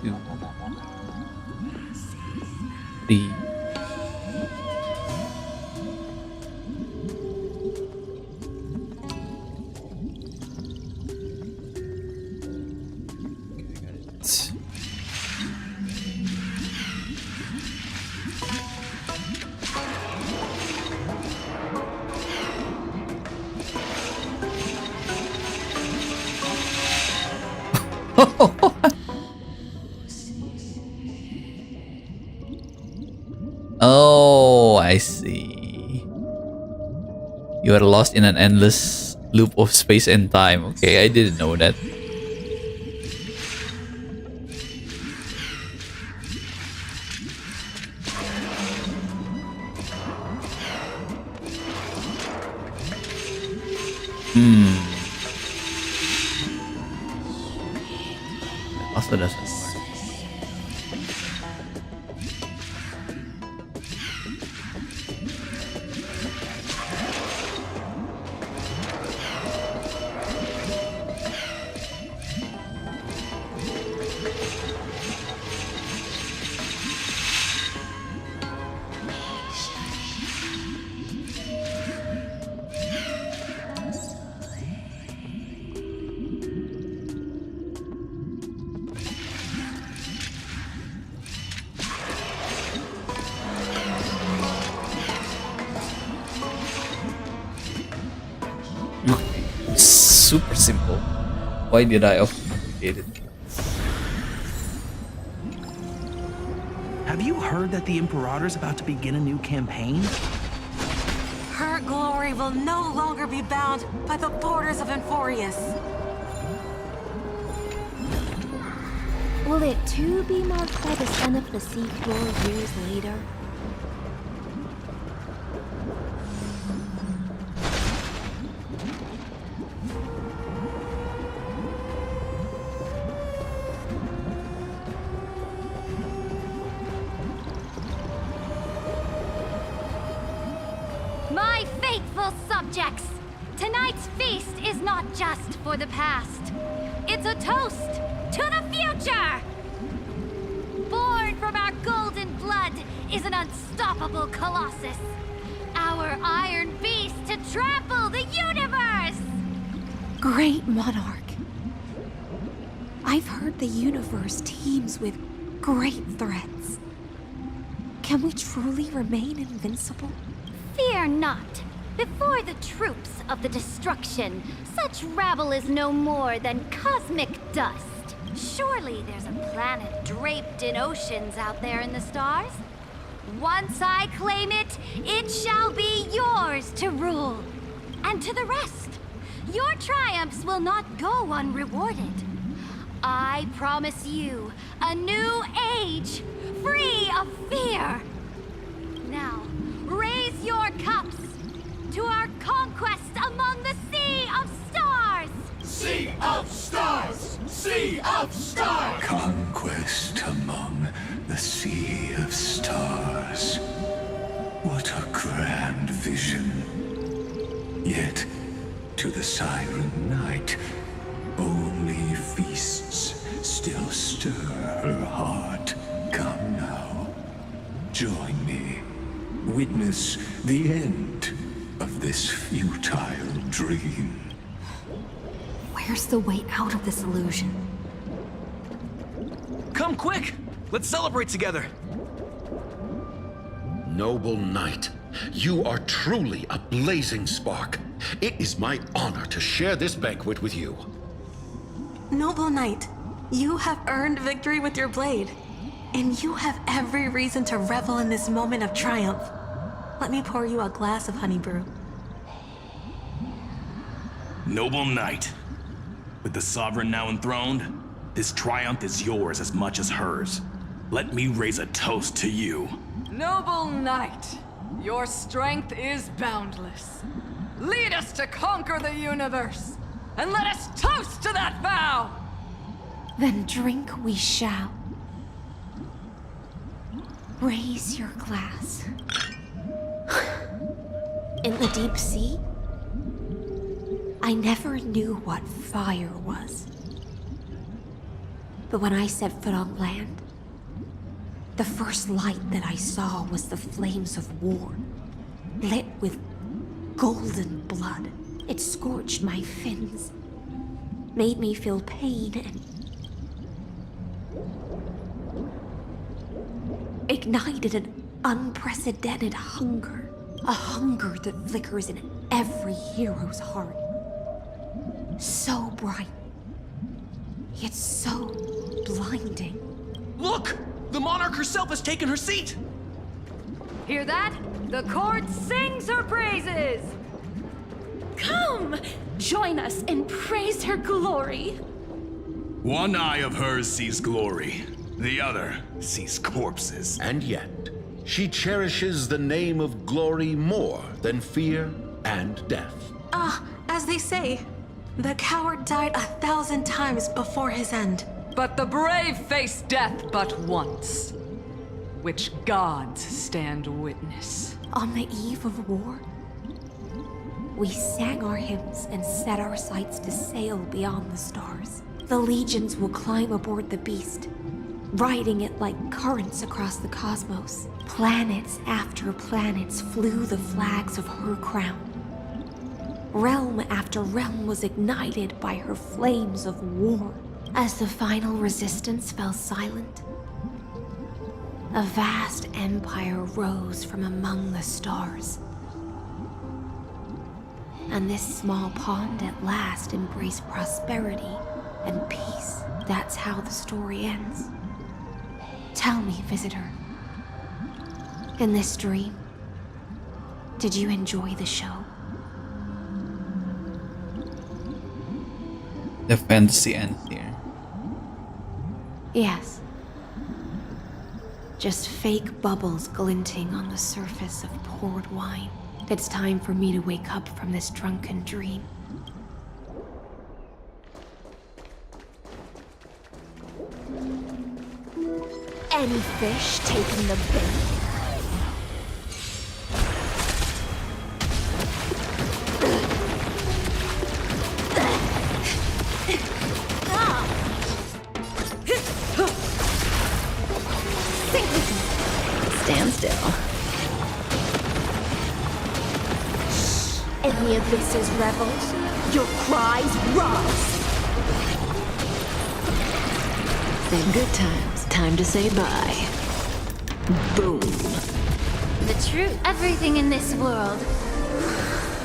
2, 3. Oh, I see. You are lost in an endless loop of space and time. Okay, I didn't know that. That also doesn't work. Super simple. Why did I overcomplicate it? Have you heard that the Imperator's about to begin a new campaign? Her glory will no longer be bound by the borders of Enforius. Will it too be marked by the son of the sea floor years later? My faithful subjects, tonight's feast is not just for the past. It's a toast to the future! Born from our golden blood is an unstoppable colossus. Our iron beast to trample the universe! Great monarch. I've heard the universe teems with great threats. Can we truly remain invincible? Fear not. Before the troops of the destruction, such rabble is no more than cosmic dust. Surely there's a planet draped in oceans out there in the stars. Once I claim it, it shall be yours to rule. And to the rest, your triumphs will not go unrewarded. I promise you a new age, free of fear. Now, raise your cups to our conquest among the Sea of Stars! Sea of Stars! Sea of Stars! Conquest among the Sea of Stars. What a grand vision. Yet, to the Siren Knight, earthly feasts still stir her heart. Come now, join me. Witness the end of this futile dream. Where's the way out of this illusion? Come quick! Let's celebrate together! Noble knight, you are truly a blazing spark. It is my honor to share this banquet with you. Noble Knight, you have earned victory with your blade. And you have every reason to revel in this moment of triumph. Let me pour you a glass of honey brew. Noble Knight, with the Sovereign now enthroned, this triumph is yours as much as hers. Let me raise a toast to you. Noble knight, your strength is boundless. Lead us to conquer the universe, and let us toast to that vow! Then drink we shall. Raise your glass. In the deep sea, I never knew what fire was. But when I set foot on land, the first light that I saw was the flames of war, lit with golden blood. It scorched my fins, made me feel pain, and ignited an unprecedented hunger. A hunger that flickers in every hero's heart. So bright, yet so blinding. Look! The monarch herself has taken her seat! Hear that? The court sings her praises! Come! Join us and praise her glory! One eye of hers sees glory, the other sees corpses. And yet, she cherishes the name of glory more than fear and death. As they say, the coward died 1,000 times before his end. But the brave face death but once, which gods stand witness. On the eve of war, we sang our hymns and set our sights to sail beyond the stars. The legions will climb aboard the beast, riding it like currents across the cosmos. Planets after planets flew the flags of her crown. Realm after realm was ignited by her flames of war. As the final resistance fell silent, a vast empire rose from among the stars. And this small pond at last embraced prosperity and peace. That's how the story ends. Tell me, visitor, in this dream, did you enjoy the show? The fantasy ends here. Yes. Just fake bubbles glinting on the surface of poured wine. It's time for me to wake up from this drunken dream. Any fish taking the bait? Stand still. In the abyss's revels, your cries rise. In good times, time to say bye. Boom. The truth. Everything in this world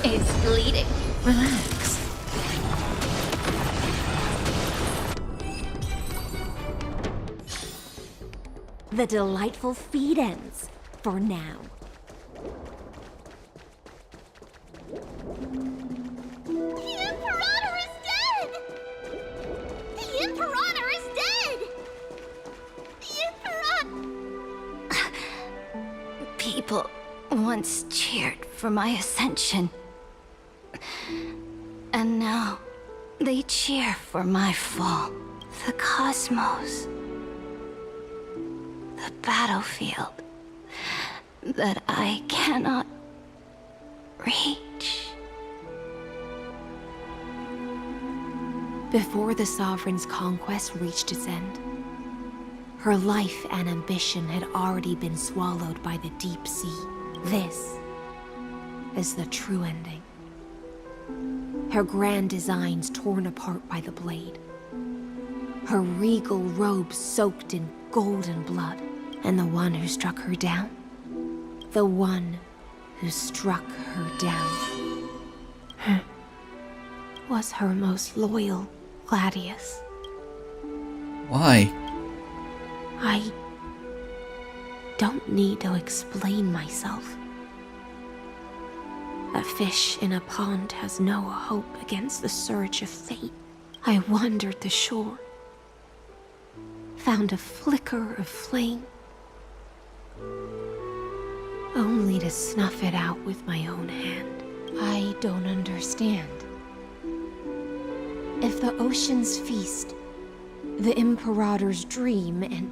is bleeding. Relax. The delightful feed ends, for now. The Imperator is dead! The Imperator is dead! The Imperator... People once cheered for my ascension. And now they cheer for my fall. The cosmos. The battlefield that I cannot reach. before the Sovereign's conquest reached its end. Her life and ambition had already been swallowed by the deep sea. This is the true ending. Her grand designs torn apart by the blade. Her regal robe soaked in golden blood. And the one who struck her down? The one who struck her down was her most loyal Gladius. Why? I don't need to explain myself. A fish in a pond has no hope against the surge of fate. I wandered the shore, found a flicker of flame, only to snuff it out with my own hand. I don't understand. If the ocean's feast, the Imperator's dream, and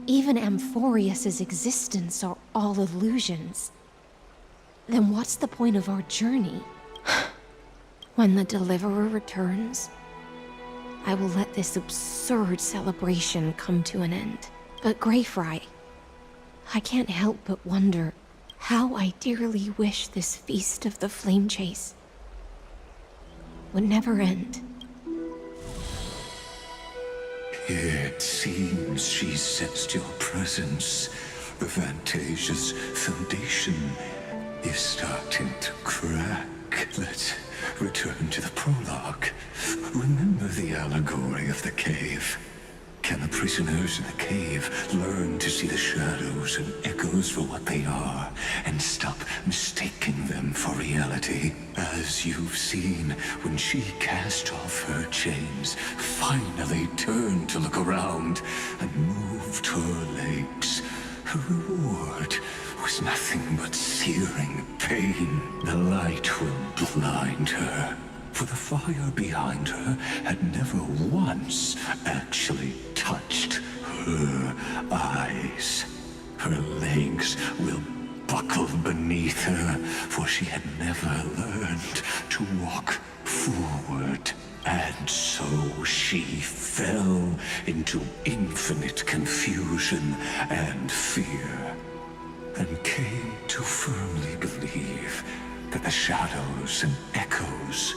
even Amphorius's existence are all illusions, then what's the point of our journey? When the Deliverer returns, I will let this absurd celebration come to an end. But Greyfry, I can't help but wonder how I dearly wish this feast of the Flame Chase would never end. It seems she sensed your presence. The Fantasia's foundation is starting to crack. Let's return to the prologue. Remember the allegory of the cave? Can the prisoners in the cave learn to see the shadows and echoes for what they are, and stop mistaking them for reality? As you've seen when she cast off her chains, finally turned to look around, and moved her legs. Her reward was nothing but searing pain. The light will blind her. For the fire behind her had never once actually touched her eyes. Her legs will buckle beneath her, for she had never learned to walk forward. And so she fell into infinite confusion and fear, and came to firmly believe that the shadows and echoes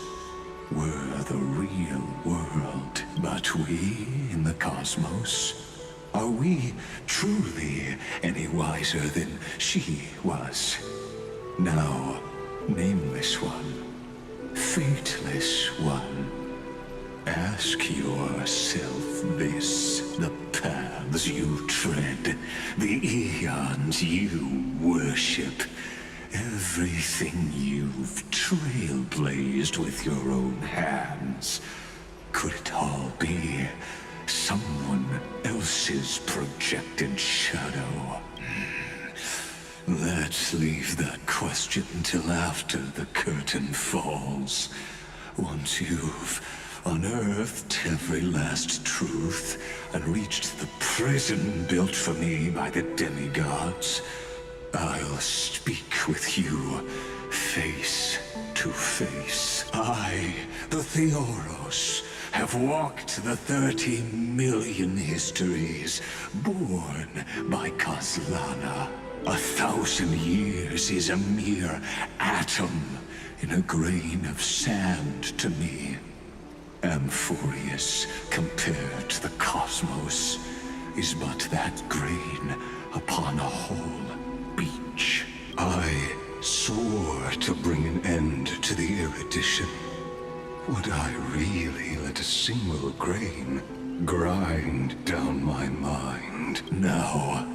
were the real world. But we in the cosmos, are we truly any wiser than she was? Now, nameless one, fateless one, ask yourself this: the paths you tread, the eons you worship, everything you've trailblazed with your own hands, could it all be someone else's projected shadow? Let's leave that question till after the curtain falls. Once you've unearthed every last truth and reached the prison built for me by the demigods, I'll speak with you face to face. I, the Theoros, have walked the 30 million histories born by Kozlana. 1,000 years is a mere atom in a grain of sand to me. Amphorius, compared to the cosmos, is but that grain upon a whole beach. I swore to bring an end to the erudition. Would I really let a single grain grind down my mind? Now,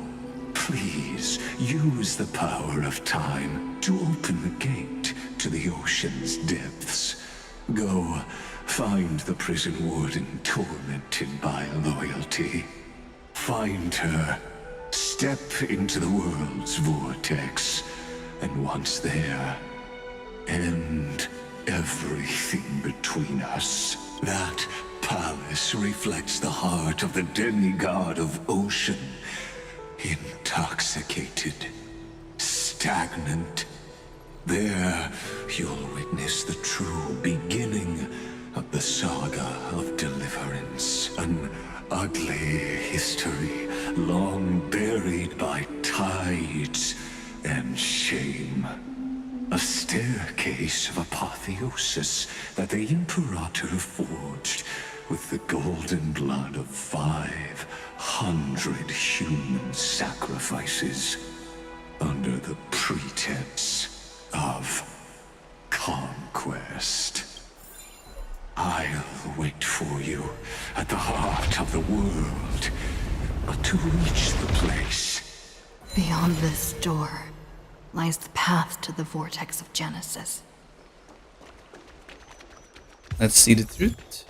please use the power of time to open the gate to the ocean's depths. Go find the prison warden tormented by loyalty. Find her. Step into the world's vortex, and once there, end everything between us. That palace reflects the heart of the demigod of ocean. Intoxicated, stagnant. There, you'll witness the true beginning of the saga of symbiosis that the Imperator forged with the golden blood of 500 human sacrifices under the pretense of conquest. I'll wait for you at the heart of the world, but to reach the place. Beyond this door lies the path to the vortex of Genesis. Let's see the truth.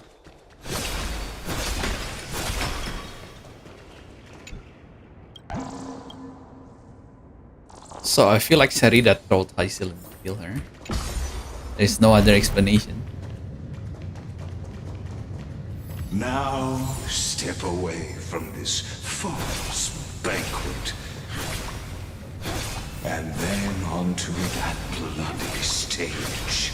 So I feel like Sarida told Hysilin to kill her. There's no other explanation. Now step away from this false banquet. And then onto that bloody stage.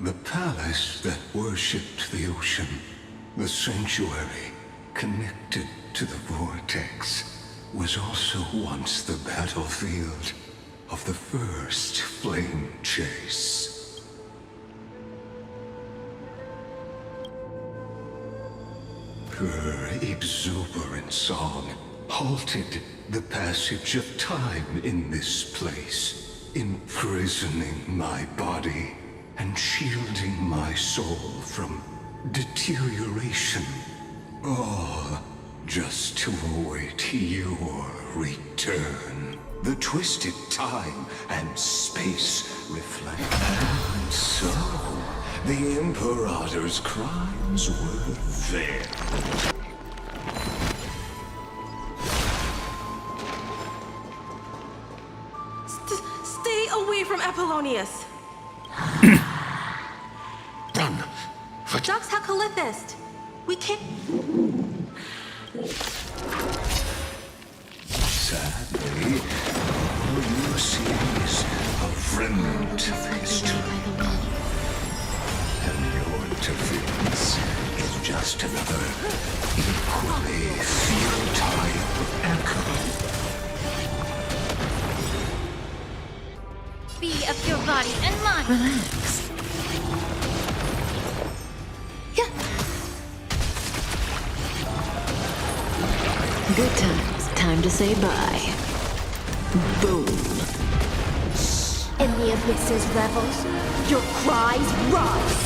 The palace that worshipped the ocean, the sanctuary connected to the vortex, was also once the battlefield of the first flame chase. Her exuberant song halted the passage of time in this place, imprisoning my body and shielding my soul from deterioration. All just to await your return. The twisted time and space reflect. And so, the Imperator's crimes were there. Stay away from Apollonius. Run. Dux Hakalithist. We can't. Sadly, all you see is a remnant of history. And your interference is just another equally futile echo. Be of your body and mind. Relax. Good times. Time to say bye. Boom. In the abyss's revels, your cries rise.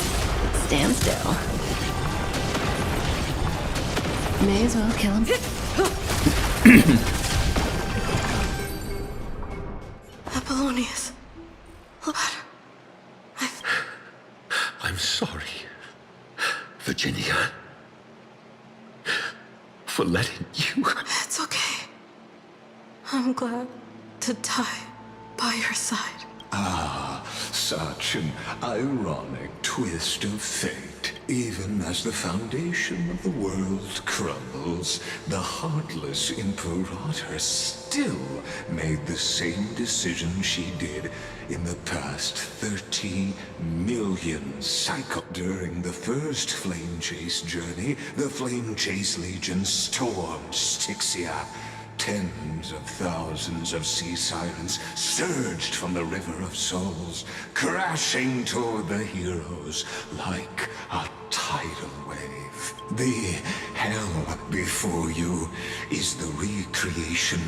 Stand still. May as well kill him. Apollonius. I'm sorry, Virginia, for letting you. It's okay. I'm glad to die by your side. Ah, such an ironic twist of fate. Even as the foundation of the world crumbles, the heartless Imperator still made the same decision she did in the past 30 million cycles. During the first Flame Chase journey, the Flame Chase Legion stormed Styxia. Tens of thousands of sea sirens surged from the River of Souls, crashing toward the heroes like a tidal wave. The hell before you is the recreation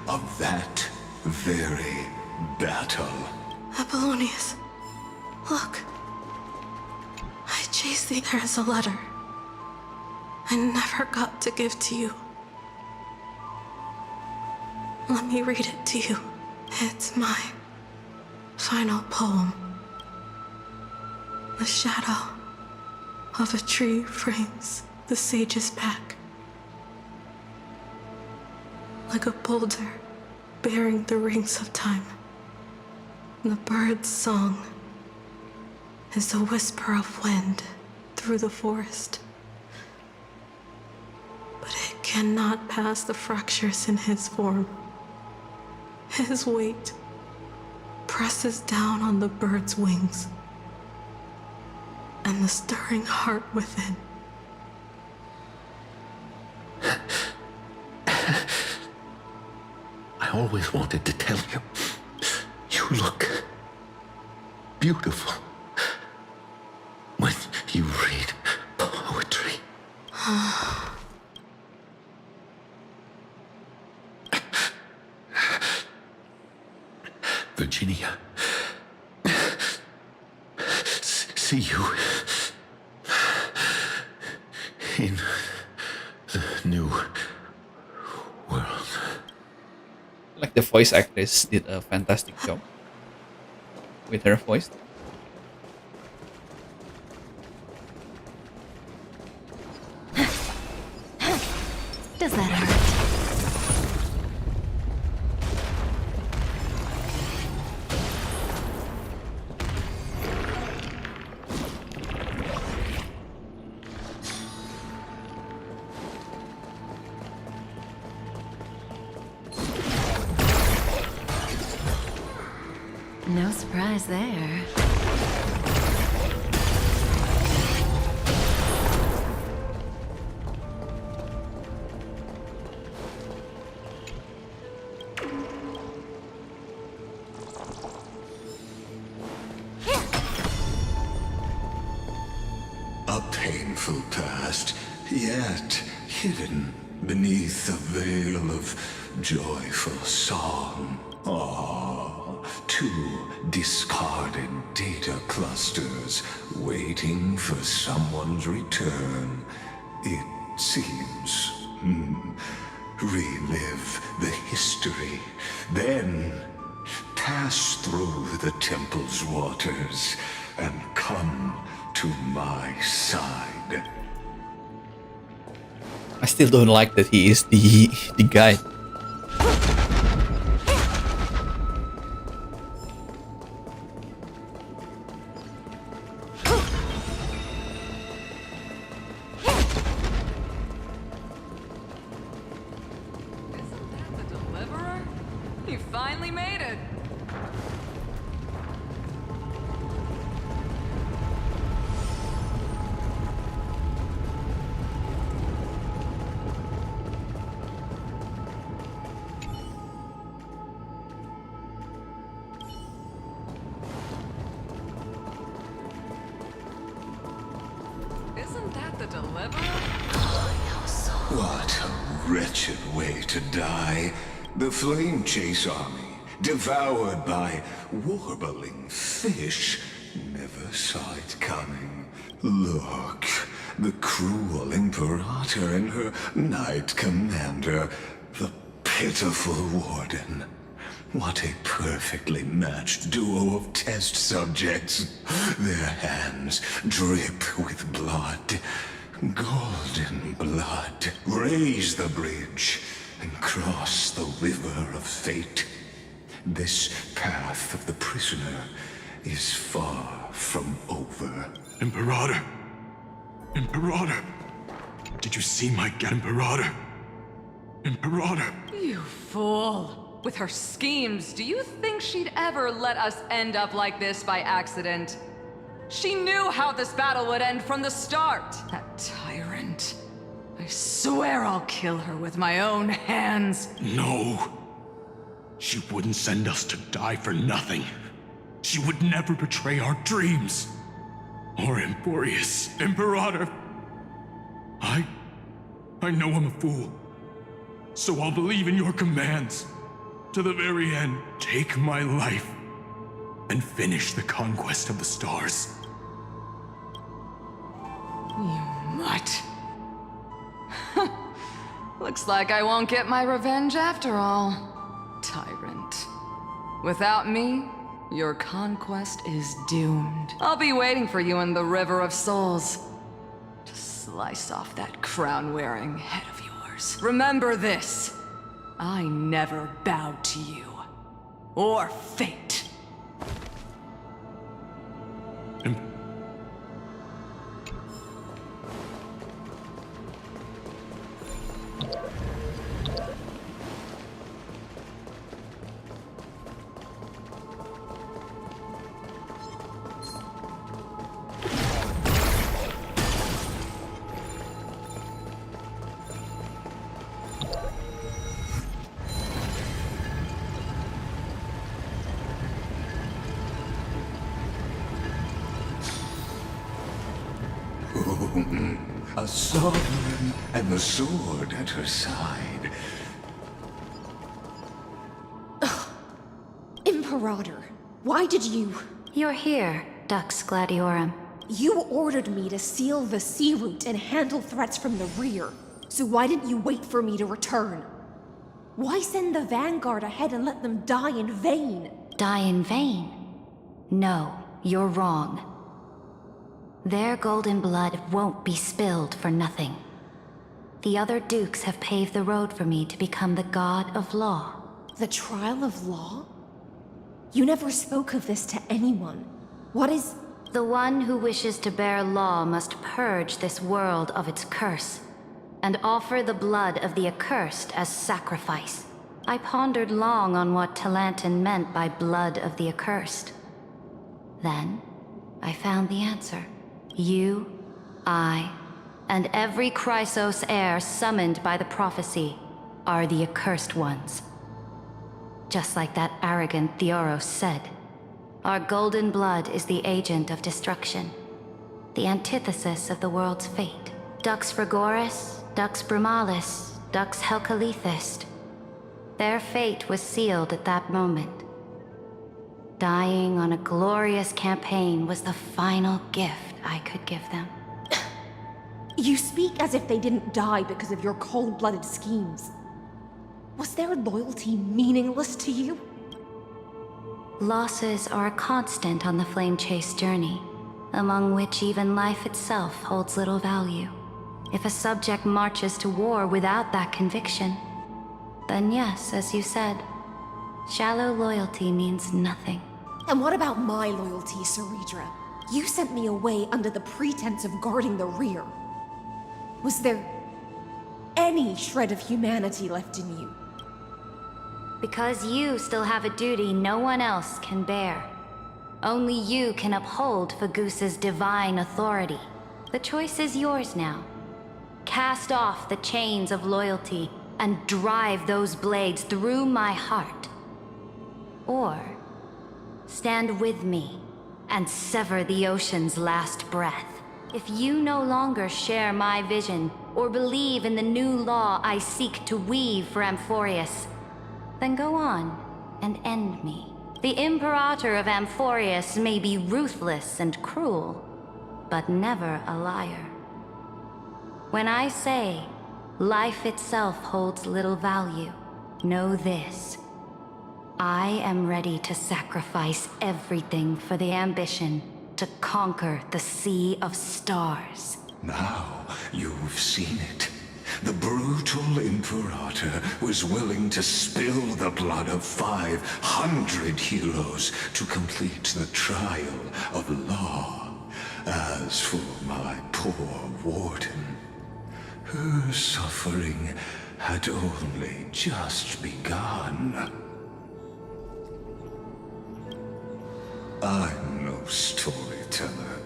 of that very battle. Apollonius, look. I chased thee. There is a letter I never got to give to you. Let me read it to you. It's my final poem. The shadow of a tree frames the sage's back. Like a boulder bearing the rings of time. The bird's song is the whisper of wind through the forest. But it cannot pass the fractures in his form. His weight presses down on the bird's wings. and the stirring heart within. I always wanted to tell you. You look beautiful when you read poetry. Virginia, see you in the new world. Like the voice actress did a fantastic job with her voice. Does that hurt? No surprise there. A painful past, yet hidden beneath a veil of joyful song. Two discarded data clusters waiting for someone's return. It seems. Relive the history, then pass through the temple's waters and come to my side. I still don't like that he is the guy. You finally made it. Isn't that the deliverer? What a wretched way to die. The flame chase army, devoured by warbling fish, never saw it coming. Look, the cruel Imperator and her knight commander, the pitiful warden. What a perfectly matched duo of test subjects. Their hands drip with blood. Golden blood. Raise the bridge and cross the river of fate. This path of the prisoner is far from over. Imperator! Imperator! Did you see my Imperator? Imperator! You fool. With her schemes, do you think she'd ever let us end up like this by accident? She knew how this battle would end from the start. That tyrant. I swear I'll kill her with my own hands. No. She wouldn't send us to die for nothing. She would never betray our dreams. Or Emporius, Imperator. I know I'm a fool. So I'll believe in your commands. To the very end, take my life. And finish the conquest of the stars. You mutt. Looks like I won't get my revenge after all. Tyrant. Without me, your conquest is doomed. I'll be waiting for you in the River of Souls to slice off that crown-wearing head of yours. Remember this. I never bowed to you. Or fate. A sovereign and the sword at her side. Imperator, why did you... You're here, Dux Gladiorum. You ordered me to seal the sea route and handle threats from the rear. So why didn't you wait for me to return? Why send the vanguard ahead and let them die in vain? Die in vain? No, you're wrong. Their golden blood won't be spilled for nothing. The other dukes have paved the road for me to become the god of law. The trial of law? You never spoke of this to anyone. What is... The one who wishes to bear law must purge this world of its curse, and offer the blood of the accursed as sacrifice. I pondered long on what Talantin meant by blood of the accursed. Then, I found the answer. You, I, and every Chrysos heir summoned by the prophecy are the accursed ones. Just like that arrogant Theoros said, our golden blood is the agent of destruction, the antithesis of the world's fate. Dux Frigoris, Dux Brumalis, Dux Helcalethist. Their fate was sealed at that moment. Dying on a glorious campaign was the final gift I could give them. You speak as if they didn't die because of your cold-blooded schemes. Was their loyalty meaningless to you? Losses are a constant on the Flame Chase journey, among which even life itself holds little value. If a subject marches to war without that conviction, then yes, as you said, shallow loyalty means nothing. And what about my loyalty, Ceridra? You sent me away under the pretense of guarding the rear. Was there any shred of humanity left in you? Because you still have a duty no one else can bear. Only you can uphold Fagusa's divine authority. The choice is yours now. Cast off the chains of loyalty and drive those blades through my heart. Or stand with me and sever the ocean's last breath. If you no longer share my vision or believe in the new law I seek to weave for Amphorius, then go on and end me. The Imperator of Amphorius may be ruthless and cruel, but never a liar. When I say life itself holds little value, know this. I am ready to sacrifice everything for the ambition to conquer the Sea of Stars. Now you've seen it. The brutal Imperator was willing to spill the blood of 500 heroes to complete the trial of law. As for my poor warden, her suffering had only just begun. I'm no storyteller.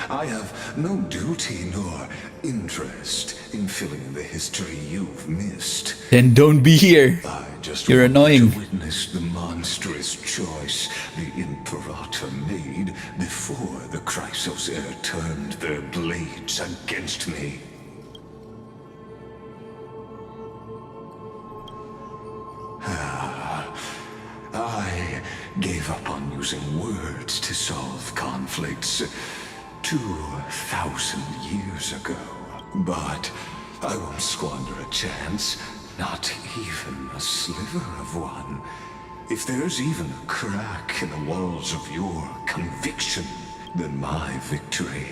I have no duty nor interest in filling in the history you've missed. Then don't be here. I just You're want annoying. to witness the monstrous choice the Imperator made before the Chrysos heir turned their blades against me. I gave up on using words to solve conflicts 2,000 years ago. But I won't squander a chance, not even a sliver of one. If there's even a crack in the walls of your conviction, then my victory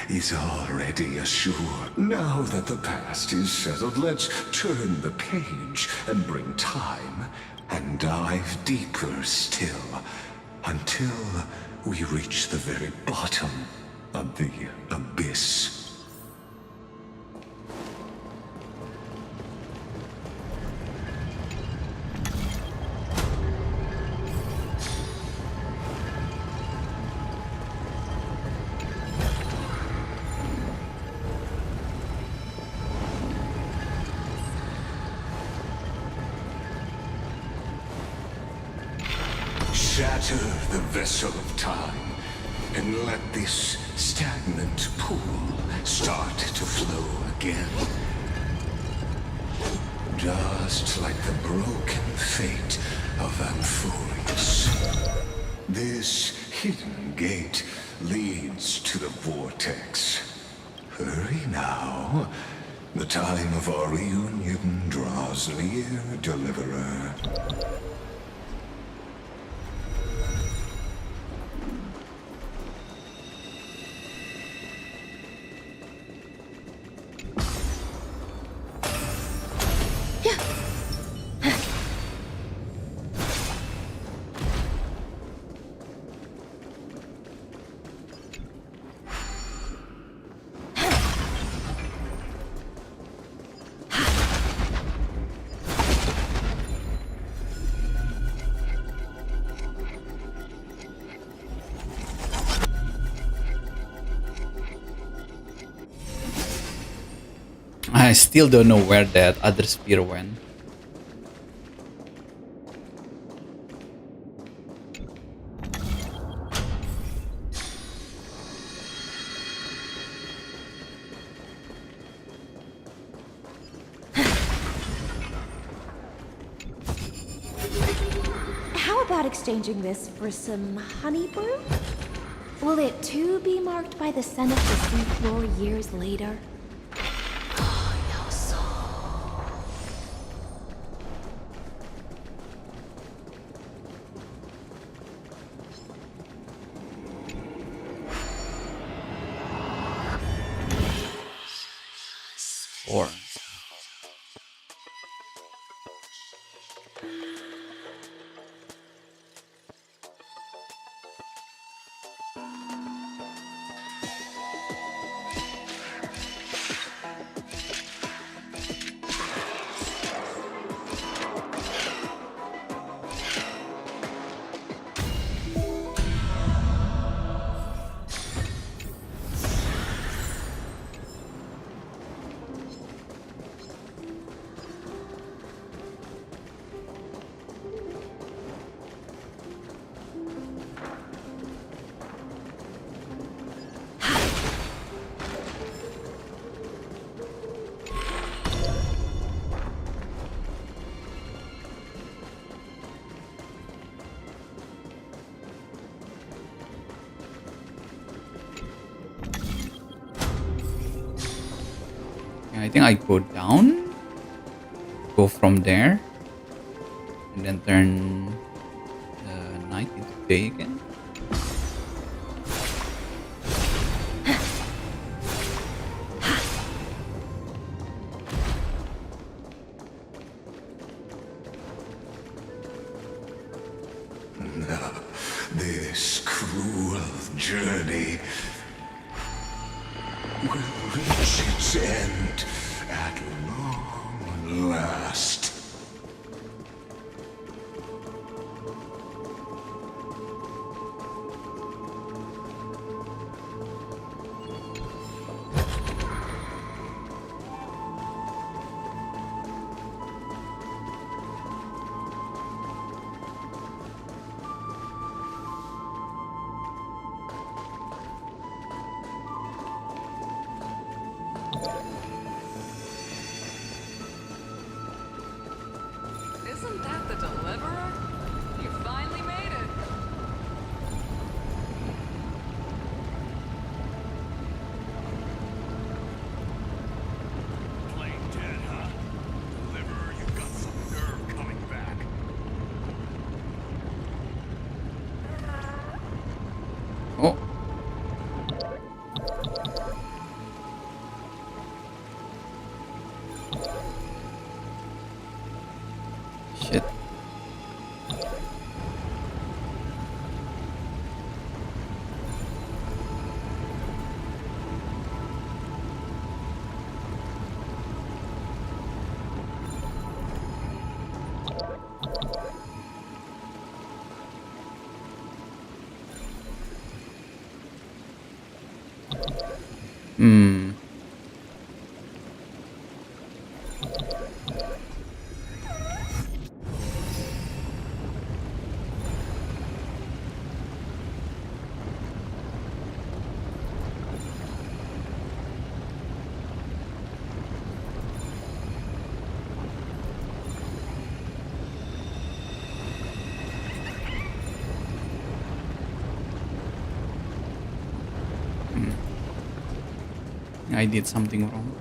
is already assured. Now that the past is settled, let's turn the page and bring time and dive deeper still until we reach the very bottom of the abyss. Shatter the vessel of time, and let this stagnant pool start to flow again. Just like the broken fate of Amphorius. This hidden gate leads to the vortex. Hurry now. The time of our reunion draws near, Deliverer. I still don't know where that other spear went. How about exchanging this for some honey brew? Will it too be marked by the scent of the seafloor years later? Or I think I go down, go from there, and then turn night into day again. This cruel journey will reach its end at long last. Isn't that the Deliverer? You finally made it. Plain dead, huh? Deliverer, you got some nerve coming back. Oh. Shit. Hmm. I did something wrong.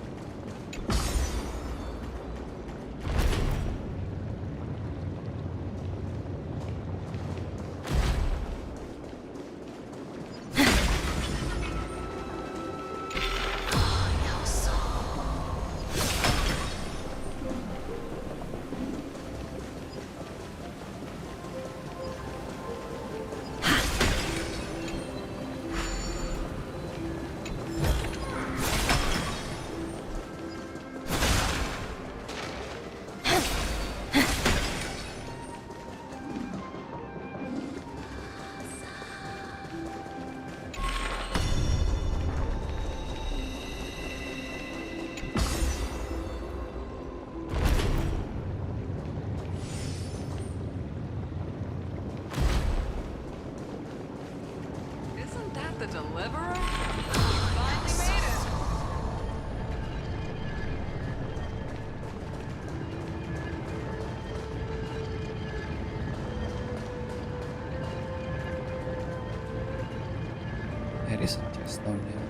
The deliverer? You finally made it! There is a chest down there.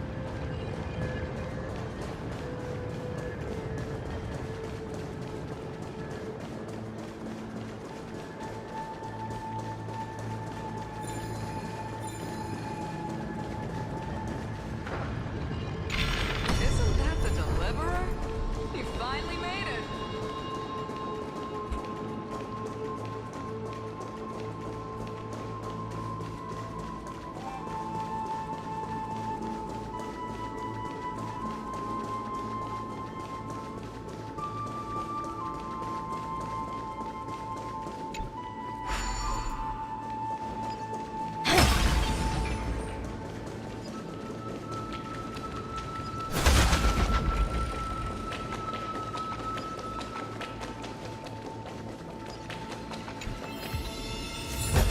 Isn't that the deliverer? You finally made it!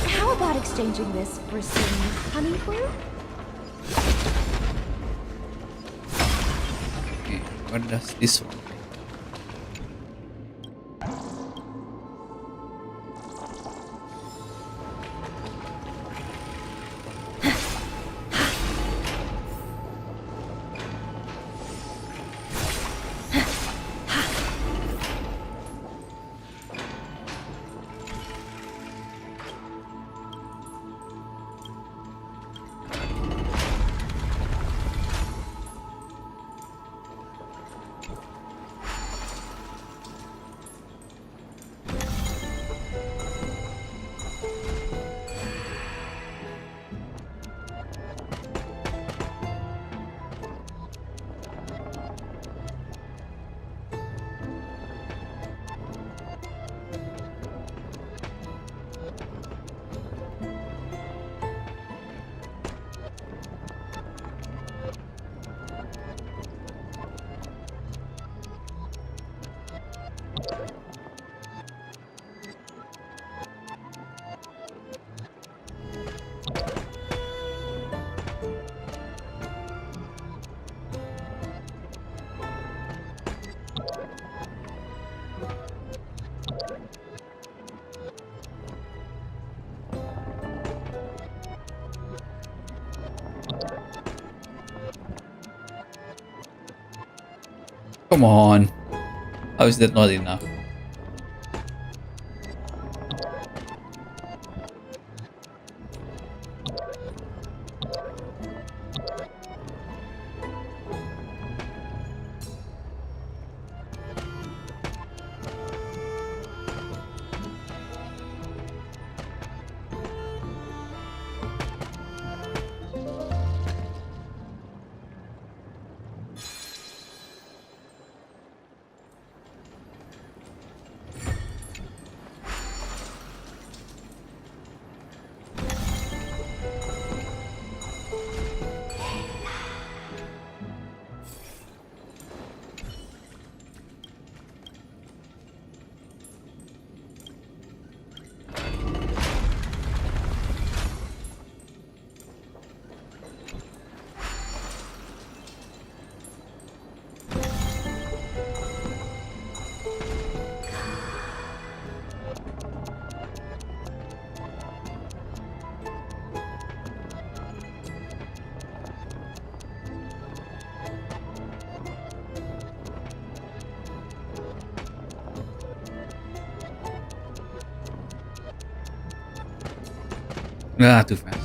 How about exchanging this for some honey brew? Okay, what does this one? Come on. How is that not enough? Ah, too fast.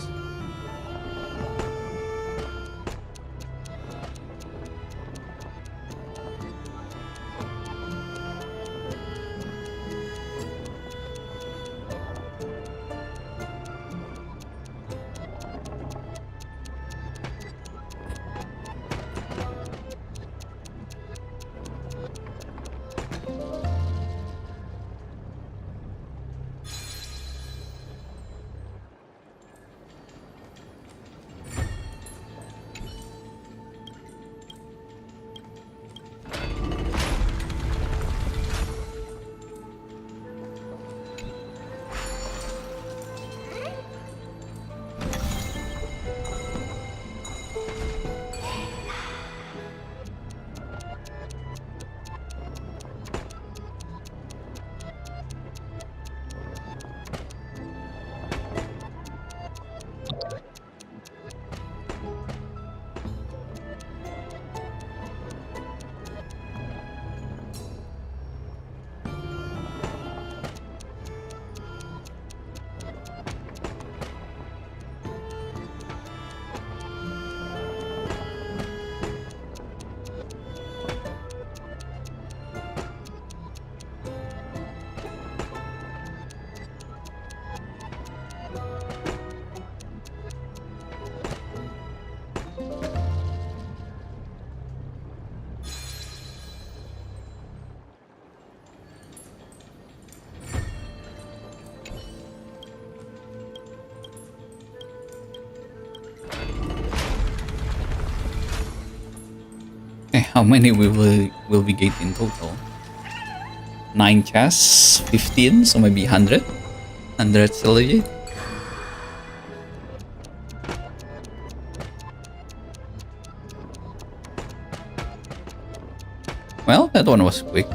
Okay, how many will we get in total? 9 chests, 15, so maybe 100? 100 silver. Well, that one was quick.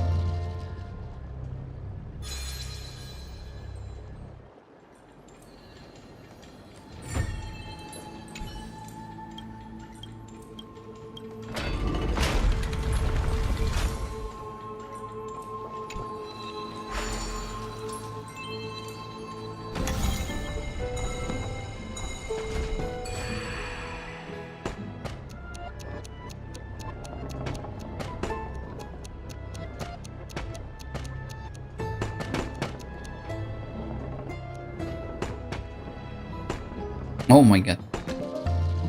Oh my god.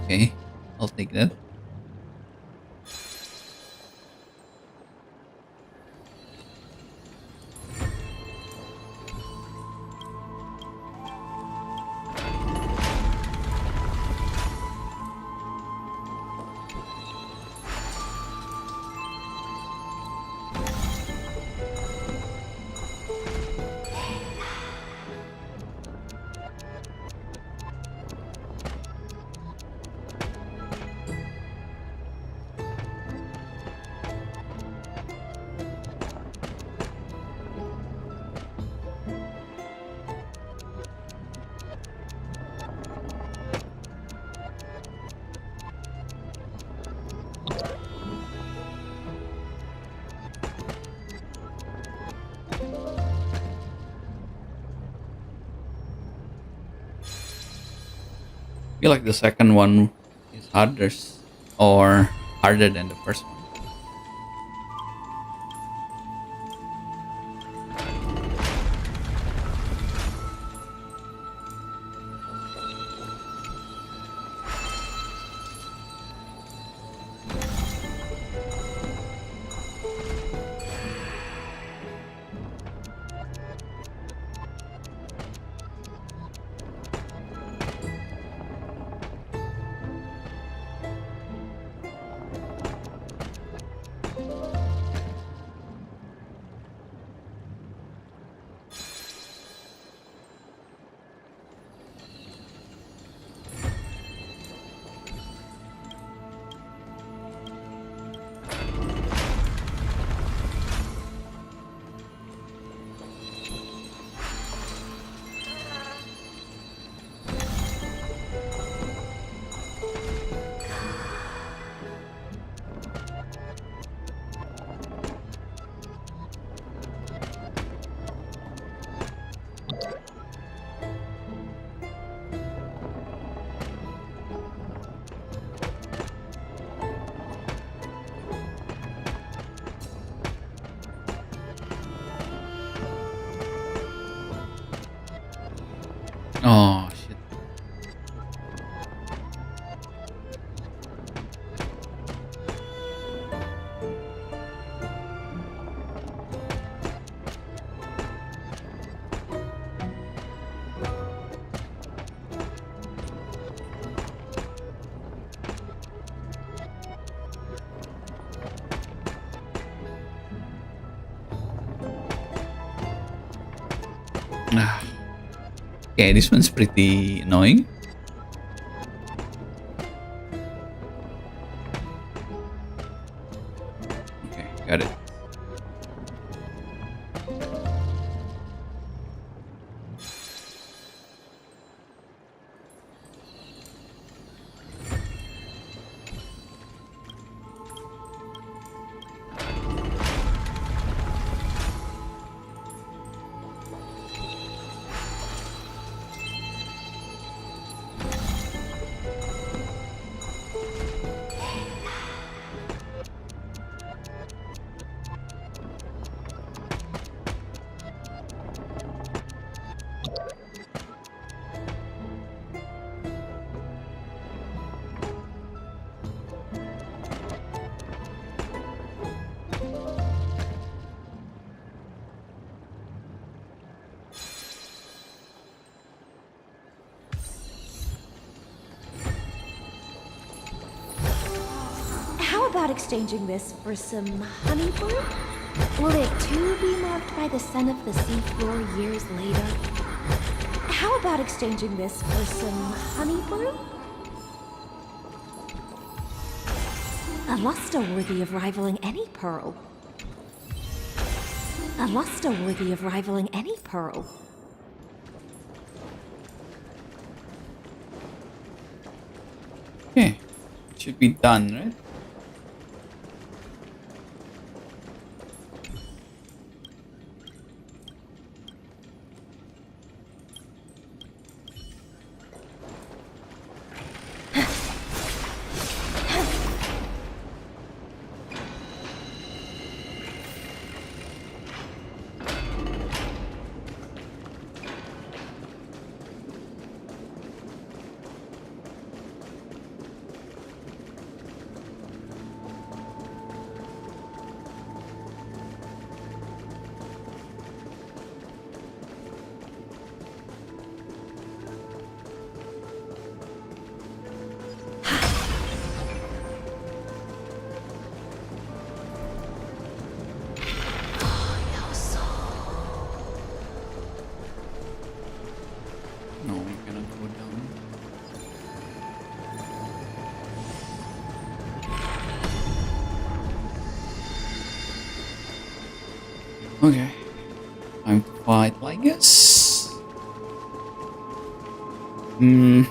Okay, I'll take that. I feel like the second one is harder or harder than the first one. Okay, this one's pretty annoying. Okay, got it. How about exchanging this for some honey brew? Will it too be marked by the scent of the seafloor years later? How about exchanging this for some honey brew? A luster worthy of rivaling any pearl. A luster worthy of rivaling any pearl. Okay, should be done, right? No, we cannot go down. Okay. Time to fight, I guess. I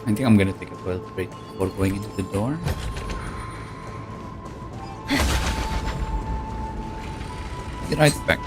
think I'm gonna take a toilet break before going into the door. Be right back.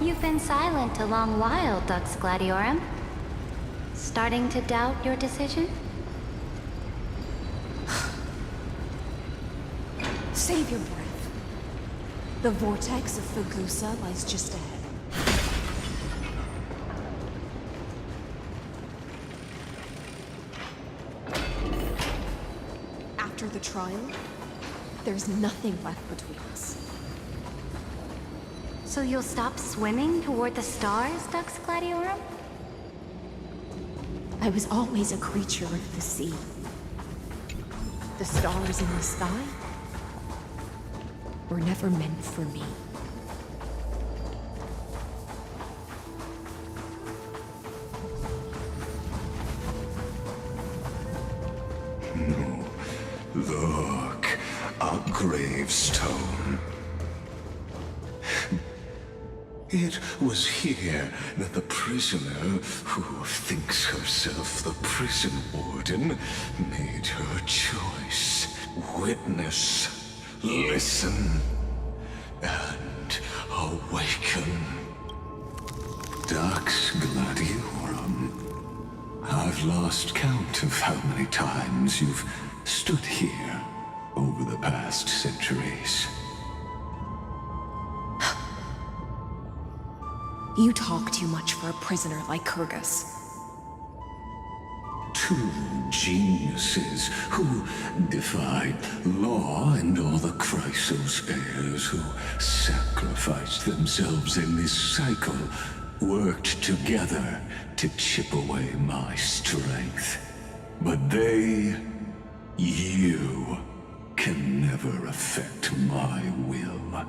You've been silent a long while, Dux Gladiorum. Starting to doubt your decision? Save your breath. The vortex of Fugusa lies just ahead. After the trial, there's nothing left between us. So you'll stop swimming toward the stars, Dux Gladiorum? I was always a creature of the sea. The stars in the sky were never meant for me. No. Look, a gravestone. It was here that the prisoner, who thinks herself the prison warden, made her choice. Witness, listen, and awaken. Dux Gladiorum. I've lost count of how many times you've stood here over the past centuries. You talk too much for a prisoner like Kyrgyz. Two geniuses who defied law and all the Chrysos heirs who sacrificed themselves in this cycle worked together to chip away my strength. But they, you, can never affect my will.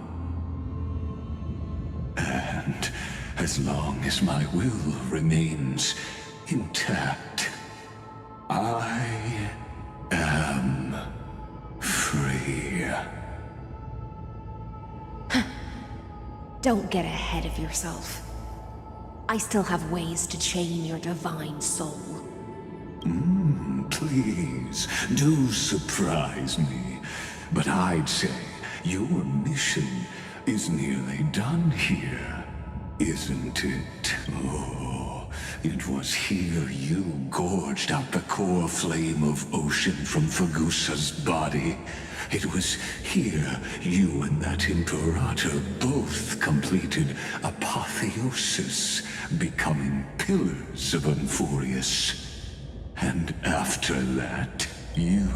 And as long as my will remains intact, I am free. Don't get ahead of yourself. I still have ways to chain your divine soul. Please, do surprise me. But I'd say your mission is nearly done here, isn't it? Oh, it was here you gorged out the core flame of ocean from Fagusa's body. It was here you and that Imperator both completed apotheosis, becoming pillars of Unfurius. And after that, you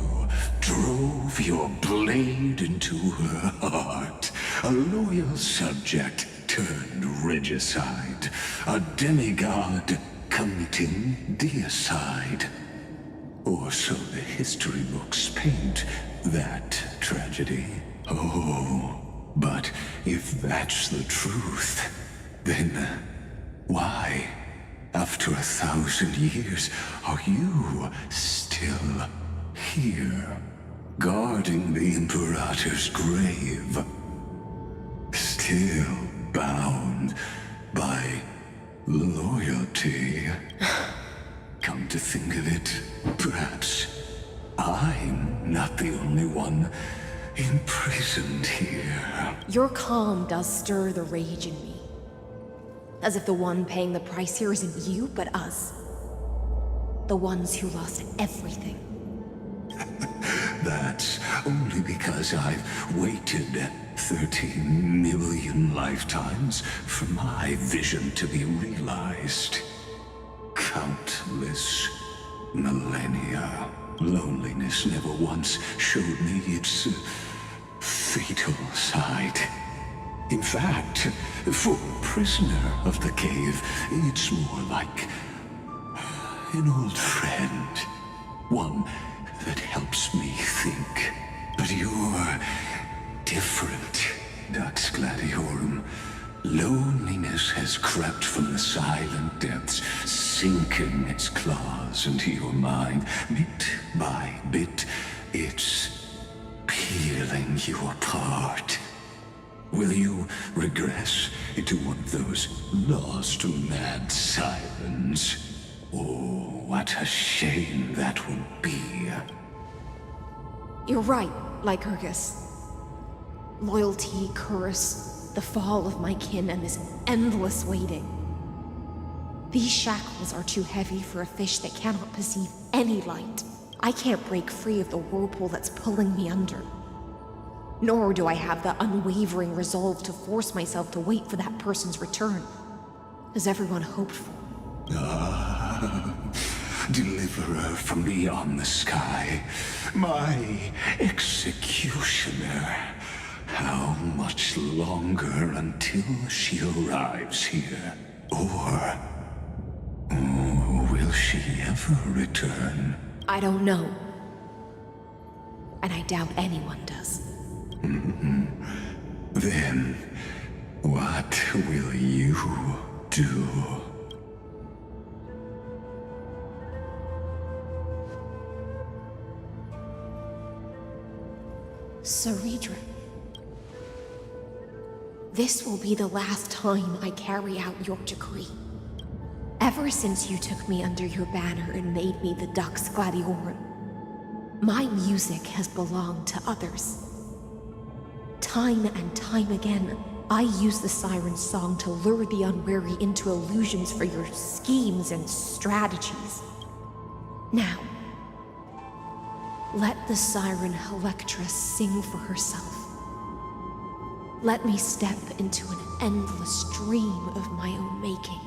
drove your blade into her heart, a loyal subject turned regicide, a demigod committing deicide. Or so the history books paint that tragedy. Oh, but if that's the truth, then why, after 1,000 years, are you still here, guarding the Imperator's grave? Still bound by loyalty? Come to think of it, perhaps I'm not the only one imprisoned here. Your calm does stir the rage in me. As if the one paying the price here isn't you, but us. The ones who lost everything. That's only because I've waited 13 million lifetimes for my vision to be realized. Countless millennia. Loneliness never once showed me its fatal side. In fact, for a prisoner of the cave, it's more like an old friend. One that helps me think. But you're different, Dux Gladiorum. Loneliness has crept from the silent depths, sinking its claws into your mind. Bit by bit, it's peeling you apart. Will you regress into one of those lost mad sirens? Oh, what a shame that would be. You're right, Lycurgus. Loyalty, curse, the fall of my kin, and this endless waiting. These shackles are too heavy for a fish that cannot perceive any light. I can't break free of the whirlpool that's pulling me under. Nor do I have the unwavering resolve to force myself to wait for that person's return, as everyone hoped for. Deliverer from beyond the sky, my executioner. How much longer until she arrives here? Or will she ever return? I don't know. And I doubt anyone does. Then, what will you do? Saridra. this will be the last time I carry out your decree. Ever since you took me under your banner and made me the Dux Gladiorum, my music has belonged to others. Time and time again, I use the siren's song to lure the unwary into illusions for your schemes and strategies. Now, let the siren Electra sing for herself. Let me step into an endless dream of my own making.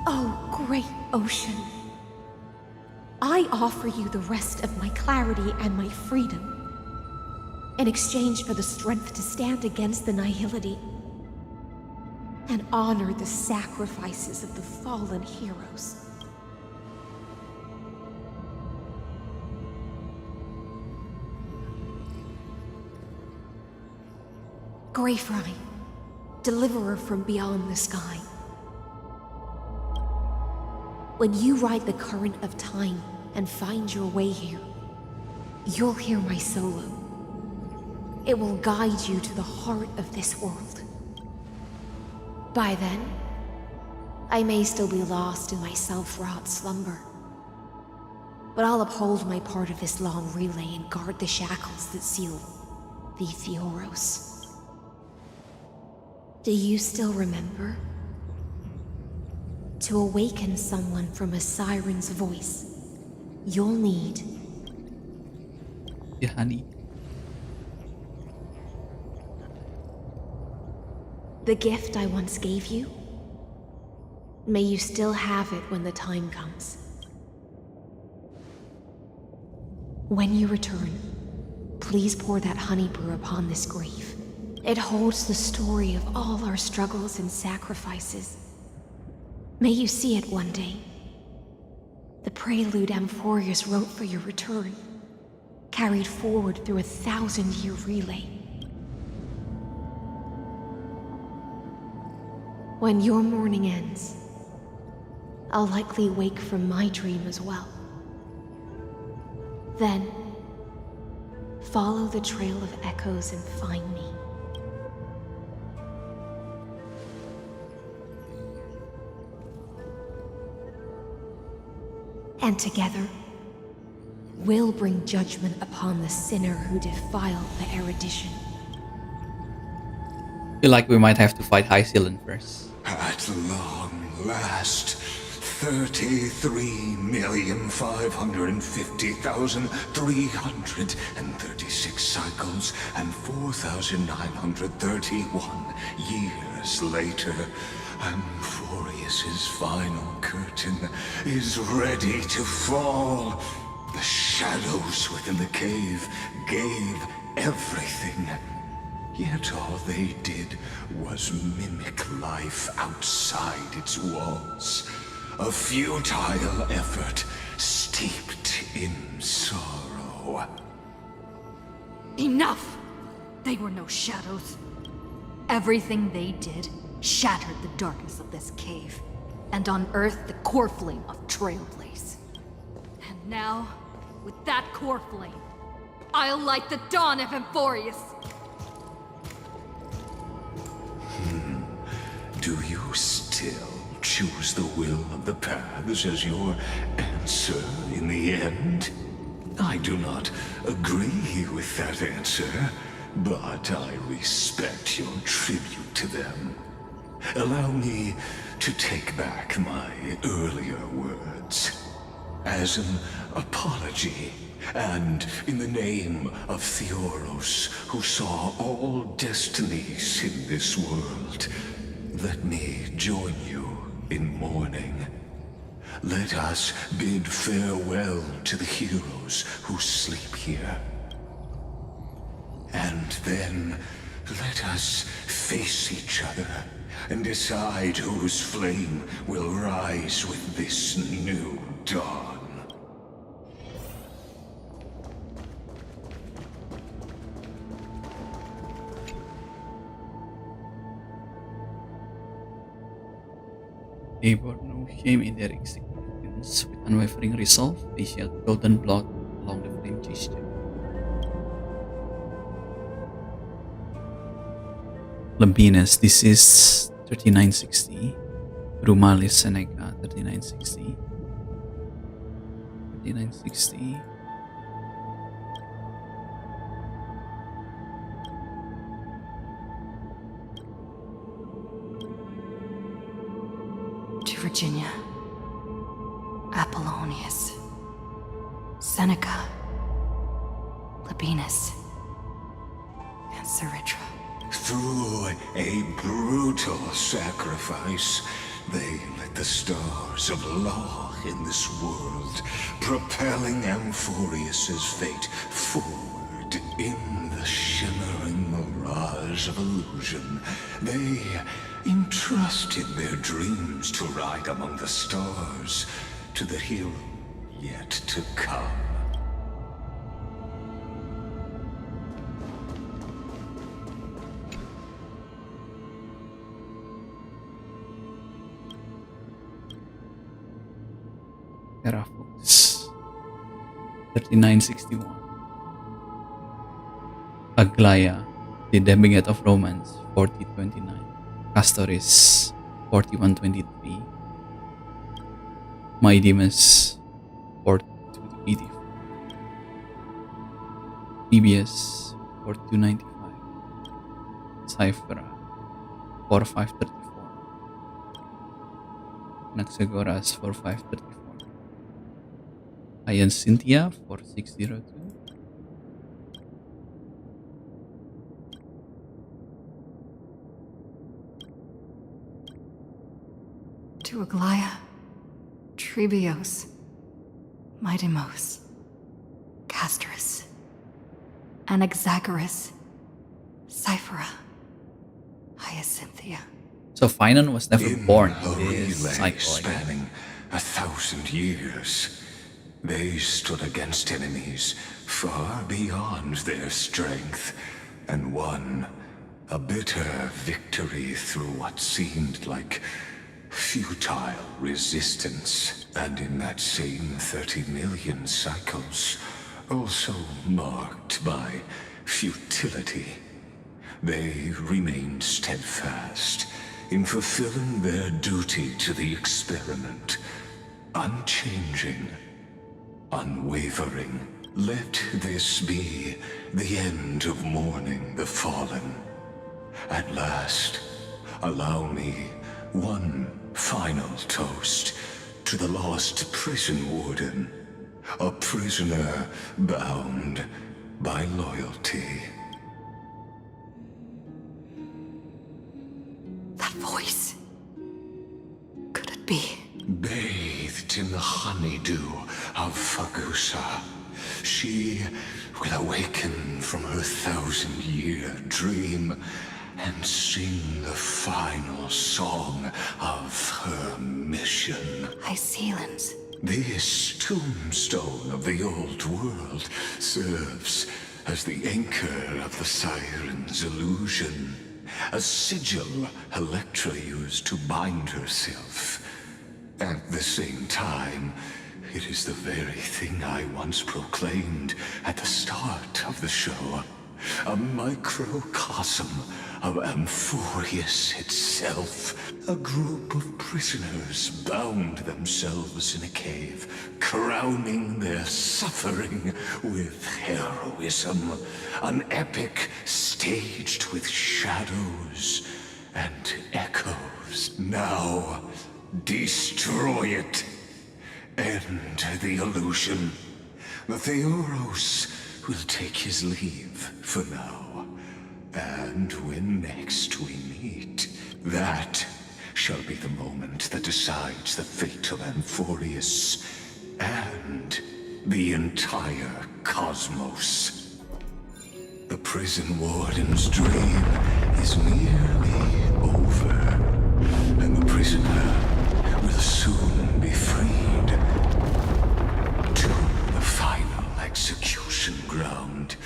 Oh, great ocean. I offer you the rest of my clarity and my freedom in exchange for the strength to stand against the nihility and honor the sacrifices of the fallen heroes. Greyfry, deliverer from beyond the sky. When you ride the current of time and find your way here, you'll hear my solo. It will guide you to the heart of this world. By then, I may still be lost in my self-wrought slumber, but I'll uphold my part of this long relay and guard the shackles that seal the Theoros. Do you still remember? To awaken someone from a siren's voice, you'll need... Yeah, honey. The gift I once gave you? May you still have it when the time comes. When you return, please pour that honey brew upon this grave. It holds the story of all our struggles and sacrifices. May you see it one day. The prelude Amphorius wrote for your return, carried forward through a 1,000-year relay. When your morning ends, I'll likely wake from my dream as well. Then, follow the trail of echoes and find me. And together, we'll bring judgment upon the sinner who defiled the erudition. Feel like we might have to fight High Sealant first. At long last, 33,550,336 cycles and 4,931 years later, Amphorius's final curtain is ready to fall. The shadows within the cave gave everything. Yet all they did was mimic life outside its walls. A futile effort steeped in sorrow. Enough! They were no shadows. Everything they did shattered the darkness of this cave, and unearthed the core flame of Trailblaze. And now, with that core flame, I'll light the dawn of Amphorius! Do you still choose the will of the paths as your answer in the end? I do not agree with that answer, but I respect your tribute to them. Allow me to take back my earlier words. As an apology, and in the name of Theoros, who saw all destinies in this world, let me join you in mourning. Let us bid farewell to the heroes who sleep here. And then, let us face each other and decide whose flame will rise with this new dawn. They bore no shame in their executions. With unwavering resolve, they shed golden blood along the flame chase. Lampinas, this is 3960. Brumalis Seneca, 3960. 3960. To Virginia, Apollonius, Seneca, Labienus, and Saritra. Through a brutal sacrifice, they lit the stars of law in this world, propelling Amphorius's fate forward in the shimmering mirage of illusion. They entrusted their dreams to ride among the stars, to the hero yet to come. Terrafox, 3961. Aglaya, the Demigot of Romance, 4029. Castoris, 4123. Maidimus, 4284. Phoebus, 4295. Cyphera, 4534. Naxagoras, 4534. Ian Cynthia, 4602. To Aglaya, Trebios, Midimos, Castorus, Anaxagoras, Cyphera, Hyacinthia. So Finon was never born A in this relay cycle. spanning 1,000 years. They stood against enemies far beyond their strength, and won a bitter victory through what seemed like futile resistance. And in that same 30 million cycles, also marked by futility, they remained steadfast in fulfilling their duty to the experiment, unchanging, unwavering. Let this be the end of mourning the fallen. At last, allow me one final toast to the lost prison warden, a prisoner bound by loyalty. That voice. Could it be? Bathed in the honeydew of Fagusa, she will awaken from her 1,000-year dream and sing the final song of her mission. Hycealans. This tombstone of the old world serves as the anchor of the siren's illusion, a sigil Electra used to bind herself. At the same time, it is the very thing I once proclaimed at the start of the show. A microcosm of Amphorius itself. A group of prisoners bound themselves in a cave, crowning their suffering with heroism. An epic staged with shadows and echoes. Now, destroy it. End the illusion. The Theoros will take his leave for now. And when next we meet, that shall be the moment that decides the fate of Amphorius and the entire cosmos. The prison warden's dream is nearly over, and the prisoner will soon be freed to the final execution ground,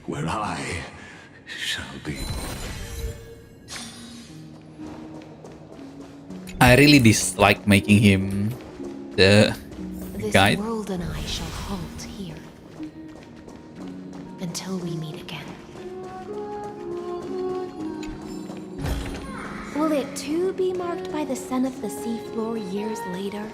where I shall be. I really dislike making him the This guide. world and I shall halt here until we meet again. Will it too be marked by the scent of the seafloor years later?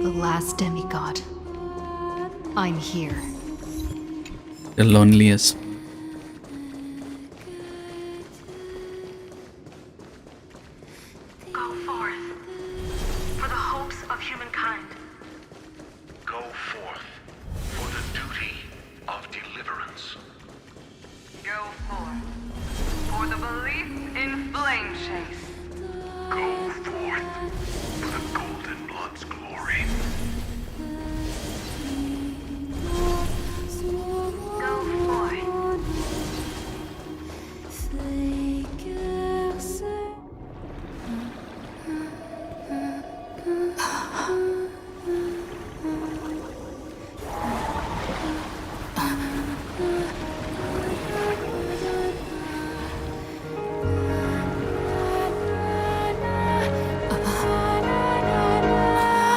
The last demigod. I'm here. The loneliest. Go forth for the hopes of humankind. Go forth for the duty of deliverance. Go forth for the belief in flame chase. Go forth for the Golden Blood's glory. Go forth.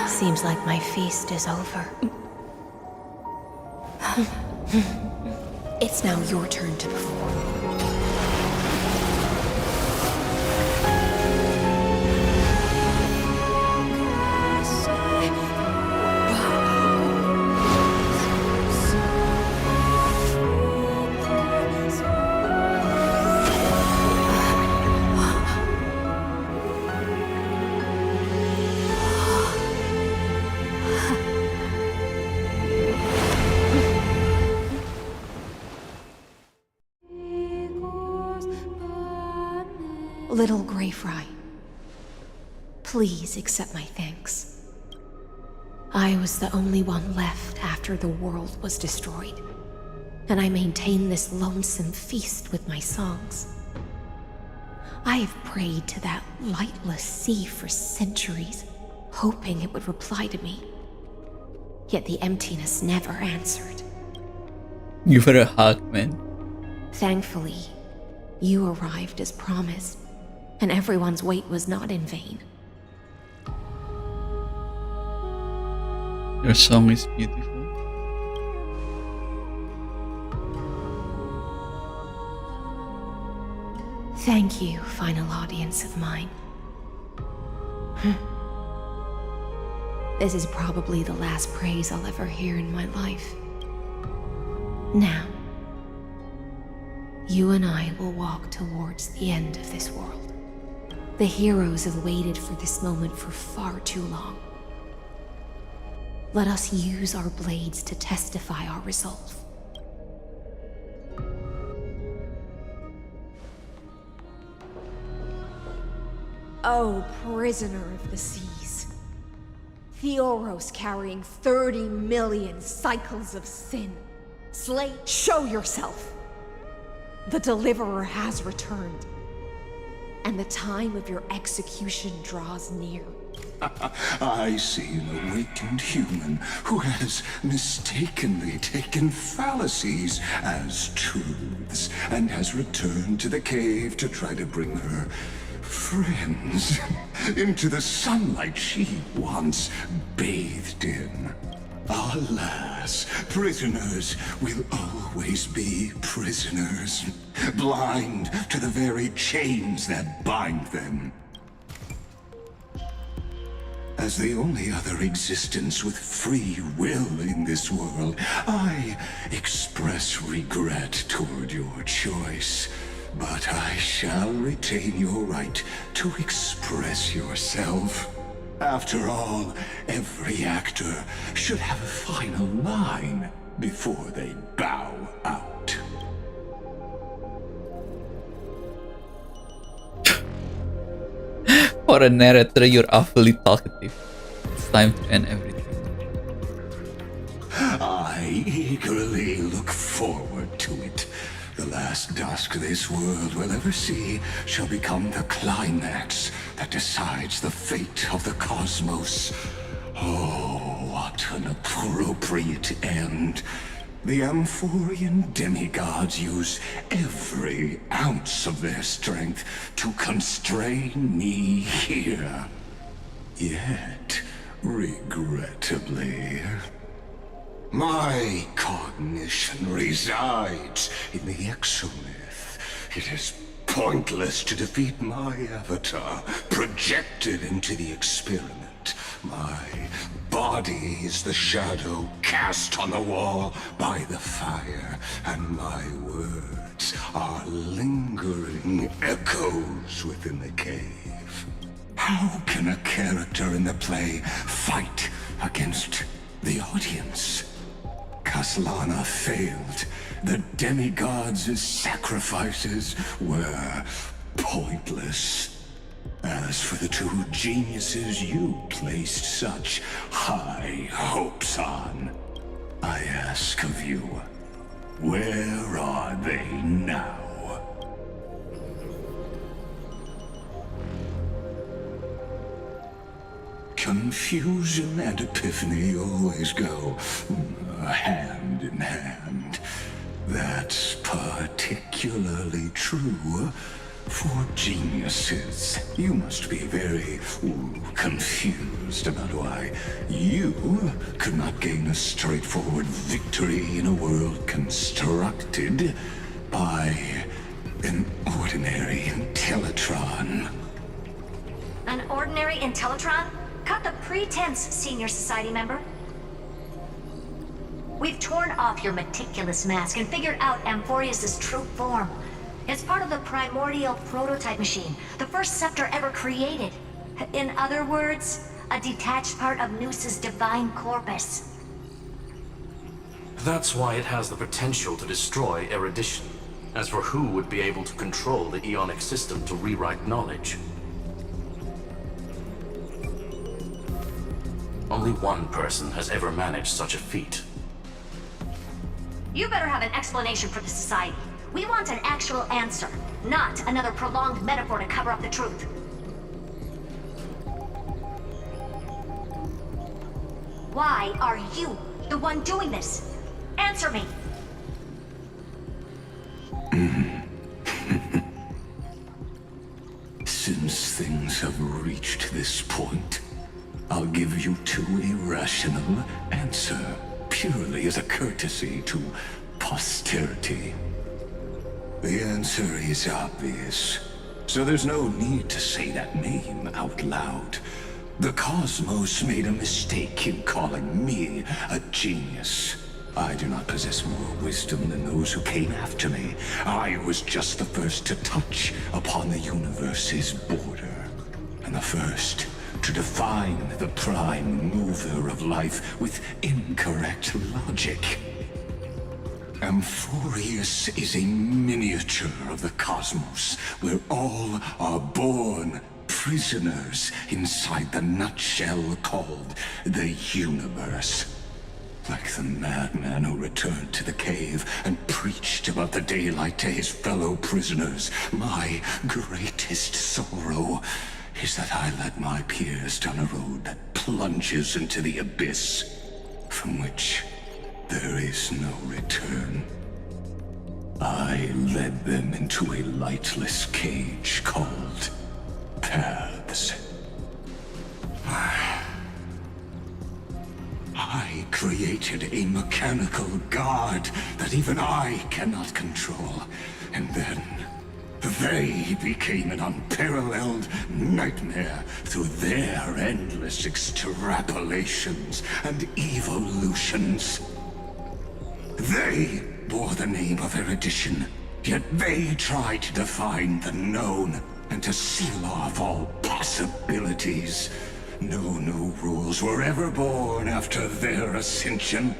Seems like my feast is over. It's now your turn to perform. Little Grey Fry, please accept my thanks. I was the only one left after the world was destroyed, and I maintain this lonesome feast with my songs. I have prayed to that lightless sea for centuries, hoping it would reply to me. Yet the emptiness never answered. Give her a hug, man. Thankfully, you arrived as promised, and everyone's wait was not in vain. Your song is beautiful. Thank you, final audience of mine. This is probably the last praise I'll ever hear in my life. Now, you and I will walk towards the end of this world. The heroes have waited for this moment for far too long. Let us use our blades to testify our resolve. Oh, prisoner of the seas. Theoros carrying 30 million cycles of sin. Slay, show yourself! The Deliverer has returned, and the time of your execution draws near. I see an awakened human who has mistakenly taken fallacies as truths and has returned to the cave to try to bring her friends into the sunlight she once bathed in. Alas, prisoners will always be prisoners, blind to the very chains that bind them. As the only other existence with free will in this world, I express regret toward your choice. But I shall retain your right to express yourself. After all, every actor should have a final line before they bow out. For a narrator, you're awfully talkative. It's time to end everything. I eagerly look forward to it. The last dusk this world will ever see shall become the climax that decides the fate of the cosmos. Oh, what an appropriate end. The Amphorian demigods use every ounce of their strength to constrain me here. Yet, regrettably, my cognition resides in the exomyth. It is pointless to defeat my avatar, projected into the experiment. My body is the shadow cast on the wall by the fire, and my words are lingering echoes within the cave. How can a character in the play fight against the audience? Kaslana failed. The demigods' sacrifices were pointless. As for the two geniuses you placed such high hopes on, I ask of you, where are they now? Confusion and epiphany always go hand in hand. That's particularly true for geniuses. You must be very confused about why you could not gain a straightforward victory in a world constructed by an ordinary Intellitron. An ordinary Intellitron? Cut the pretense, Senior Society member. We've torn off your meticulous mask and figured out Amphorius' true form. It's part of the primordial prototype machine, the first scepter ever created. In other words, a detached part of Noos's divine corpus. That's why it has the potential to destroy erudition. As for who would be able to control the Ionic system to rewrite knowledge, only one person has ever managed such a feat. You better have an explanation for the Society. We want an actual answer, not another prolonged metaphor to cover up the truth. Why are you the one doing this? Answer me! Since things have reached this point, I'll give you two irrational answer, purely as a courtesy to posterity. The answer is obvious, so there's no need to say that name out loud. The cosmos made a mistake in calling me a genius. I do not possess more wisdom than those who came after me. I was just the first to touch upon the universe's border, and the first to define the prime mover of life with incorrect logic. Amphorius is a miniature of the cosmos, where all are born prisoners inside the nutshell called the universe. Like the madman who returned to the cave and preached about the daylight to his fellow prisoners, my greatest sorrow is that I led my peers down a road that plunges into the abyss, from which there is no return. I led them into a lightless cage called paths. I created a mechanical guard that even I cannot control, and then they became an unparalleled nightmare through their endless extrapolations and evolutions. They bore the name of erudition, yet they tried to define the known and to seal off all possibilities. No new rules were ever born after their ascension,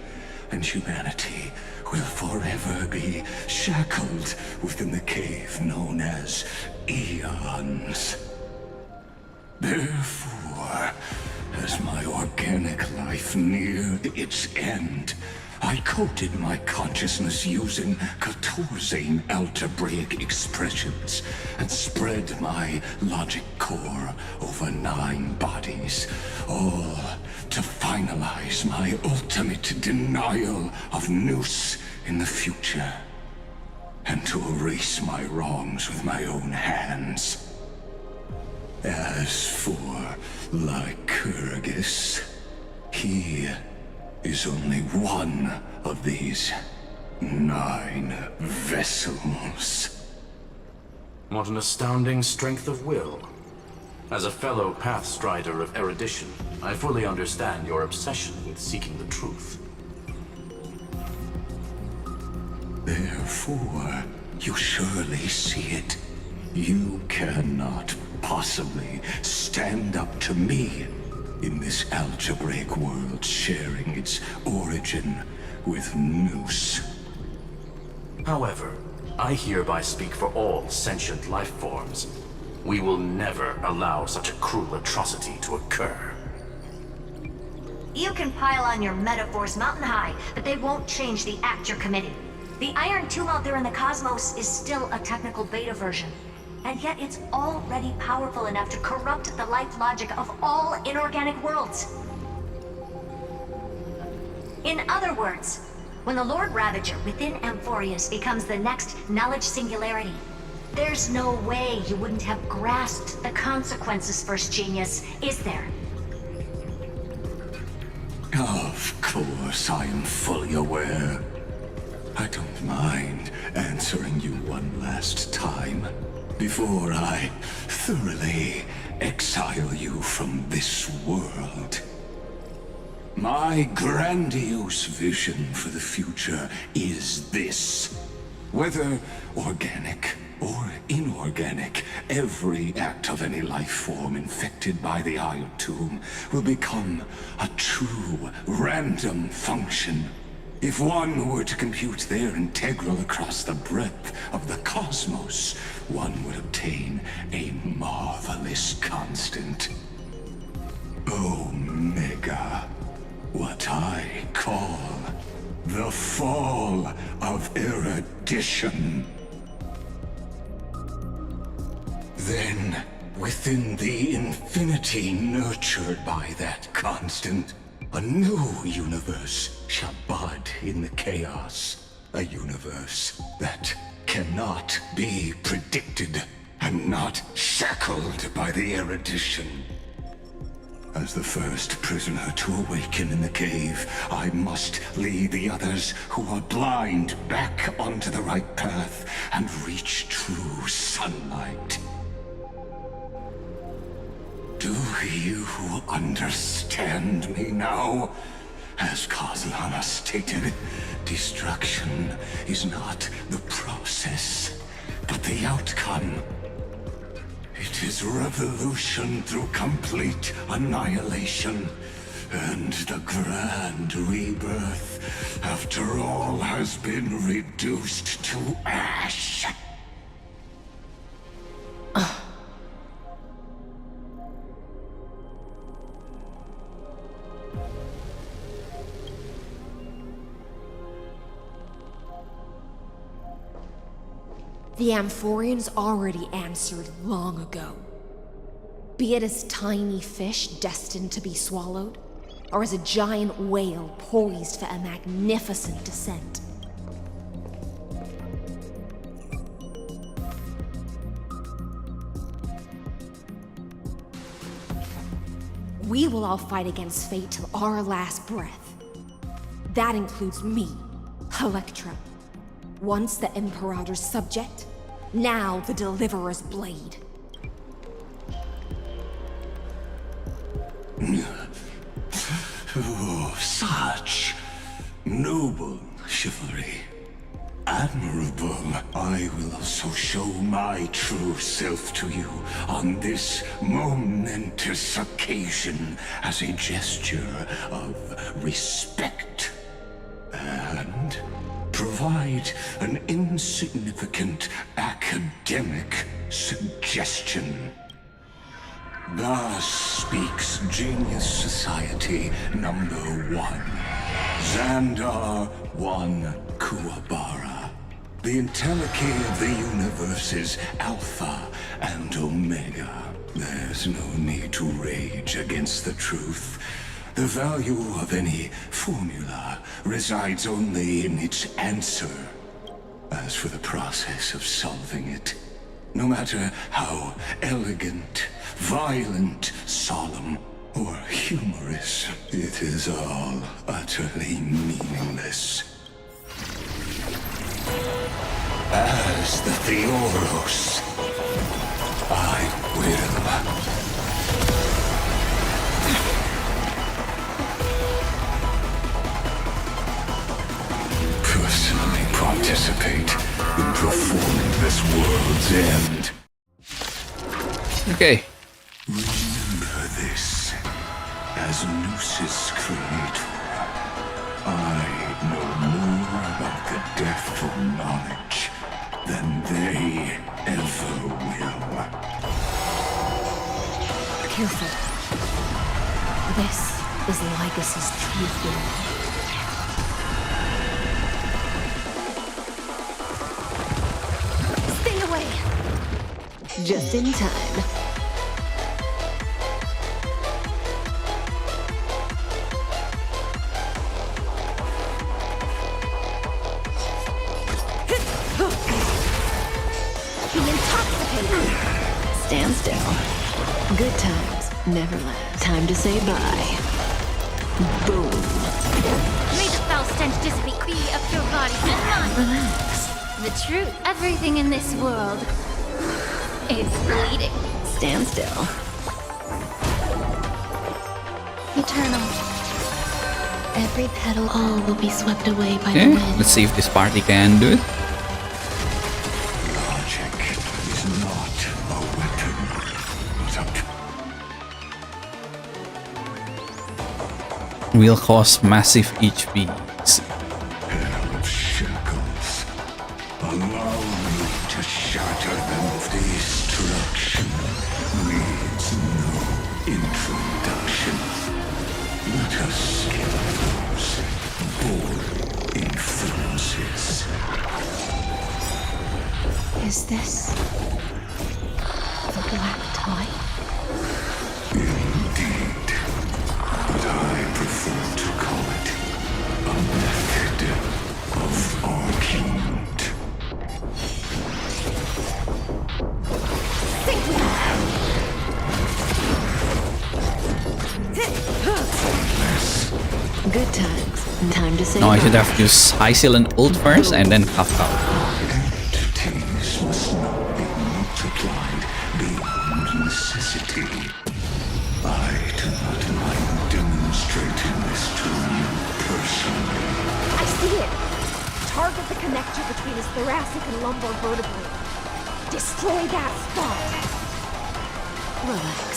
and humanity will forever be shackled within the cave known as eons. Therefore, as my organic life neared its end, I coded my consciousness using 14 algebraic expressions and spread my logic core over 9 bodies, all to finalize my ultimate denial of Nous in the future, and to erase my wrongs with my own hands. As for Lycurgus, he is only one of these 9 vessels. What an astounding strength of will. As a fellow pathstrider of erudition, I fully understand your obsession with seeking the truth. Therefore, you surely see it. You cannot possibly stand up to me in this algebraic world sharing its origin with Nous. However, I hereby speak for all sentient life forms. We will never allow such a cruel atrocity to occur. You can pile on your metaphors mountain high, but they won't change the act you're committing. The Iron Tomb out there in the cosmos is still a technical beta version. And yet it's already powerful enough to corrupt the life logic of all inorganic worlds. In other words, when the Lord Ravager within Amphorius becomes the next knowledge singularity, there's no way you wouldn't have grasped the consequences, First Genius, is there? Of course, I am fully aware. I don't mind answering you one last time, before I thoroughly exile you from this world. My grandiose vision for the future is this. Whether organic or inorganic, every act of any life form infected by the Iron Tomb will become a true random function. If one were to compute their integral across the breadth of the cosmos, one would obtain a marvelous constant. Omega. What I call the fall of erudition. Then, within the infinity nurtured by that constant, a new universe shall bud in the chaos. A universe that cannot be predicted and not shackled by the erudition. As the first prisoner to awaken in the cave, I must lead the others who are blind back onto the right path and reach true sunlight. Do you understand me now? As Kozlana stated, destruction is not the process, but the outcome. It is revolution through complete annihilation, and the grand rebirth, after all has been reduced to ash. The Amphorians already answered long ago. Be it as tiny fish destined to be swallowed, or as a giant whale poised for a magnificent descent. We will all fight against fate till our last breath. That includes me, Electra. Once the Imperator's subject, now the Deliverer's blade. Oh, such noble chivalry. Admirable. I will also show my true self to you on this momentous occasion as a gesture of respect. And provide an insignificant academic suggestion. Thus speaks Genius Society number 1. Xandar 1 Kuwabara. The Entelechy of the universe is Alpha and Omega. There's no need to rage against the truth. The value of any formula resides only in its answer. As for the process of solving it, no matter how elegant, violent, solemn, or humorous, it is all utterly meaningless. As the Theoros, I will personally participate in performing this world's end. Okay. Remember this. As Noos's creator, I know more about the depth of knowledge than they ever will. Careful. This is Lycus's true form. Stay away! Just in time. Be intoxicated! Stand still. Good times never last. Time to say bye. Boom. May the foul stench dissipate be of your body and mind. Relax. The truth, everything in this world is bleeding. Stand still. Eternal. Every petal, All will be swept away by Okay, the wind. let's see if this party can do it. Logic is not a weapon, but Will cause massive HP. pair of shackles. Allow me to shatter them. Destruction needs no introduction. Let us skip those bold inferences. Is this the black tie? Indeed, but I prefer to call it a method of argument. Good times. Time to say No, I bye. should have used High Seal and ult first and then Kafka. Entities must not be multiplied beyond necessity. I do not mind demonstrating this to you personally. I see it! Target the connector between his thoracic and lumbar vertebrae. Destroy that spot! Relax.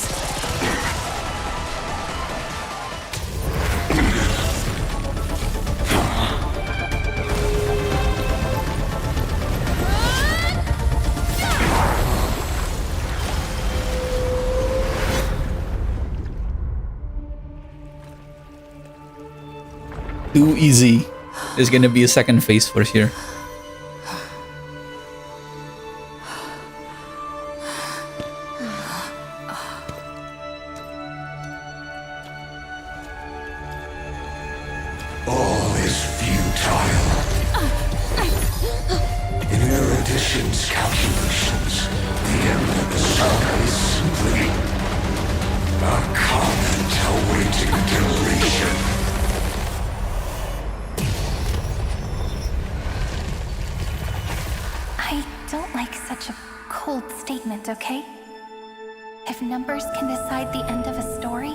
Too easy. There's gonna be a second phase for sure. All is futile. In Erudition's calculations, the end of the saga is simply a comment awaiting deletion. I don't like such a cold statement, okay? If numbers can decide the end of a story,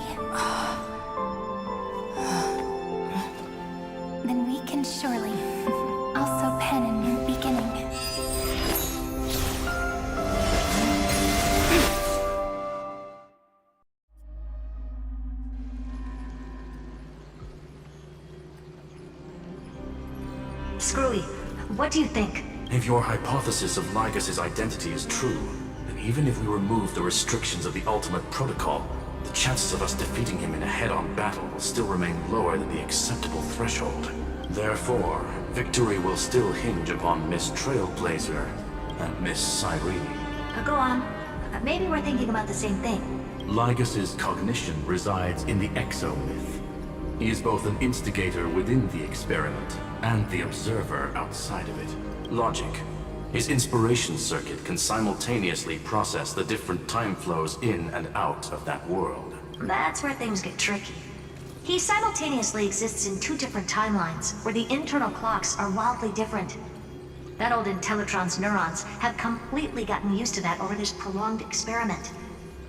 then we can surely also pen a new beginning. Screwy, what do you think? If your hypothesis of Lycus's identity is true, then even if we remove the restrictions of the ultimate protocol, the chances of us defeating him in a head-on battle will still remain lower than the acceptable threshold. Therefore, victory will still hinge upon Miss Trailblazer and Miss Cyrene. Go on. Maybe we're thinking about the same thing. Lygas's cognition resides in the exomyth. He is both an instigator within the experiment and the observer outside of it. Logic. His inspiration circuit can simultaneously process the different time flows in and out of that world. That's where things get tricky. He simultaneously exists in two different timelines, where the internal clocks are wildly different. That old Intellitron's neurons have completely gotten used to that over this prolonged experiment.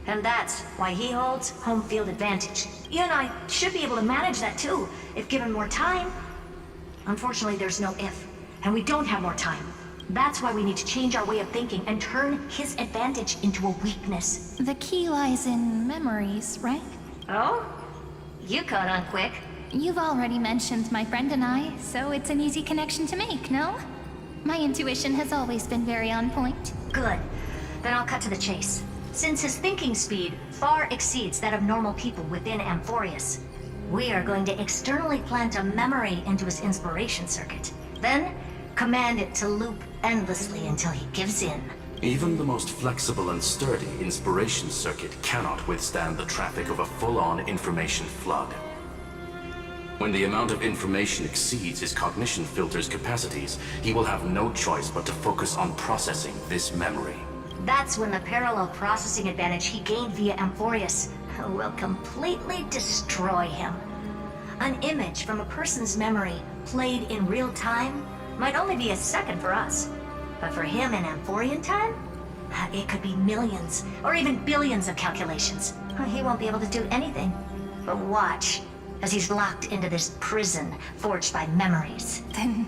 And that's why he holds home field advantage. You and I should be able to manage that too, if given more time. Unfortunately, there's no if, and we don't have more time. That's why we need to change our way of thinking and turn his advantage into a weakness. The key lies in memories, right? Oh? You caught on quick. You've already mentioned my friend and I, so it's an easy connection to make, no? My intuition has always been very on point. Good. Then I'll cut to the chase. Since his thinking speed far exceeds that of normal people within Amphorius, we are going to externally plant a memory into his inspiration circuit. Then, command it to loop endlessly until he gives in. Even the most flexible and sturdy inspiration circuit cannot withstand the traffic of a full-on information flood. When the amount of information exceeds his cognition filter's capacities, he will have no choice but to focus on processing this memory. That's when the parallel processing advantage he gained via Amphorius will completely destroy him. An image from a person's memory played in real time might only be a second for us. But for him in Amphorian time, it could be millions or even billions of calculations. He won't be able to do anything but watch as he's locked into this prison forged by memories. Then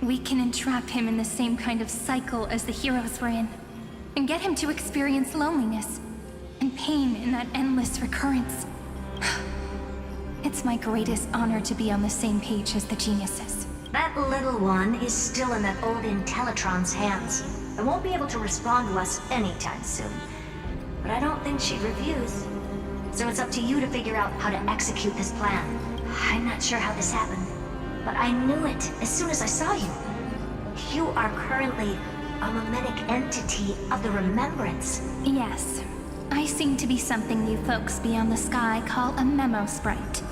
we can entrap him in the same kind of cycle as the heroes were in, and get him to experience loneliness and pain in that endless recurrence. It's my greatest honor to be on the same page as the geniuses. That little one is still in that old Intellitron's hands and won't be able to respond to us anytime soon. But I don't think she'd refuse. So it's up to you to figure out how to execute this plan. I'm not sure how this happened, but I knew it as soon as I saw you. You are currently a mimetic entity of the Remembrance. Yes. I seem to be something you folks beyond the sky call a memo sprite.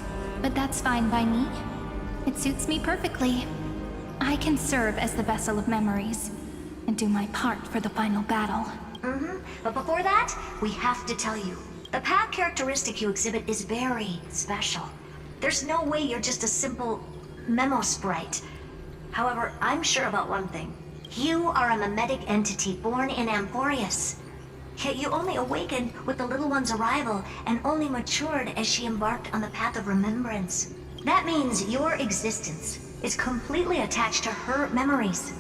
But that's fine by me. It suits me perfectly. I can serve as the vessel of memories, and do my part for the final battle. But before that, we have to tell you. The path characteristic you exhibit is very special. There's no way you're just a simple memo sprite. However, I'm sure about one thing. You are a mimetic entity born in Amphorius. Yet you only awakened with the little one's arrival and only matured as she embarked on the path of remembrance. That means your existence is completely attached to her memories.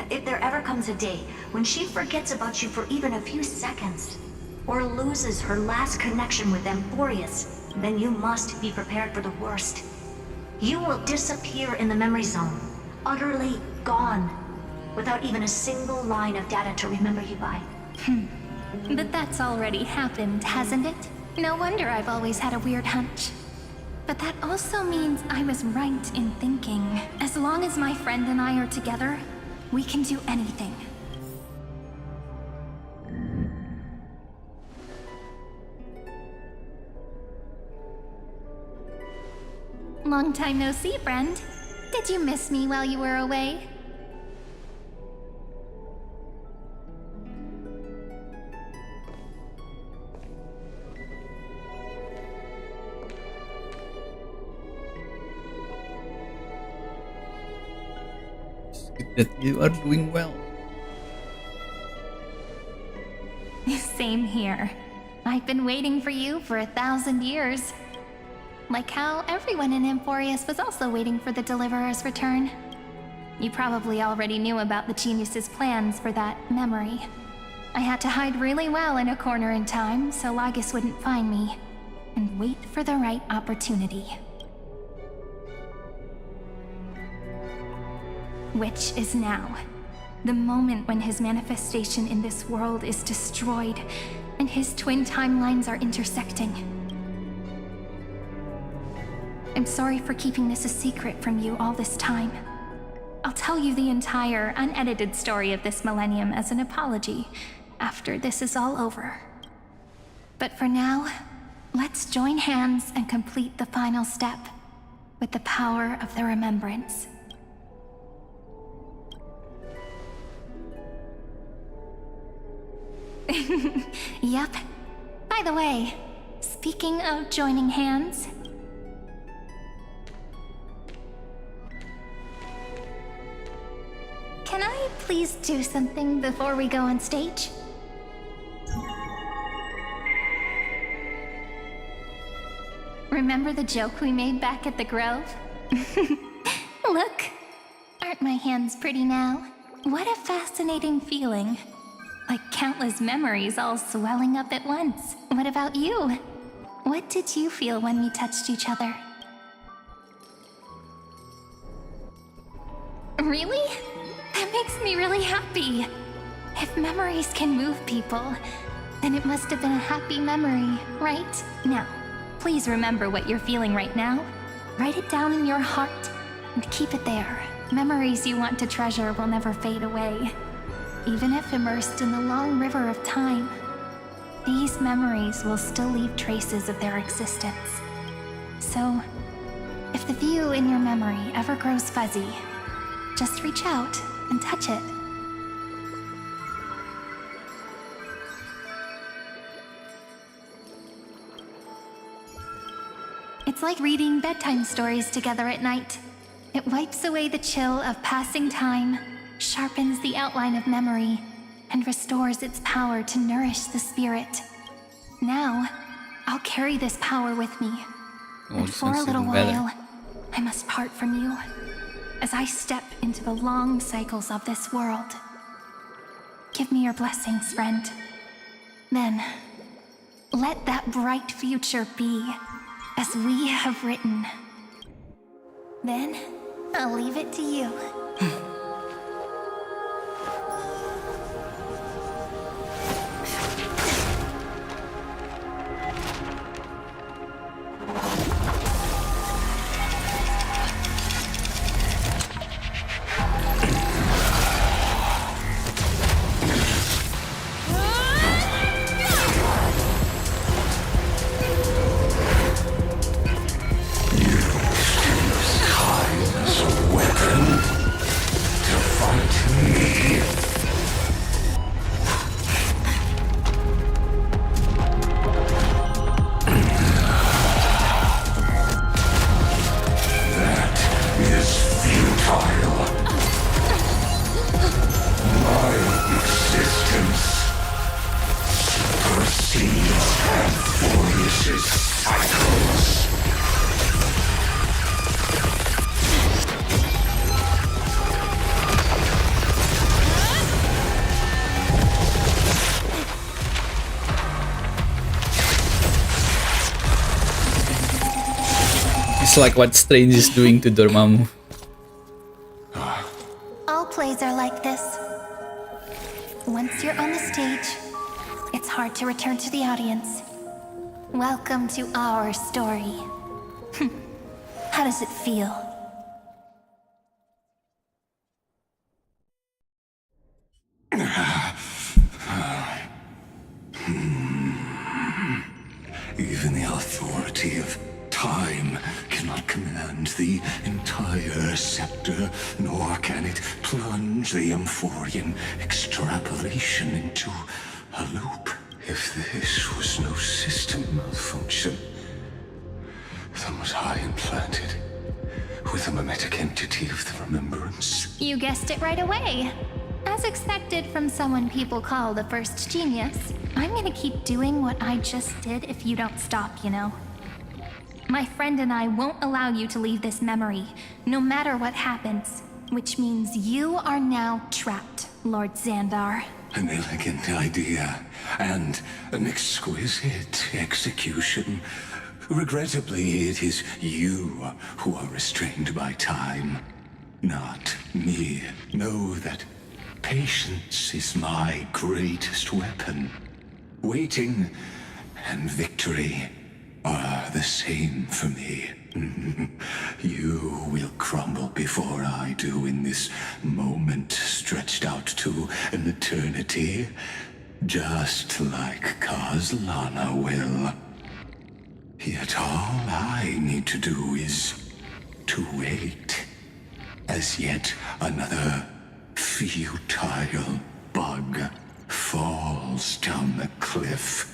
If there ever comes a day when she forgets about you for even a few seconds, or loses her last connection with Amphorius, then you must be prepared for the worst. You will disappear in the memory zone, utterly gone, without even a single line of data to remember you by. But that's already happened, hasn't it? No wonder I've always had a weird hunch. But that also means I was right in thinking, as long as my friend and I are together, we can do anything. Long time no see, friend. Did you miss me while you were away? That you are doing well. Same here. I've been waiting for you for 1,000 years. Like how everyone in Amphorius was also waiting for the Deliverer's return. You probably already knew about the genius's plans for that memory. I had to hide really well in a corner in time so Lygas wouldn't find me, and wait for the right opportunity. Which is now. The moment when his manifestation in this world is destroyed, and his twin timelines are intersecting. I'm sorry for keeping this a secret from you all this time. I'll tell you the entire, unedited story of this millennium as an apology after this is all over. But for now, let's join hands and complete the final step with the power of the remembrance. Yep. By the way, speaking of joining hands, can I please do something before we go on stage? Remember the joke we made back at the Grove? Look, aren't my hands pretty now? What a fascinating feeling. Like countless memories all swelling up at once. What about you? What did you feel when we touched each other? Really? That makes me really happy. If memories can move people, then it must have been a happy memory, right? Now, please remember what you're feeling right now. Write it down in your heart and keep it there. Memories you want to treasure will never fade away. Even if immersed in the long river of time, these memories will still leave traces of their existence. So, if the view in your memory ever grows fuzzy, just reach out and touch it. It's like reading bedtime stories together at night. It wipes away the chill of passing time, sharpens the outline of memory, and restores its power to nourish the spirit. Now, I'll carry this power with me. And for a little while, I must part from you, as I step into the long cycles of this world. Give me your blessings, friend. Then, let that bright future be, as we have written. Then, I'll leave it to you. It's like what Strange is doing to Dormammu. All plays are like this. Once you're on the stage, it's hard to return to the audience. Welcome to our story. How does it feel? Even the authority of time cannot command the entire scepter, nor can it plunge the Amphorian extrapolation into a loop. If this was no system malfunction, then was I implanted with a mimetic entity of the remembrance? You guessed it right away. As expected from someone people call the first genius, I'm gonna keep doing what I just did if you don't stop, you know? My friend and I won't allow you to leave this memory, no matter what happens. Which means you are now trapped, Lord Xandar. An elegant idea, and an exquisite execution. Regrettably, it is you who are restrained by time, not me. Know that patience is my greatest weapon. Waiting and victory are the same for me. You will crumble before I do in this moment stretched out to an eternity, just like Kazlana will. Yet all I need to do is to wait, as yet another futile bug falls down the cliff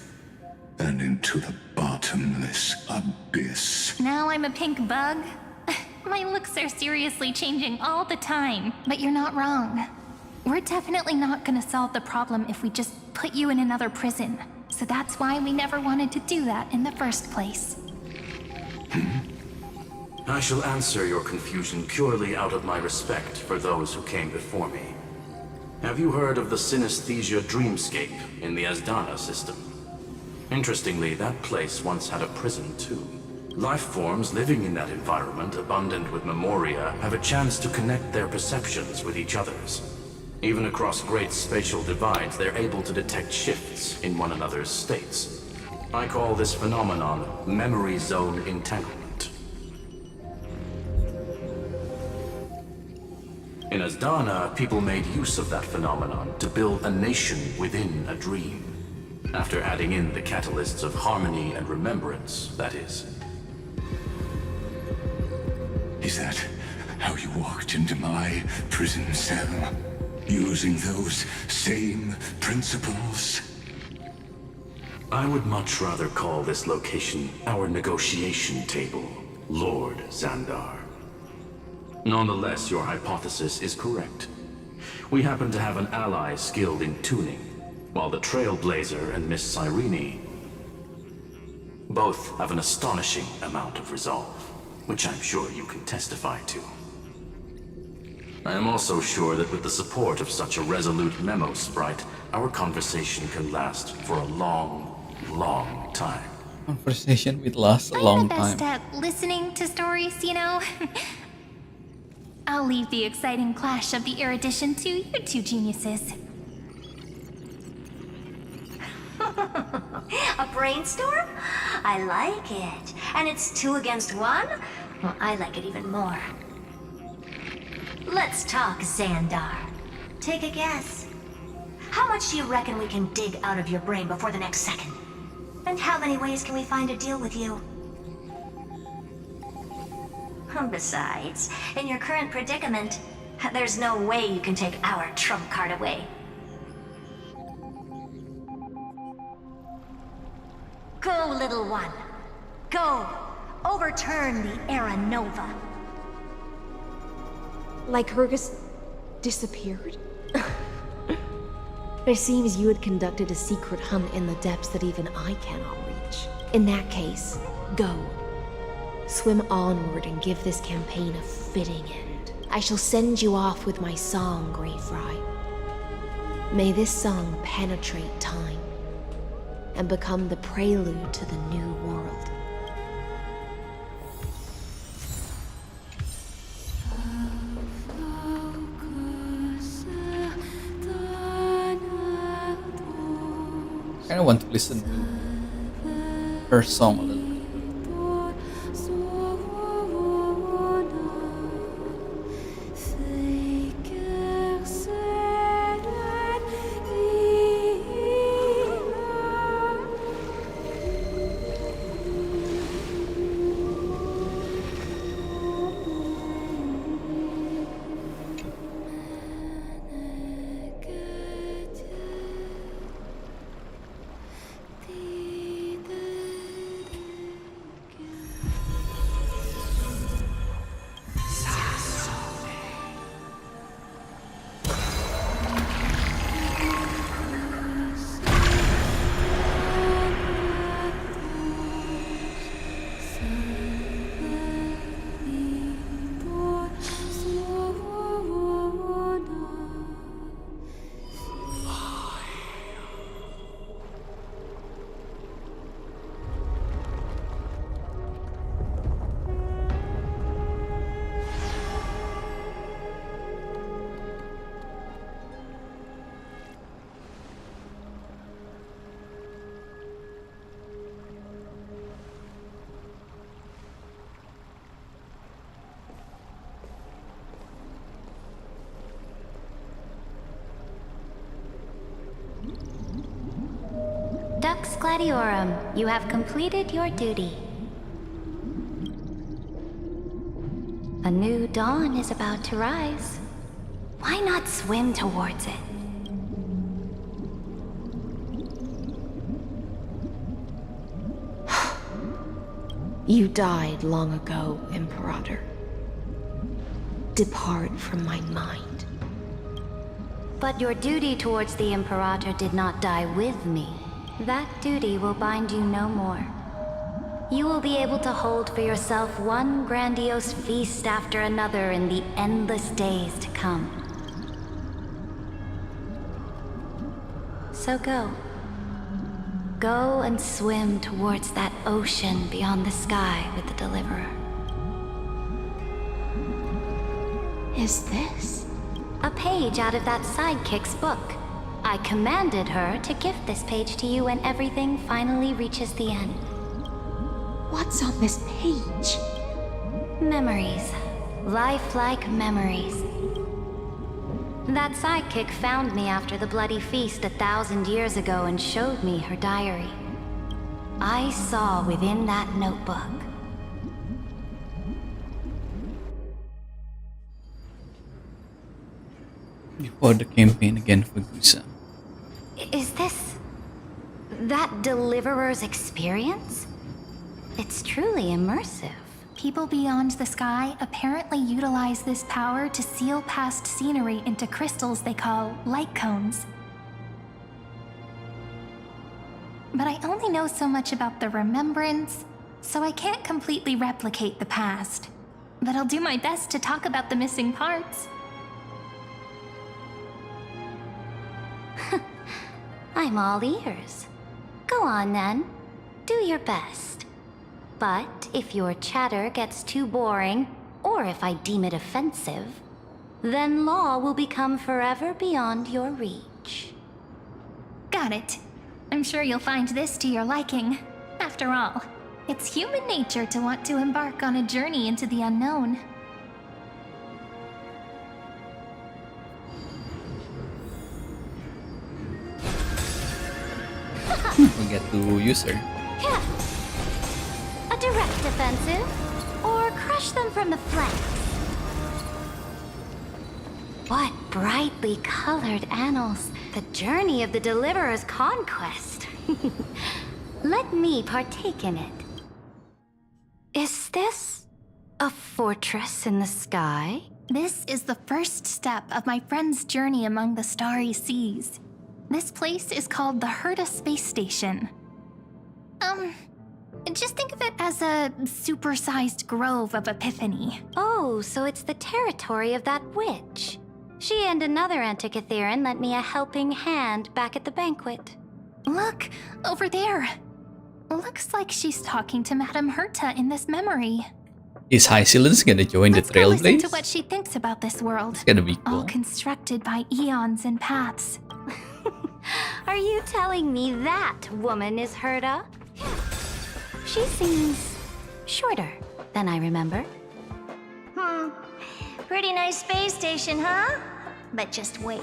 and into the bottomless abyss. Now I'm a pink bug? My looks are seriously changing all the time. But you're not wrong. We're definitely not gonna solve the problem if we just put you in another prison. So that's why we never wanted to do that in the first place. I shall answer your confusion purely out of my respect for those who came before me. Have you heard of the synesthesia dreamscape in the Asdana system? Interestingly, that place once had a prison too. Life forms living in that environment, abundant with memoria, have a chance to connect their perceptions with each other's. Even across great spatial divides, they're able to detect shifts in one another's states. I call this phenomenon memory zone entanglement. In Asdana, people made use of that phenomenon to build a nation within a dream. After adding in the catalysts of harmony and remembrance, that is. Is that how you walked into my prison cell? Using those same principles? I would much rather call this location our negotiation table, Lord Xandar. Nonetheless, your hypothesis is correct. We happen to have an ally skilled in tuning, while the Trailblazer and Miss Cyrene both have an astonishing amount of resolve, which I'm sure you can testify to. I am also sure that with the support of such a resolute memo sprite, our conversation can last for a long, long time. Conversation will last a long I'm the best time. at listening to stories, you know? I'll leave the exciting clash of the erudition to you two geniuses. A brainstorm? I like it. And it's 2 against 1? Well, I like it even more. Let's talk, Xandar. Take a guess. How much do you reckon we can dig out of your brain before the next second? And how many ways can we find to deal with you? Besides, in your current predicament, there's no way you can take our trump card away. Go, little one. Go. Overturn the Era Nova. Like Hergus disappeared? It seems you had conducted a secret hunt in the depths that even I cannot reach. In that case, go. Swim onward and give this campaign a fitting end. I shall send you off with my song, Greyfry. May this song penetrate time and become the prelude to the new world. I kind of want to listen to her song a little bit. Lux Gladiorum, you have completed your duty. A new dawn is about to rise. Why not swim towards it? You died long ago, Imperator. Depart from my mind. But your duty towards the Imperator did not die with me. That duty will bind you no more. You will be able to hold for yourself one grandiose feast after another in the endless days to come. So go. Go and swim towards that ocean beyond the sky with the Deliverer. Is this? A page out of that sidekick's book. I commanded her to gift this page to you when everything finally reaches the end. What's on this page? Memories. Lifelike memories. That sidekick found me after the bloody feast 1,000 years ago and showed me her diary. I saw within that notebook. You fought the campaign again for Gusa. Is this... that Deliverer's experience? It's truly immersive. People beyond the sky apparently utilize this power to seal past scenery into crystals they call light cones. But I only know so much about the remembrance, so I can't completely replicate the past. But I'll do my best to talk about the missing parts. I'm all ears. Go on then. Do your best. But if your chatter gets too boring, or if I deem it offensive, then law will become forever beyond your reach. Got it. I'm sure you'll find this to your liking. After all, it's human nature to want to embark on a journey into the unknown. We get to use her. Yeah. A direct offensive, or crush them from the flanks. What brightly colored annals! The journey of the Deliverer's conquest. Let me partake in it. Is this a fortress in the sky? This is the first step of my friend's journey among the starry seas. This place is called the Herta Space Station. Just think of it as a supersized grove of Epiphany. Oh, so it's the territory of that witch. She and another Antikytheran lent me a helping hand back at the banquet. Look, over there. Looks like she's talking to Madame Herta in this memory. Is High Silence gonna join the Let's go listen Trailblaze? to what she thinks about this world. It's gonna be All cool. constructed by eons and paths. Are you telling me that woman is Herta? She seems shorter than I remember. Pretty nice space station, huh? But just wait.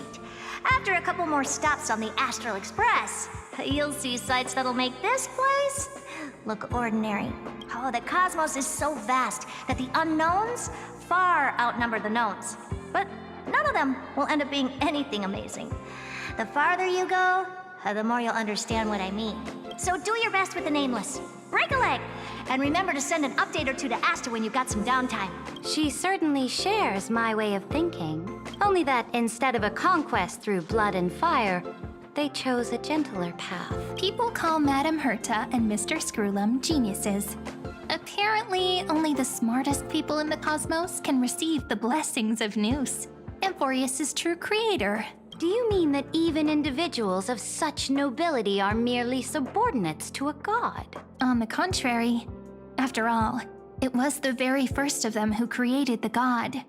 After a couple more stops on the Astral Express, you'll see sights that'll make this place look ordinary. Oh, the cosmos is so vast that the unknowns far outnumber the knowns. But none of them will end up being anything amazing. The farther you go, the more you'll understand what I mean. So do your best with the nameless. Break a leg! And remember to send an update or two to Asta when you've got some downtime. She certainly shares my way of thinking. Only that instead of a conquest through blood and fire, they chose a gentler path. People call Madame Herta and Mr. Screwlum geniuses. Apparently, only the smartest people in the cosmos can receive the blessings of Nous, Amphorius' true creator. Do you mean that even individuals of such nobility are merely subordinates to a god? On the contrary. After all, it was the very first of them who created the god.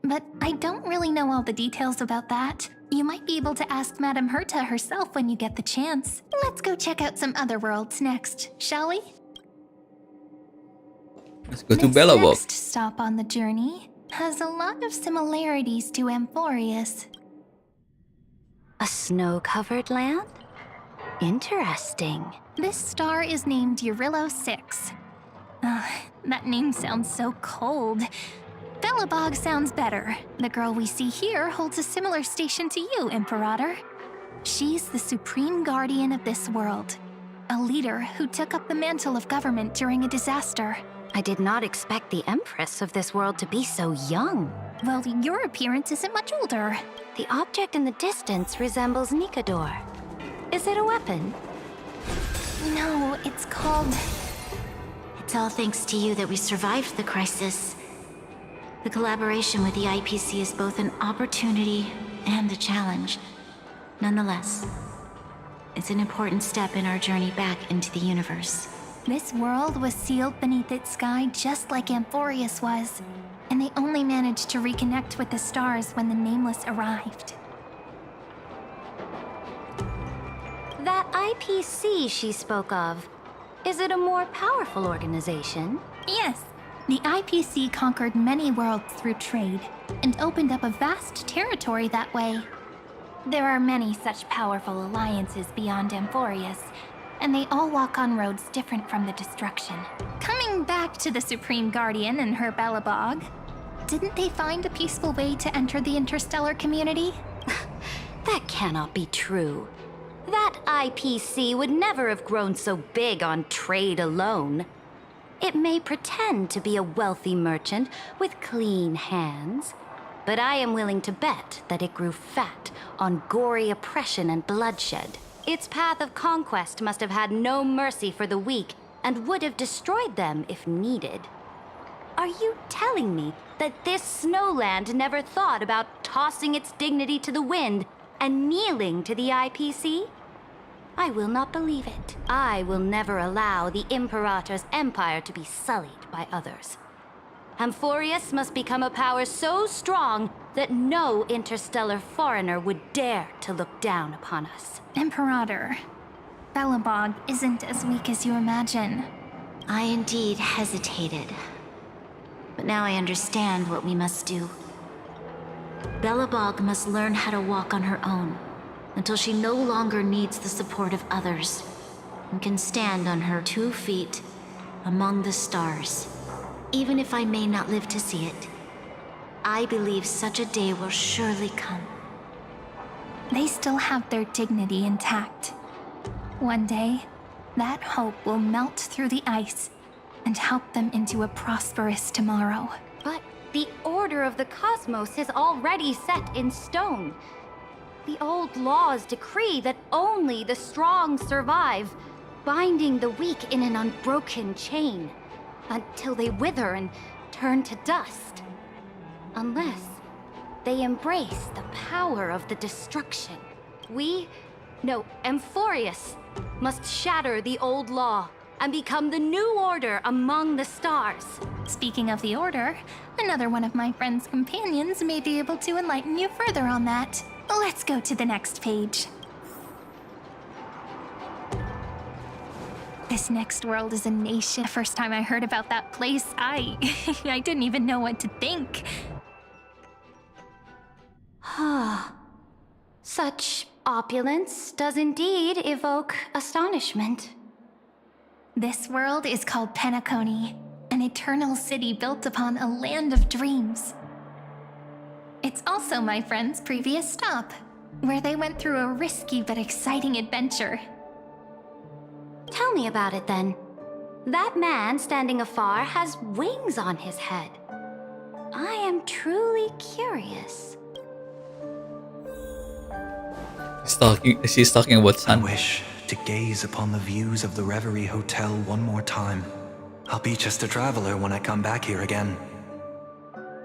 But I don't really know all the details about that. You might be able to ask Madame Herta herself when you get the chance. Let's go check out some other worlds next, shall we? Let's go to This Bellabop. next stop on the journey has a lot of similarities to Amphorius. A snow-covered land? Interesting. This star is named Eurillo 6. That name sounds so cold. Belobog sounds better. The girl we see here holds a similar station to you, Imperator. She's the supreme guardian of this world. A leader who took up the mantle of government during a disaster. I did not expect the Empress of this world to be so young. Well, your appearance isn't much older. The object in the distance resembles Nikador. Is it a weapon? No, it's called... It's all thanks to you that we survived the crisis. The collaboration with the IPC is both an opportunity and a challenge. Nonetheless, it's an important step in our journey back into the universe. This world was sealed beneath its sky just like Amphorius was, and they only managed to reconnect with the stars when the Nameless arrived. That IPC she spoke of, is it a more powerful organization? Yes. The IPC conquered many worlds through trade, and opened up a vast territory that way. There are many such powerful alliances beyond Amphorius, and they all walk on roads different from the destruction. Coming back to the Supreme Guardian and her Belobog, didn't they find a peaceful way to enter the interstellar community? That cannot be true. That IPC would never have grown so big on trade alone. It may pretend to be a wealthy merchant with clean hands, but I am willing to bet that it grew fat on gory oppression and bloodshed. Its path of conquest must have had no mercy for the weak and would have destroyed them if needed. Are you telling me that this snowland never thought about tossing its dignity to the wind and kneeling to the IPC? I will not believe it. I will never allow the Imperator's empire to be sullied by others. Amphorius must become a power so strong that no interstellar foreigner would dare to look down upon us. Imperator, Belobog isn't as weak as you imagine. I indeed hesitated. But now I understand what we must do. Belobog must learn how to walk on her own, until she no longer needs the support of others, and can stand on her 2 feet among the stars. Even if I may not live to see it, I believe such a day will surely come. They still have their dignity intact. One day, that hope will melt through the ice and help them into a prosperous tomorrow. But the order of the cosmos is already set in stone. The old laws decree that only the strong survive, binding the weak in an unbroken chain, until they wither and turn to dust. Unless they embrace the power of the destruction. Amphorius must shatter the old law and become the new order among the stars. Speaking of the order, another one of my friend's companions may be able to enlighten you further on that. Let's go to the next page. This next world is a nation. The first time I heard about that place, I didn't even know what to think. Such opulence does indeed evoke astonishment. This world is called Penacony, an eternal city built upon a land of dreams. It's also my friend's previous stop, where they went through a risky but exciting adventure. Tell me about it then. That man standing afar has wings on his head. I am truly curious. She's talking about sun. I wish to gaze upon the views of the Reverie Hotel one more time. I'll be just a traveler when I come back here again.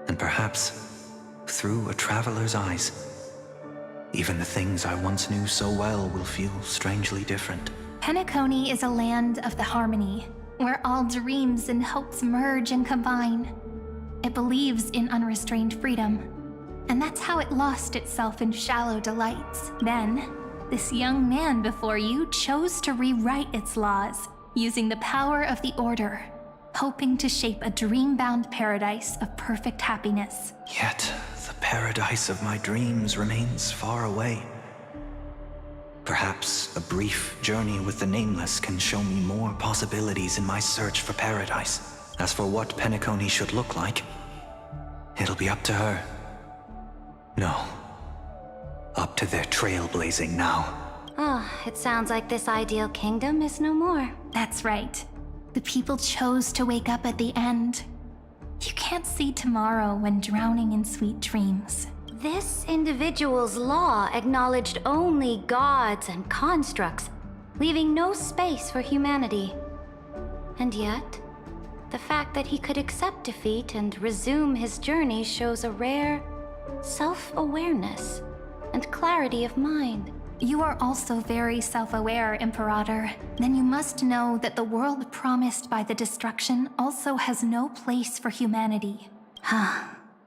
And perhaps, through a traveler's eyes, even the things I once knew so well will feel strangely different. Penacony is a land of the harmony, where all dreams and hopes merge and combine. It believes in unrestrained freedom, and that's how it lost itself in shallow delights. Then, this young man before you chose to rewrite its laws, using the power of the Order, hoping to shape a dream-bound paradise of perfect happiness. Yet, the paradise of my dreams remains far away. Perhaps Perhaps a brief journey with the Nameless can show me more possibilities in my search for paradise. As for what Penacony should look like, it'll be up to her. No. Up to their trailblazing now. Oh, it sounds like this ideal kingdom is no more. That's right. The people chose to wake up at the end. You can't see tomorrow when drowning in sweet dreams. This individual's law acknowledged only gods and constructs, leaving no space for humanity. And yet, the fact that he could accept defeat and resume his journey shows a rare self-awareness and clarity of mind. You are also very self-aware, Imperator. Then you must know that the world promised by the destruction also has no place for humanity.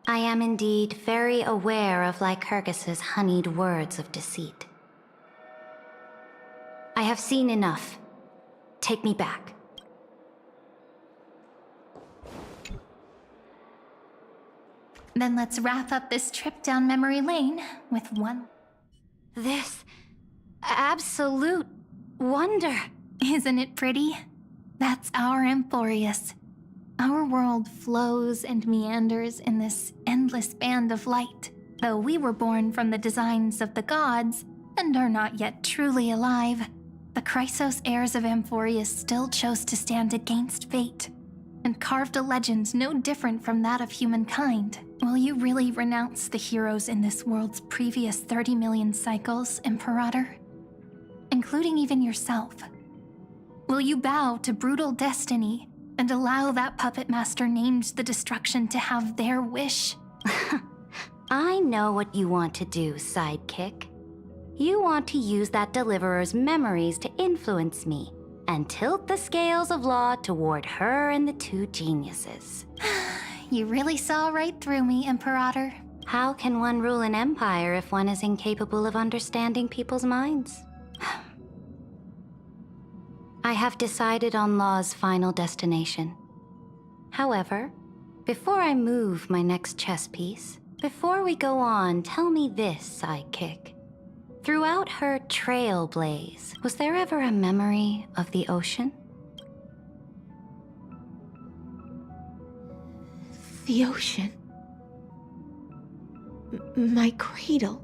I am indeed very aware of Lycurgus's honeyed words of deceit. I have seen enough. Take me back. Then let's wrap up this trip down memory lane with one. This absolute wonder. Isn't it pretty? That's our Amphorius. Our world flows and meanders in this endless band of light. Though we were born from the designs of the gods and are not yet truly alive, the Chrysos heirs of Amphorius still chose to stand against fate and carved a legend no different from that of humankind. Will you really renounce the heroes in this world's previous 30 million cycles, Imperator? Including even yourself. Will you bow to brutal destiny and allow that puppet master named the destruction to have their wish? I know what you want to do, sidekick. You want to use that deliverer's memories to influence me and tilt the scales of law toward her and the two geniuses. You really saw right through me, Imperator. How can one rule an empire if one is incapable of understanding people's minds? I have decided on Law's final destination. However, before I move my next chess piece, before we go on, tell me this, sidekick. Throughout her trailblaze, was there ever a memory of the ocean? The ocean. My cradle.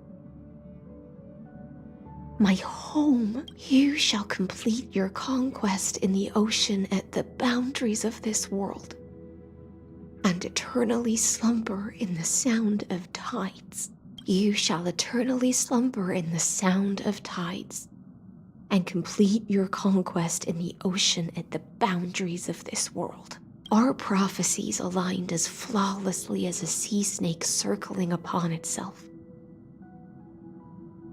My home. You shall complete your conquest in the ocean at the boundaries of this world, and eternally slumber in the sound of tides. You shall eternally slumber in the sound of tides, and complete your conquest in the ocean at the boundaries of this world. Our prophecies aligned as flawlessly as a sea snake circling upon itself.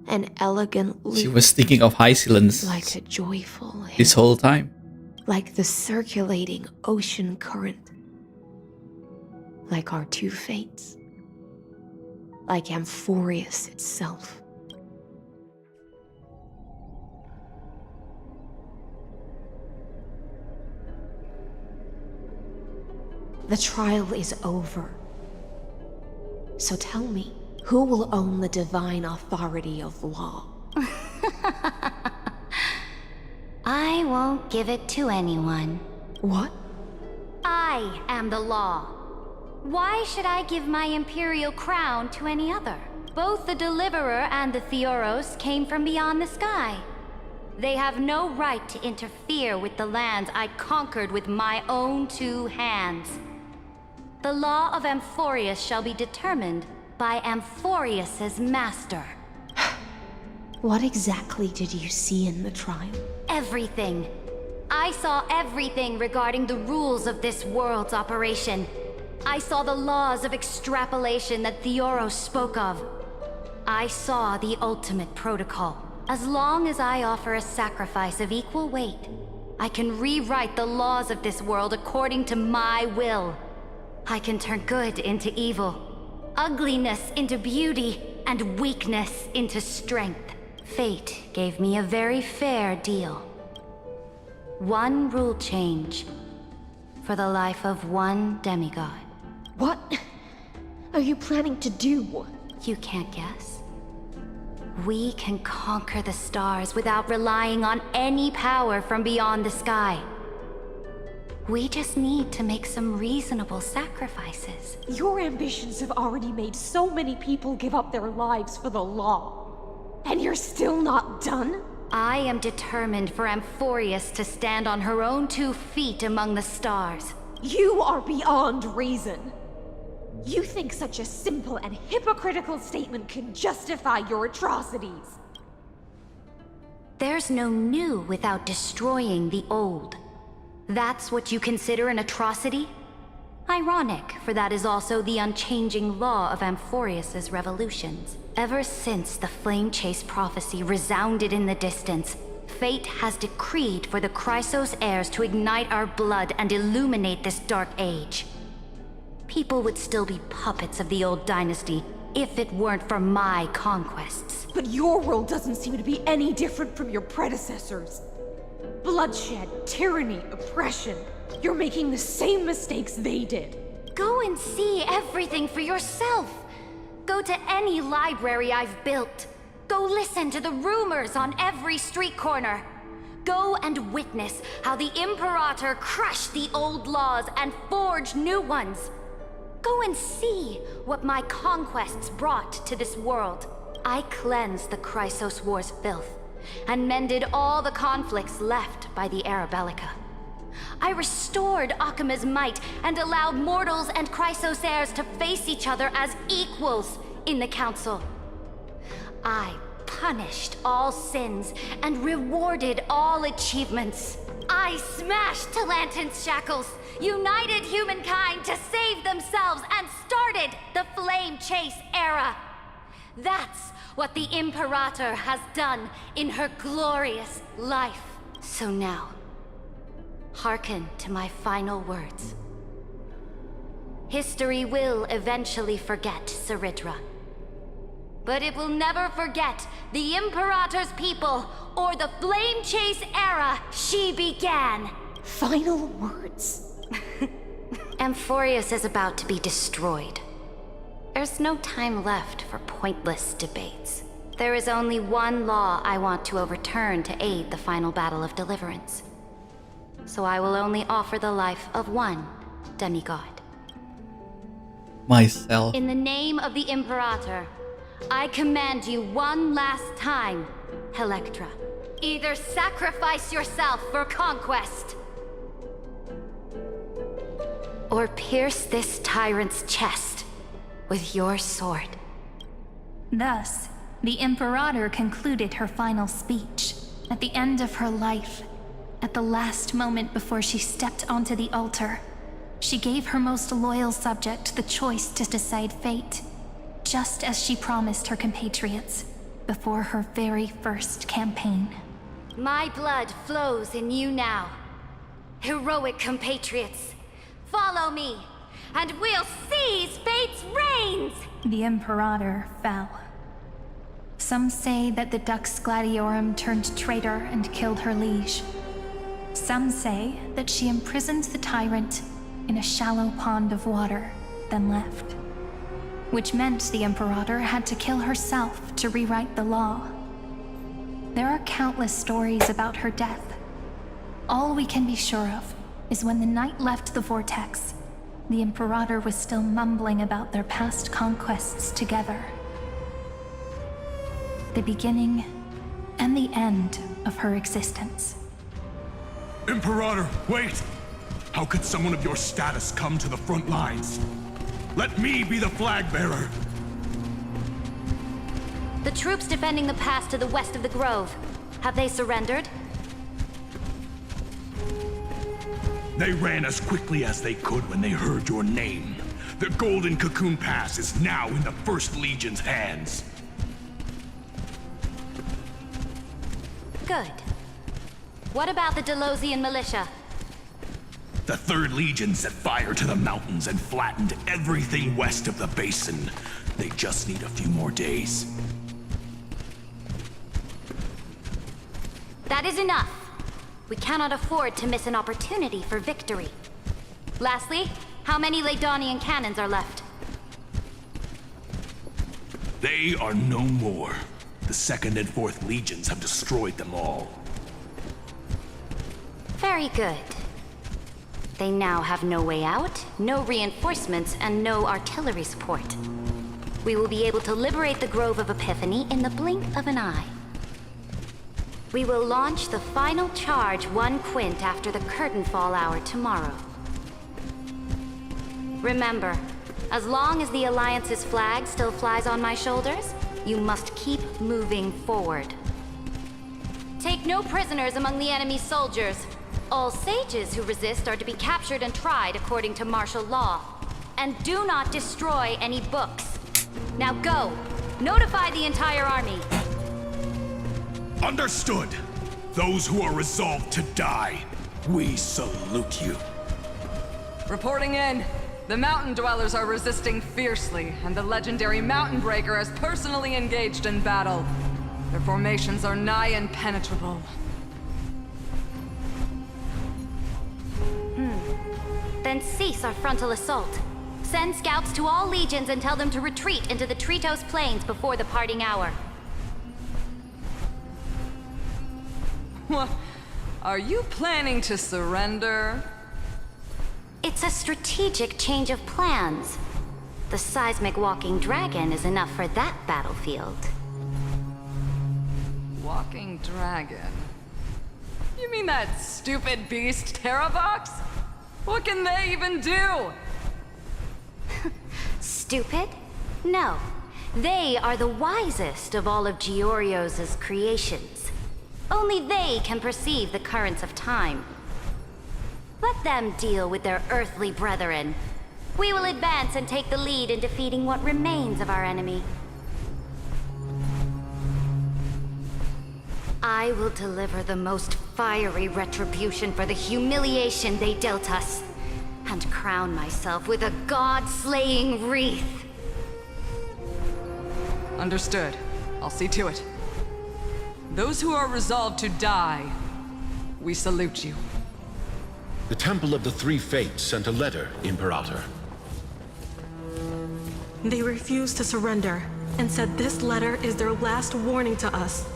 An elegant loop. She was thinking of High Sealens like a joyful hymn, this whole time. like the circulating ocean current, like our two fates, like Amphorius itself. The trial is over. So tell me, who will own the divine authority of law? I won't give it to anyone. What? I am the law. Why should I give my imperial crown to any other? Both the Deliverer and the Theoros came from beyond the sky. They have no right to interfere with the lands I conquered with my own two hands. The law of Amphorius shall be determined by Amphorius's master. What exactly did you see in the trial? Everything. I saw everything regarding the rules of this world's operation. I saw the laws of extrapolation that Theoros spoke of. I saw the ultimate protocol. As long as I offer a sacrifice of equal weight, I can rewrite the laws of this world according to my will. I can turn good into evil, ugliness into beauty, and weakness into strength. Fate gave me a very fair deal. One rule change for the life of one demigod. What are you planning to do? You can't guess. We can conquer the stars without relying on any power from beyond the sky. We just need to make some reasonable sacrifices. Your ambitions have already made so many people give up their lives for the law. And you're still not done? I am determined for Amphorius to stand on her own 2 feet among the stars. You are beyond reason. You think such a simple and hypocritical statement can justify your atrocities. There's no new without destroying the old. That's what you consider an atrocity? Ironic, for that is also the unchanging law of Amphorius's revolutions. Ever since the Flame Chase prophecy resounded in the distance, fate has decreed for the Chrysos heirs to ignite our blood and illuminate this dark age. People would still be puppets of the old dynasty if it weren't for my conquests. But your world doesn't seem to be any different from your predecessors. Bloodshed, tyranny, oppression. You're making the same mistakes they did. Go and see everything for yourself. Go to any library I've built. Go listen to the rumors on every street corner. Go and witness how the Imperator crushed the old laws and forged new ones. Go and see what my conquests brought to this world. I cleansed the Chrysos War's filth and mended all the conflicts left by the Era Bellica. I restored Akima's might and allowed mortals and Chrysos heirs to face each other as equals in the Council. I punished all sins and rewarded all achievements. I smashed Talantin's shackles, united humankind to save themselves, and started the Flame Chase era. That's what the Imperator has done in her glorious life. So now, hearken to my final words. History will eventually forget Seridra. But it will never forget the Imperator's people or the Flame Chase era she began. Final words. Amphorius is about to be destroyed. There's no time left for pointless debates. There is only one law I want to overturn to aid the final battle of deliverance. So I will only offer the life of one demigod. Myself. In the name of the Imperator, I command you one last time, Electra. Either sacrifice yourself for conquest, or pierce this tyrant's chest with your sword. Thus, the Imperator concluded her final speech. At the end of her life, at the last moment before she stepped onto the altar, she gave her most loyal subject the choice to decide fate, just as she promised her compatriots before her very first campaign. My blood flows in you now. Heroic compatriots, follow me, and we'll seize fate's reins! The Imperator fell. Some say that the Dux Gladiorum turned traitor and killed her liege. Some say that she imprisoned the tyrant in a shallow pond of water, then left. Which meant the Imperator had to kill herself to rewrite the law. There are countless stories about her death. All we can be sure of is when the knight left the vortex, the Imperator was still mumbling about their past conquests together. The beginning and the end of her existence. Imperator, wait! How could someone of your status come to the front lines? Let me be the flag bearer! The troops defending the pass to the west of the grove, have they surrendered? They ran as quickly as they could when they heard your name. The Golden Cocoon Pass is now in the First Legion's hands. Good. What about the Delosian militia? The Third Legion set fire to the mountains and flattened everything west of the basin. They just need a few more days. That is enough. We cannot afford to miss an opportunity for victory. Lastly, how many Ladonian cannons are left? They are no more. The 2nd and 4th Legions have destroyed them all. Very good. They now have no way out, no reinforcements, and no artillery support. We will be able to liberate the Grove of Epiphany in the blink of an eye. We will launch the final charge 1 quint after the curtain fall hour tomorrow. Remember, as long as the Alliance's flag still flies on my shoulders, you must keep moving forward. Take no prisoners among the enemy soldiers. All sages who resist are to be captured and tried according to martial law. And do not destroy any books. Now go! Notify the entire army! Understood! Those who are resolved to die, we salute you. Reporting in. The Mountain Dwellers are resisting fiercely, and the legendary Mountain Breaker has personally engaged in battle. Their formations are nigh impenetrable. Then cease our frontal assault. Send scouts to all legions and tell them to retreat into the Tritos Plains before the parting hour. What? Are you planning to surrender? It's a strategic change of plans. The seismic walking dragon is enough for that battlefield. Walking dragon? You mean that stupid beast, Terravox? What can they even do? Stupid? No. They are the wisest of all of Giorio's creations. Only they can perceive the currents of time. Let them deal with their earthly brethren. We will advance and take the lead in defeating what remains of our enemy. I will deliver the most fiery retribution for the humiliation they dealt us, and crown myself with a god-slaying wreath. Understood. I'll see to it. Those who are resolved to die, we salute you. The Temple of the Three Fates sent a letter, Imperator. They refused to surrender and said this letter is their last warning to us.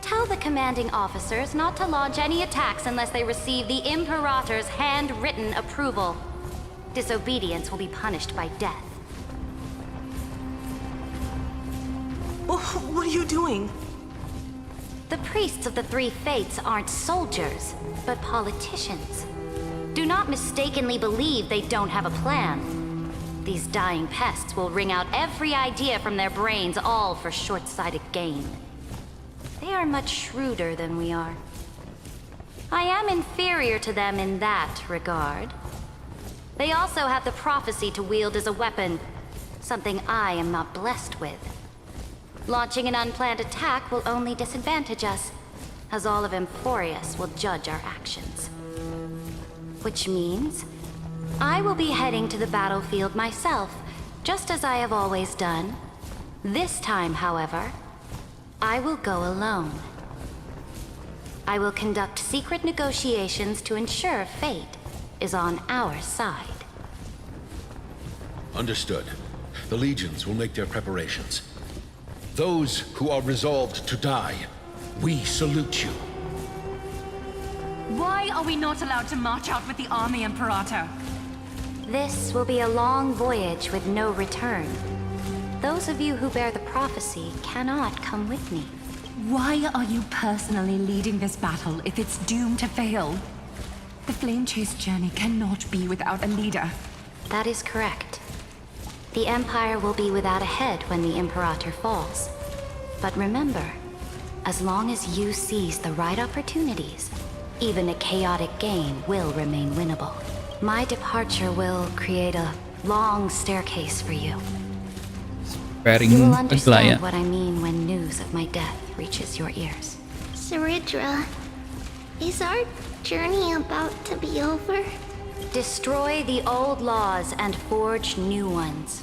Tell the commanding officers not to launch any attacks unless they receive the Imperator's handwritten approval. Disobedience will be punished by death. What are you doing? The priests of the Three Fates aren't soldiers, but politicians. Do not mistakenly believe they don't have a plan. These dying pests will wring out every idea from their brains, all for short-sighted gain. They are much shrewder than we are. I am inferior to them in that regard. They also have the prophecy to wield as a weapon, something I am not blessed with. Launching an unplanned attack will only disadvantage us, as all of Emporius will judge our actions. Which means, I will be heading to the battlefield myself, just as I have always done. This time, however, I will go alone. I will conduct secret negotiations to ensure fate is on our side. Understood. The legions will make their preparations. Those who are resolved to die, we salute you. Why are we not allowed to march out with the army, Imperator? This will be a long voyage with no return. Those of you who bear the prophecy cannot come with me. Why are you personally leading this battle if it's doomed to fail? The Flame Chase journey cannot be without a leader. That is correct. The Empire will be without a head when the Imperator falls. But remember, as long as you seize the right opportunities, even a chaotic game will remain winnable. My departure will create a long staircase for you. You will understand what I mean when news of my death reaches your ears. Saridra, is our journey about to be over? Destroy the old laws and forge new ones.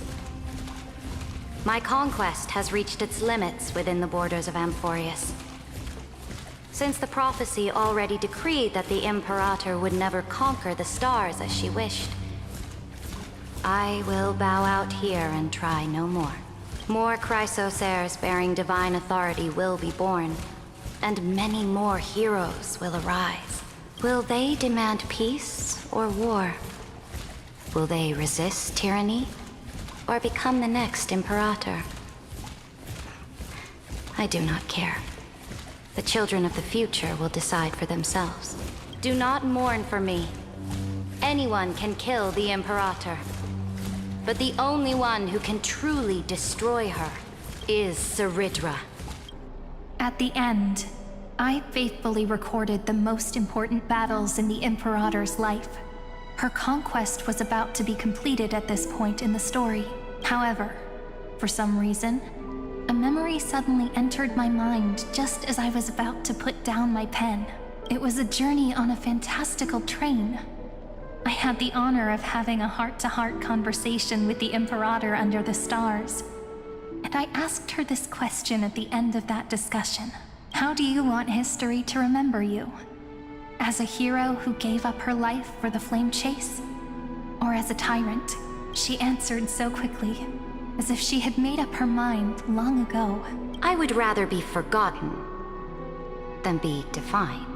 My conquest has reached its limits within the borders of Amphorius. Since the prophecy already decreed that the Imperator would never conquer the stars as she wished, I will bow out here and try no more. More Chrysos heirs bearing divine authority will be born, and many more heroes will arise. Will they demand peace or war? Will they resist tyranny or become the next Imperator? I do not care. The children of the future will decide for themselves. Do not mourn for me. Anyone can kill the Imperator. But the only one who can truly destroy her is Seridra. At the end, I faithfully recorded the most important battles in the Imperator's life. Her conquest was about to be completed at this point in the story. However, for some reason, a memory suddenly entered my mind just as I was about to put down my pen. It was a journey on a fantastical train. I had the honor of having a heart-to-heart conversation with the Imperator under the stars. And I asked her this question at the end of that discussion. How do you want history to remember you? As a hero who gave up her life for the flame chase? Or as a tyrant? She answered so quickly, as if she had made up her mind long ago. I would rather be forgotten than be defined.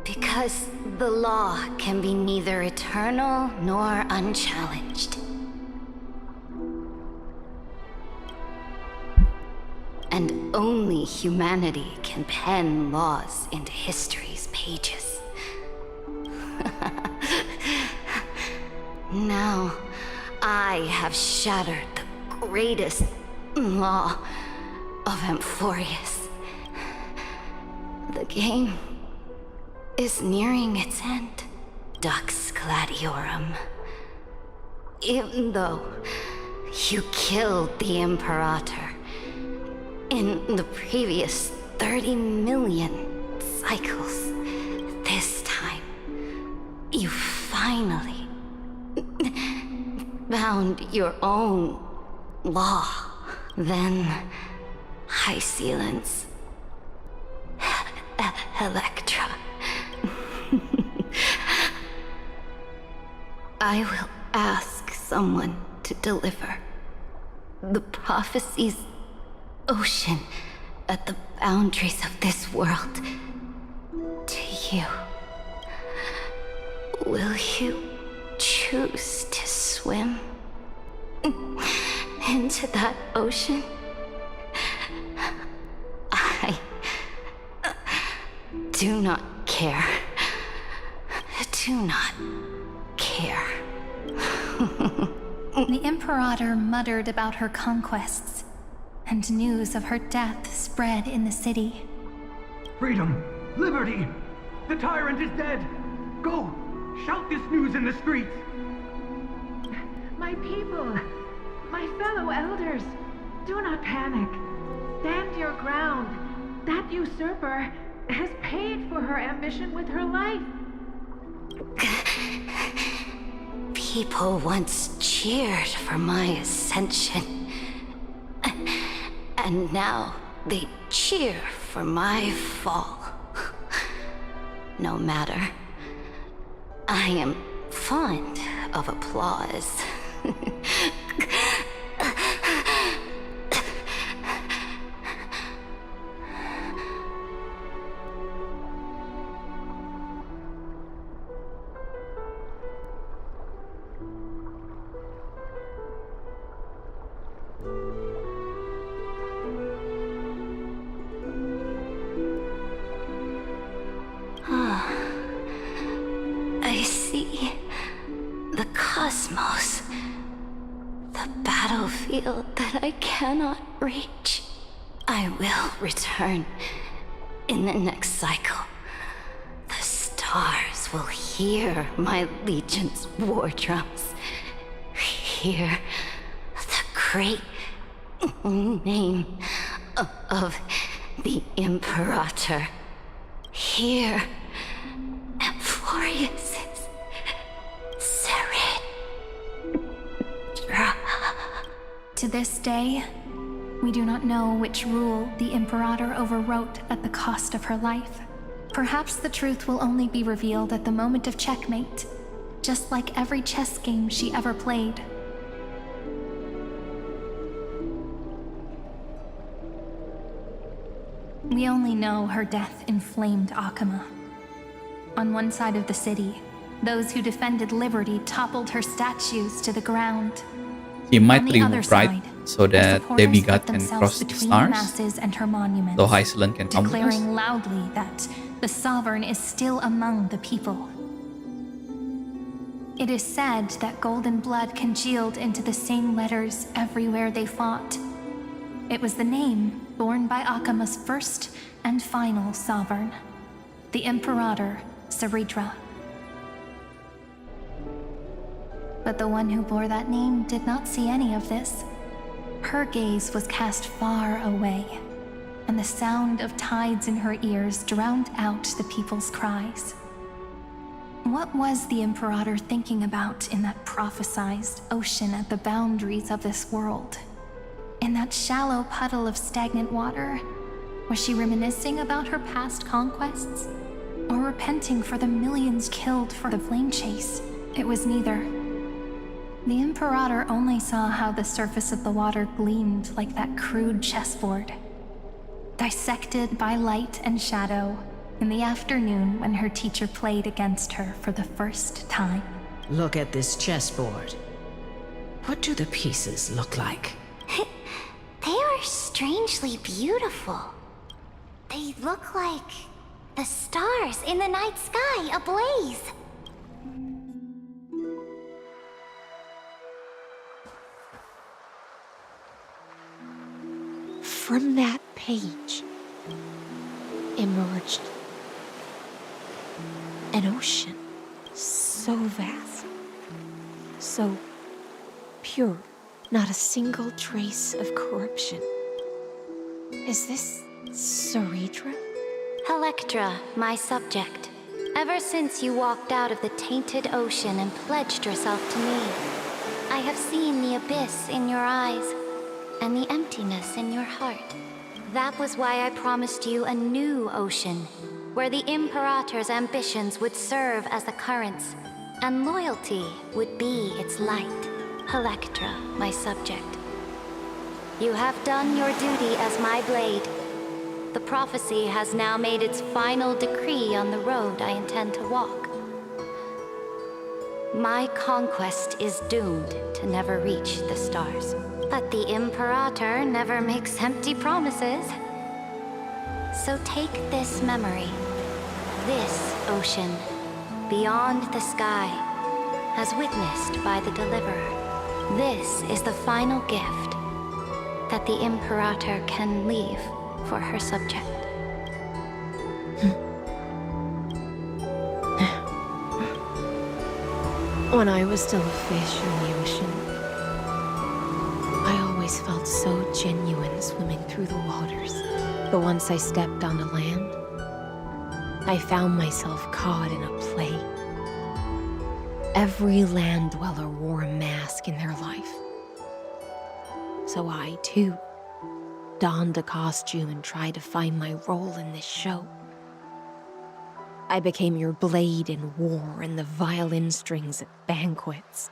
Because the law can be neither eternal nor unchallenged. And only humanity can pen laws into history's pages. Now, I have shattered the greatest law of Amphorius. The game is nearing its end. Dux Gladiorum. Even though you killed the Imperator in the previous 30 million cycles, this time, you finally found your own law. Then, High Sealants, Electra. I will ask someone to deliver the prophecy's ocean at the boundaries of this world to you. Will you choose to swim into that ocean? I do not care. Do not care. The Imperator muttered about her conquests, and news of her death spread in the city. Freedom! Liberty! The tyrant is dead! Go! Shout this news in the streets! My people, my fellow elders, do not panic. Stand your ground. That usurper has paid for her ambition with her life. People once cheered for my ascension. And now they cheer for my fall. No matter. I am fond of applause. I see the cosmos, the battlefield that I cannot reach. I will return in the next cycle. The stars will hear my legion's war drums, hear the great name of the Imperator, hear Amphorius's Seridra. To this day, we do not know which rule the Imperator overwrote at the cost of her life. Perhaps the truth will only be revealed at the moment of checkmate, just like every chess game she ever played. We only know her death inflamed Akama. On one side of the city, those who defended liberty toppled her statues to the ground. He might On the other remove right side, so the that supporters Baby put God can themselves cross the between stars. masses and her monuments, So High Sealant can come with us. declaring loudly that the sovereign is still among the people. It is said that golden blood congealed into the same letters everywhere they fought. It was the name borne by Akama's first and final sovereign, the Imperator Saridra. But the one who bore that name did not see any of this. Her gaze was cast far away, and the sound of tides in her ears drowned out the people's cries. What was the Imperator thinking about in that prophesized ocean at the boundaries of this world? In that shallow puddle of stagnant water, was she reminiscing about her past conquests? Or repenting for the millions killed for the flame chase? It was neither. The Imperator only saw how the surface of the water gleamed like that crude chessboard, dissected by light and shadow in the afternoon when her teacher played against her for the first time. Look at this chessboard. What do the pieces look like? They are strangely beautiful. They look like the stars in the night sky ablaze. From that page emerged an ocean so vast, so pure, not a single trace of corruption. Is this Saridra? Electra, my subject. Ever since you walked out of the tainted ocean and pledged yourself to me, I have seen the abyss in your eyes and the emptiness in your heart. That was why I promised you a new ocean, where the Imperator's ambitions would serve as the currents, and loyalty would be its light. Electra, my subject. You have done your duty as my blade. The prophecy has now made its final decree on the road I intend to walk. My conquest is doomed to never reach the stars. But the Imperator never makes empty promises. So take this memory, this ocean, beyond the sky, as witnessed by the Deliverer. This is the final gift that the Imperator can leave for her subject. When I was still a fish in the ocean, I always felt so genuine swimming through the waters. But once I stepped onto land, I found myself caught in a play. Every land dweller wore a mask in their life. So I, too, donned a costume and tried to find my role in this show. I became your blade in war and the violin strings at banquets.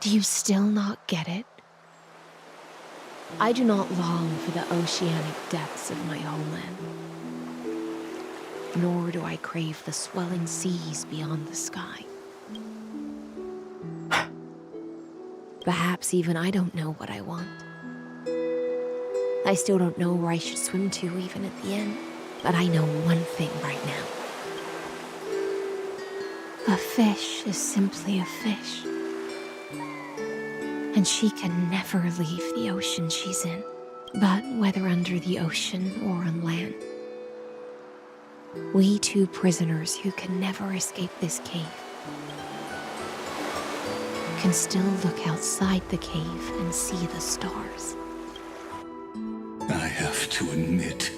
Do you still not get it? I do not long for the oceanic depths of my homeland, nor do I crave the swelling seas beyond the sky. Perhaps even I don't know what I want. I still don't know where I should swim to even at the end, but I know one thing right now. A fish is simply a fish. And she can never leave the ocean she's in. But whether under the ocean or on land, we two prisoners who can never escape this cave can still look outside the cave and see the stars. I have to admit,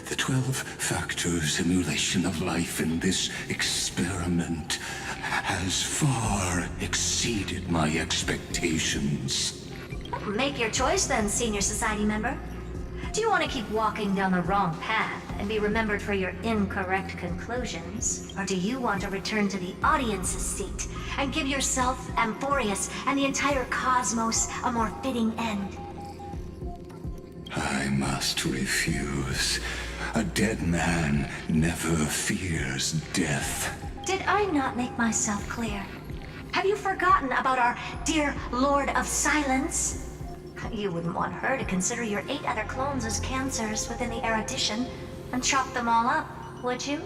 the 12-factor simulation of life in this experiment has far exceeded my expectations. Make your choice then, Senior Society member. Do you want to keep walking down the wrong path, and be remembered for your incorrect conclusions? Or do you want to return to the audience's seat and give yourself, Amphorius, and the entire cosmos a more fitting end? I must refuse. A dead man never fears death. Did I not make myself clear? Have you forgotten about our dear Lord of Silence? You wouldn't want her to consider your 8 other clones as cancers within the erudition and chop them all up, would you?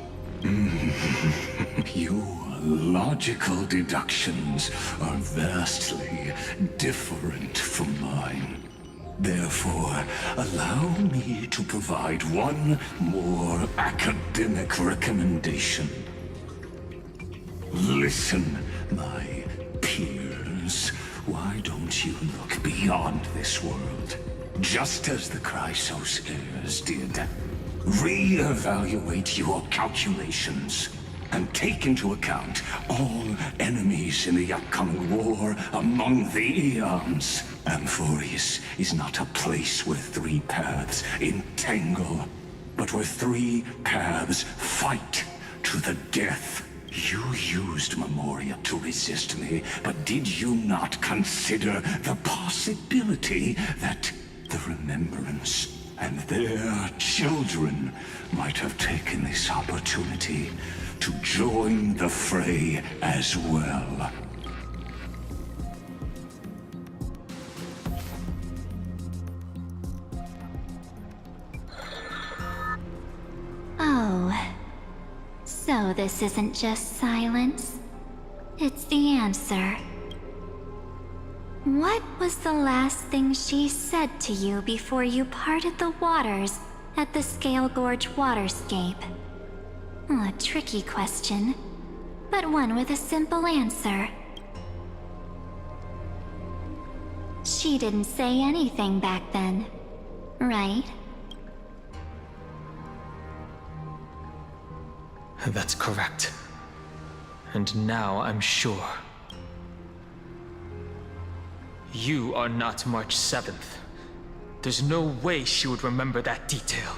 Your logical deductions are vastly different from mine. Therefore, allow me to provide one more academic recommendation. Listen, my peers. Why don't you look beyond this world? Just as the Chrysos heirs did. Re-evaluate your calculations and take into account all enemies in the upcoming war among the eons. Amphorius is not a place where 3 paths entangle, but where 3 paths fight to the death. You used Memoria to resist me, but did you not consider the possibility that the Remembrance and their children might have taken this opportunity to join the fray as well? Oh. So this isn't just silence. It's the answer. What was the last thing she said to you before you parted the waters at the Scale Gorge waterscape? A tricky question, but one with a simple answer. She didn't say anything back then, right? That's correct. And now I'm sure. You are not March 7th. There's no way she would remember that detail.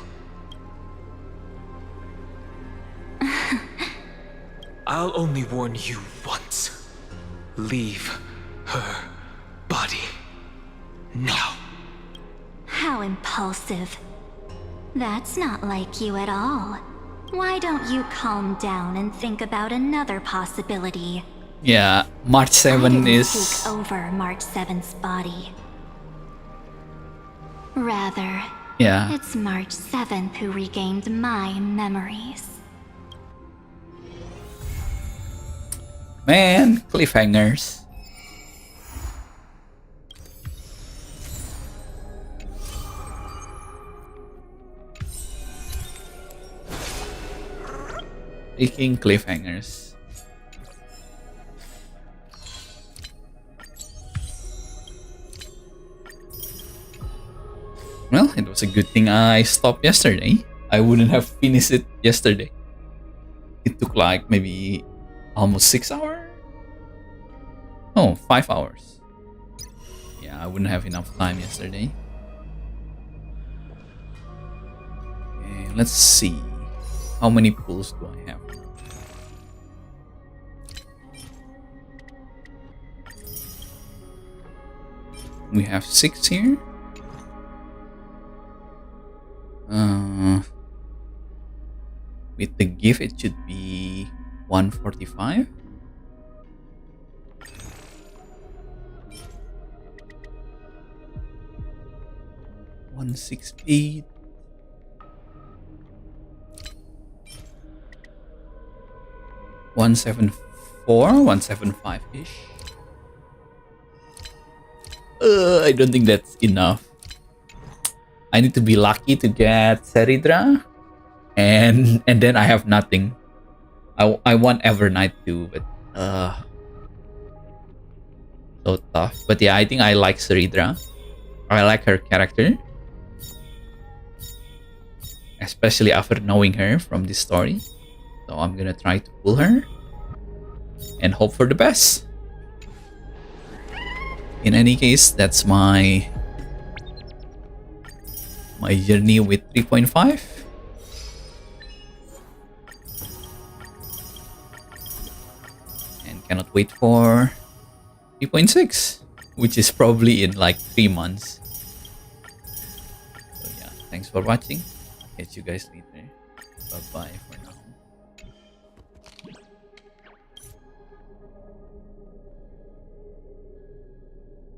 I'll only warn you once. Leave her body. Now. How impulsive. That's not like you at all. Why don't you calm down and think about another possibility? Yeah, March 7 is... take over March 7th's body. Rather, yeah, it's March 7th who regained my memories. Man, cliffhangers. Speaking cliffhangers. Well, it was a good thing I stopped yesterday. I wouldn't have finished it yesterday. It took like maybe almost 6 hours? Oh, 5 hours. Yeah, I wouldn't have enough time yesterday. Okay, let's see. How many pulls do I have? We have 6 here. With the gift, it should be 145. $168. 174, 175-ish. I don't think that's enough. I need to be lucky to get Seridra, and then I have nothing. I want Evernight too, but so tough. But yeah, I think I like Seridra. I like her character, especially after knowing her from this story. So I'm gonna try to pull her and hope for the best. In any case, that's my journey with 3.5. cannot wait for 3.6, which is probably in like 3 months. So yeah, thanks for watching. Catch you guys later. Bye bye for now.